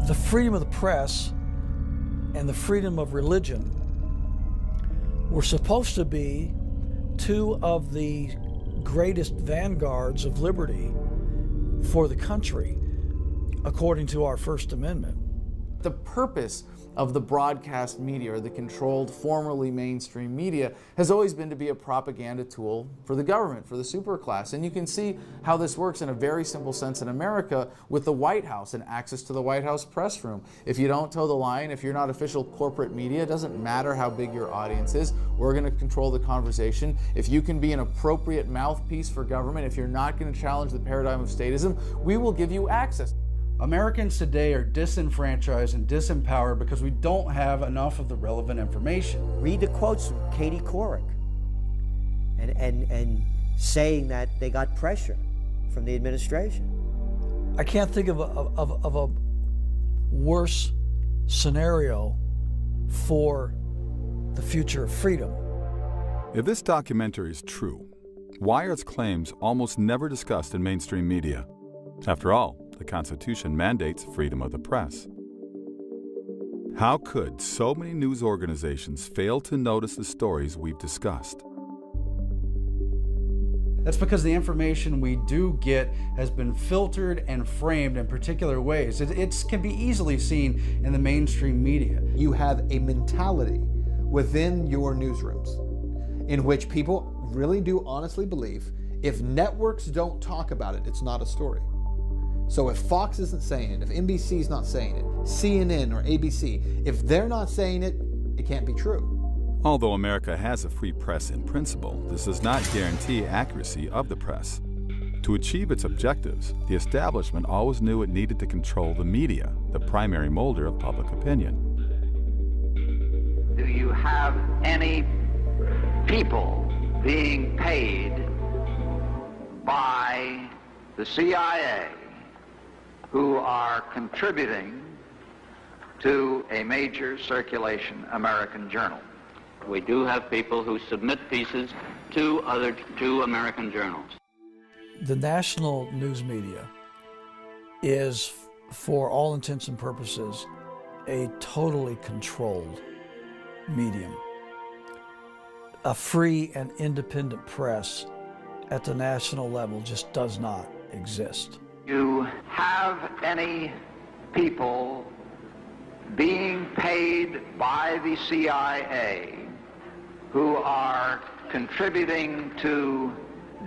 The freedom of the press and the freedom of religion were supposed to be two of the greatest vanguards of liberty for the country, according to our First Amendment. The purpose of the broadcast media, or the controlled, formerly mainstream media, has always been to be a propaganda tool for the government, for the superclass. And you can see how this works in a very simple sense in America with the White House and access to the White House press room. If you don't toe the line, if you're not official corporate media, it doesn't matter how big your audience is, we're going to control the conversation. If you can be an appropriate mouthpiece for government, if you're not going to challenge the paradigm of statism, we will give you access. Americans today are disenfranchised and disempowered because we don't have enough of the relevant information. Read the quotes from Katie Couric and saying that they got pressure from the administration. I can't think of a worse scenario for the future of freedom. If this documentary is true, why are its claims almost never discussed in mainstream media? After all, the Constitution mandates freedom of the press. How could so many news organizations fail to notice the stories we've discussed? That's because the information we do get has been filtered and framed in particular ways. It can be easily seen in the mainstream media. You have a mentality within your newsrooms in which people really do honestly believe if networks don't talk about it, it's not a story. So if Fox isn't saying it, if NBC's not saying it, CNN or ABC, if they're not saying it, it can't be true. Although America has a free press in principle, this does not guarantee accuracy of the press. To achieve its objectives, the establishment always knew it needed to control the media, the primary molder of public opinion. Do you have any people being paid by the CIA who are contributing to a major circulation American journal? We do have people who submit pieces to American journals. The national news media is, for all intents and purposes, a totally controlled medium. A free and independent press at the national level just does not exist. You have any people being paid by the CIA who are contributing to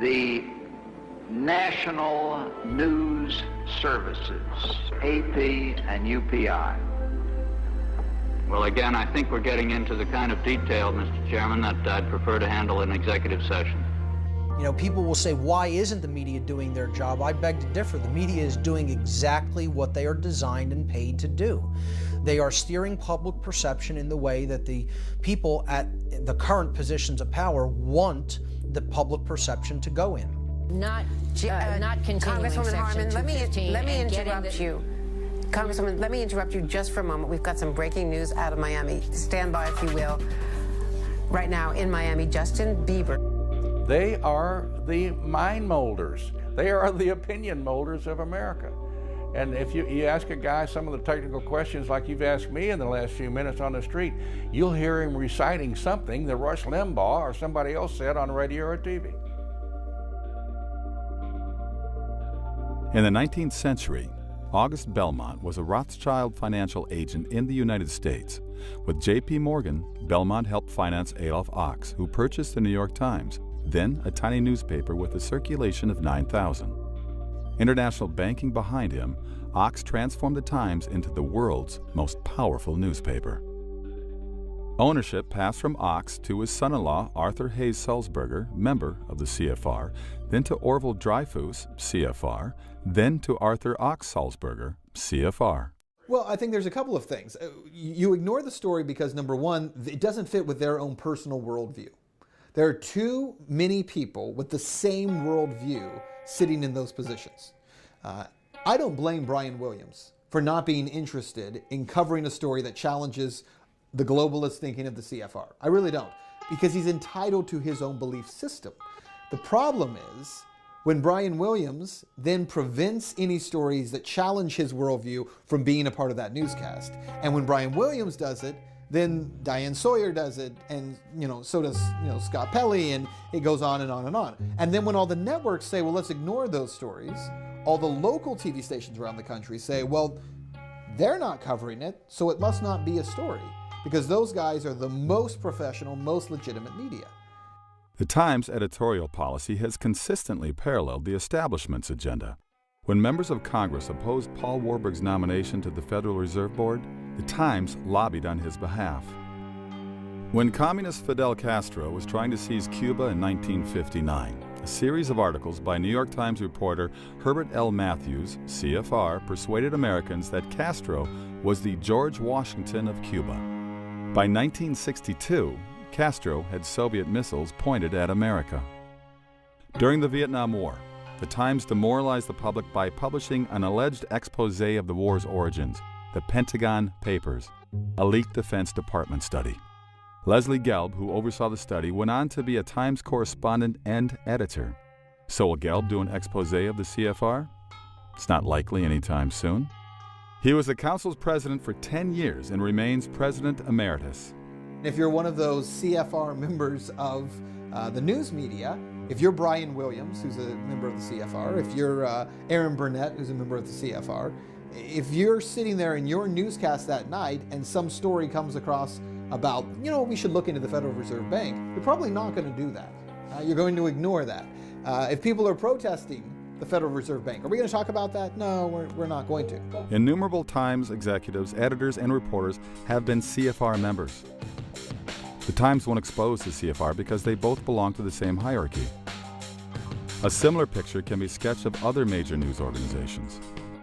the national news services, AP and UPI? Well, again, I think we're getting into the kind of detail, Mr. Chairman, that I'd prefer to handle in executive session. You know, people will say, why isn't the media doing their job? I beg to differ. The media is doing exactly what they are designed and paid to do. They are steering public perception in the way that the people at the current positions of power want the public perception to go in. Not continuing Congresswoman Harman, let me interrupt you. Congresswoman, let me interrupt you just for a moment. We've got some breaking news out of Miami. Stand by, if you will. Right now in Miami, Justin Bieber. They are the mind molders. They are the opinion molders of America. And if you ask a guy some of the technical questions like you've asked me in the last few minutes on the street, you'll hear him reciting something that Rush Limbaugh or somebody else said on radio or TV. In the 19th century, August Belmont was a Rothschild financial agent in the United States. With J.P. Morgan, Belmont helped finance Adolph Ochs, who purchased the New York Times, then a tiny newspaper with a circulation of 9,000. International banking behind him, Ochs transformed the Times into the world's most powerful newspaper. Ownership passed from Ochs to his son-in-law Arthur Hayes Sulzberger, member of the CFR, then to Orville Dreyfus, CFR, then to Arthur Ochs Sulzberger, CFR. Well, I think there's a couple of things. You ignore the story because, number one, it doesn't fit with their own personal worldview. There are too many people with the same worldview sitting in those positions. I don't blame Brian Williams for not being interested in covering a story that challenges the globalist thinking of the CFR. I really don't, because he's entitled to his own belief system. The problem is when Brian Williams then prevents any stories that challenge his worldview from being a part of that newscast. And when Brian Williams does it, then Diane Sawyer does it, and so does Scott Pelley, and it goes on and on and on. And then when all the networks say, well, let's ignore those stories, all the local TV stations around the country say, well, they're not covering it, so it must not be a story, because those guys are the most professional, most legitimate media. The Times' editorial policy has consistently paralleled the establishment's agenda. When members of Congress opposed Paul Warburg's nomination to the Federal Reserve Board, the Times lobbied on his behalf. When communist Fidel Castro was trying to seize Cuba in 1959, a series of articles by New York Times reporter Herbert L. Matthews, CFR, persuaded Americans that Castro was the George Washington of Cuba. By 1962, Castro had Soviet missiles pointed at America. During the Vietnam War, the Times demoralized the public by publishing an alleged expose of the war's origins, the Pentagon Papers, a leaked Defense Department study. Leslie Gelb, who oversaw the study, went on to be a Times correspondent and editor. So will Gelb do an expose of the CFR? It's not likely anytime soon. He was the council's president for 10 years and remains president emeritus. If you're one of those CFR members of the news media, If you're Brian Williams, who's a member of the CFR, if you're Aaron Burnett, who's a member of the CFR, if you're sitting there in your newscast that night and some story comes across about, we should look into the Federal Reserve Bank, you're probably not going to do that. You're going to ignore that. If people are protesting the Federal Reserve Bank, are we going to talk about that? No, we're not going to. Innumerable Times executives, editors, and reporters have been CFR members. The Times won't expose the CFR because they both belong to the same hierarchy. A similar picture can be sketched of other major news organizations.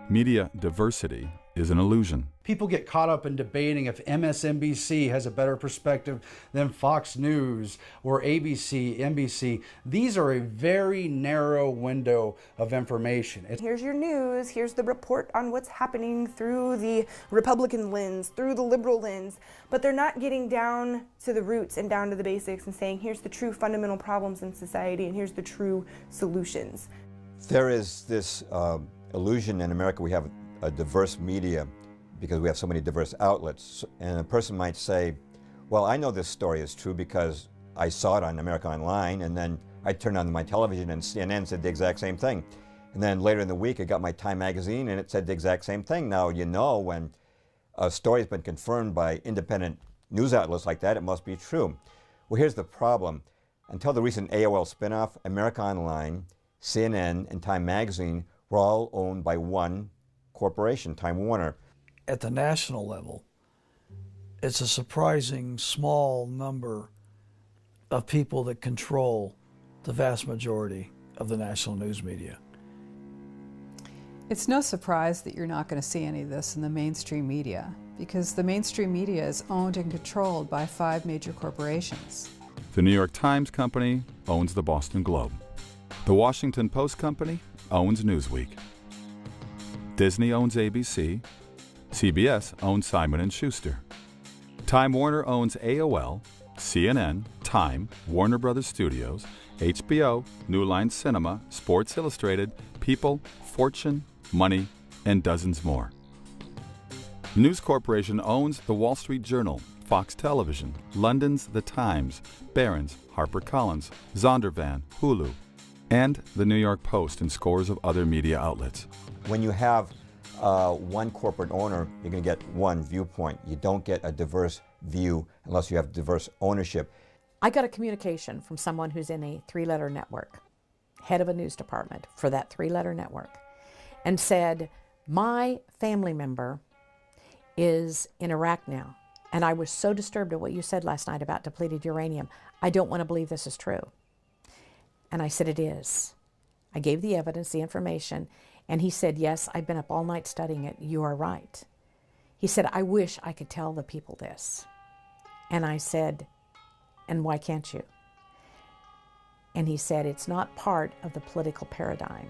Media diversity is an illusion. People get caught up in debating if MSNBC has a better perspective than Fox News or ABC, NBC. These are a very narrow window of information. Here's your news, here's the report on what's happening through the Republican lens, through the liberal lens, but they're not getting down to the roots and down to the basics and saying, here's the true fundamental problems in society and here's the true solutions. There is this illusion in America we have a diverse media because we have so many diverse outlets. And a person might say, well, I know this story is true because I saw it on America Online, and then I turned on my television and CNN said the exact same thing. And then later in the week, I got my Time magazine and it said the exact same thing. Now, when a story has been confirmed by independent news outlets like that, it must be true. Well, here's the problem. Until the recent AOL spinoff, America Online, CNN, and Time magazine were all owned by one corporation, Time Warner. At the national level, it's a surprising small number of people that control the vast majority of the national news media. It's no surprise that you're not going to see any of this in the mainstream media, because the mainstream media is owned and controlled by 5 major corporations. The New York Times Company owns the Boston Globe. The Washington Post Company owns Newsweek. Disney owns ABC. CBS owns Simon & Schuster. Time Warner owns AOL, CNN, Time, Warner Brothers Studios, HBO, New Line Cinema, Sports Illustrated, People, Fortune, Money, and dozens more. News Corporation owns the Wall Street Journal, Fox Television, London's The Times, Barron's, HarperCollins, Zondervan, Hulu, and the New York Post and scores of other media outlets. When you have one corporate owner, you're going to get one viewpoint. You don't get a diverse view unless you have diverse ownership. I got a communication from someone who's in a 3-letter network, head of a news department for that 3-letter network, and said, my family member is in Iraq now, and I was so disturbed at what you said last night about depleted uranium. I don't want to believe this is true. And I said, it is. I gave the evidence, the information, and he said, yes, I've been up all night studying it. You are right. He said, I wish I could tell the people this. And I said, and why can't you? And he said, it's not part of the political paradigm.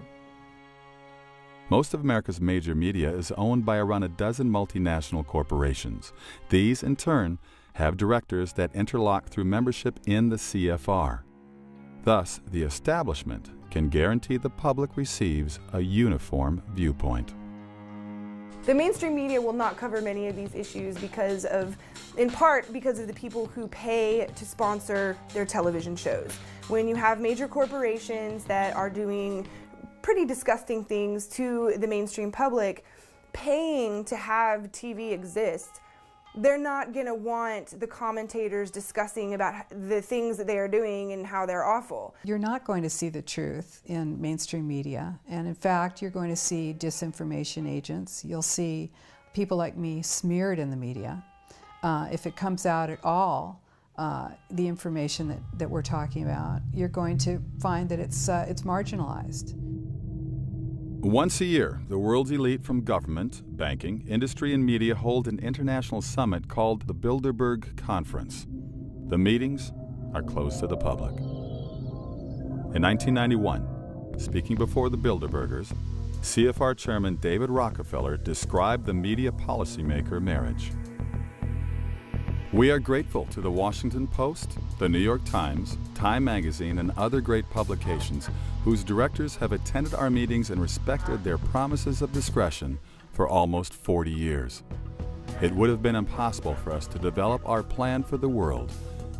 Most of America's major media is owned by around a dozen multinational corporations. These, in turn, have directors that interlock through membership in the CFR. Thus, the establishment can guarantee the public receives a uniform viewpoint. The mainstream media will not cover many of these issues in part because of the people who pay to sponsor their television shows. When you have major corporations that are doing pretty disgusting things to the mainstream public, paying to have TV exist, they're not going to want the commentators discussing about the things that they are doing and how they're awful. You're not going to see the truth in mainstream media, and in fact, you're going to see disinformation agents. You'll see people like me smeared in the media. If it comes out at all, the information that we're talking about, you're going to find that it's marginalized. Once a year, the world's elite from government, banking, industry, and media hold an international summit called the Bilderberg Conference. The meetings are closed to the public. In 1991, speaking before the Bilderbergers, CFR Chairman David Rockefeller described the media policymaker marriage. We are grateful to the Washington Post, the New York Times, Time Magazine, and other great publications whose directors have attended our meetings and respected their promises of discretion for almost 40 years. It would have been impossible for us to develop our plan for the world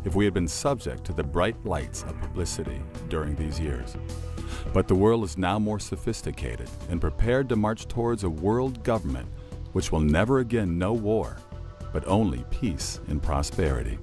if we had been subject to the bright lights of publicity during these years. But the world is now more sophisticated and prepared to march towards a world government which will never again know war, but only peace and prosperity.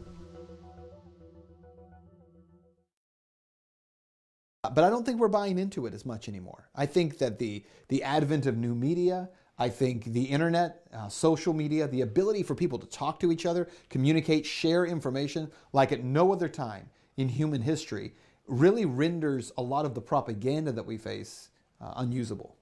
But I don't think we're buying into it as much anymore. I think that the advent of new media, I think the internet, social media, the ability for people to talk to each other, communicate, share information like at no other time in human history really renders a lot of the propaganda that we face unusable.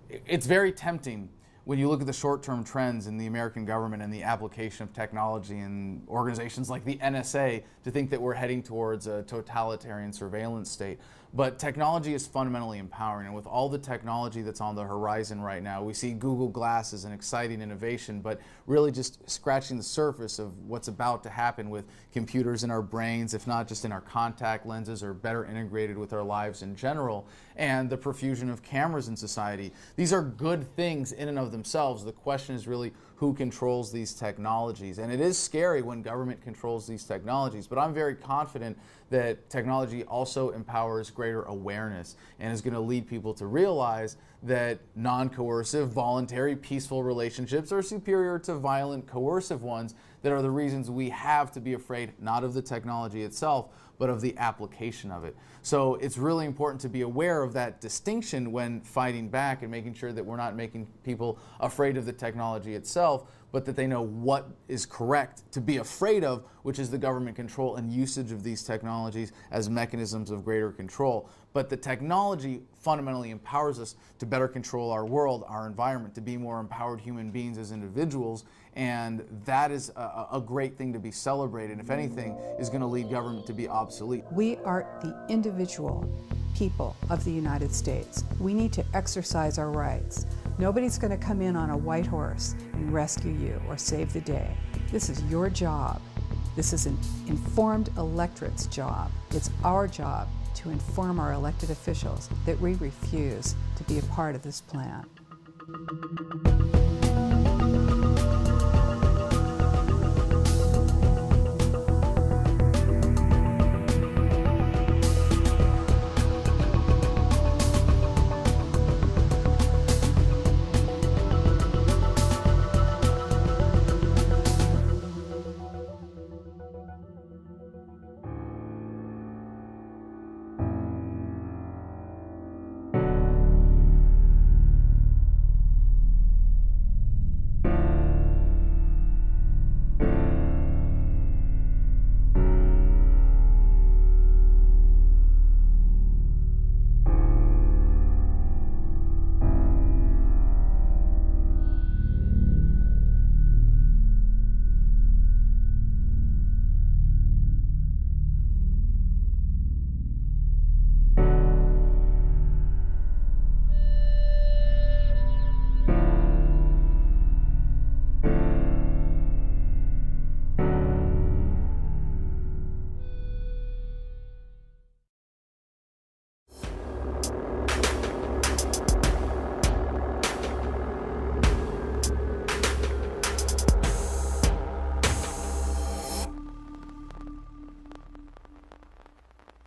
It's very tempting when you look at the short-term trends in the American government and the application of technology in organizations like the NSA to think that we're heading towards a totalitarian surveillance state. But technology is fundamentally empowering, and with all the technology that's on the horizon right now, we see Google Glass as an exciting innovation, but really just scratching the surface of what's about to happen with computers in our brains, if not just in our contact lenses, or better integrated with our lives in general, and the profusion of cameras in society. These are good things in and of themselves. The question is really who controls these technologies. And it is scary when government controls these technologies, but I'm very confident that technology also empowers greater awareness and is going to lead people to realize that non-coercive, voluntary, peaceful relationships are superior to violent, coercive ones that are the reasons we have to be afraid not of the technology itself, but of the application of it. So it's really important to be aware of that distinction when fighting back and making sure that we're not making people afraid of the technology itself, but that they know what is correct to be afraid of, which is the government control and usage of these technologies as mechanisms of greater control. But the technology fundamentally empowers us to better control our world, our environment, to be more empowered human beings as individuals, and that is a great thing to be celebrated. If anything, is going to lead government to be obsolete. We are the individual people of the United States. We need to exercise our rights. Nobody's going to come in on a white horse and rescue you or save the day. This is your job. This is an informed electorate's job. It's our job to inform our elected officials that we refuse to be a part of this plan.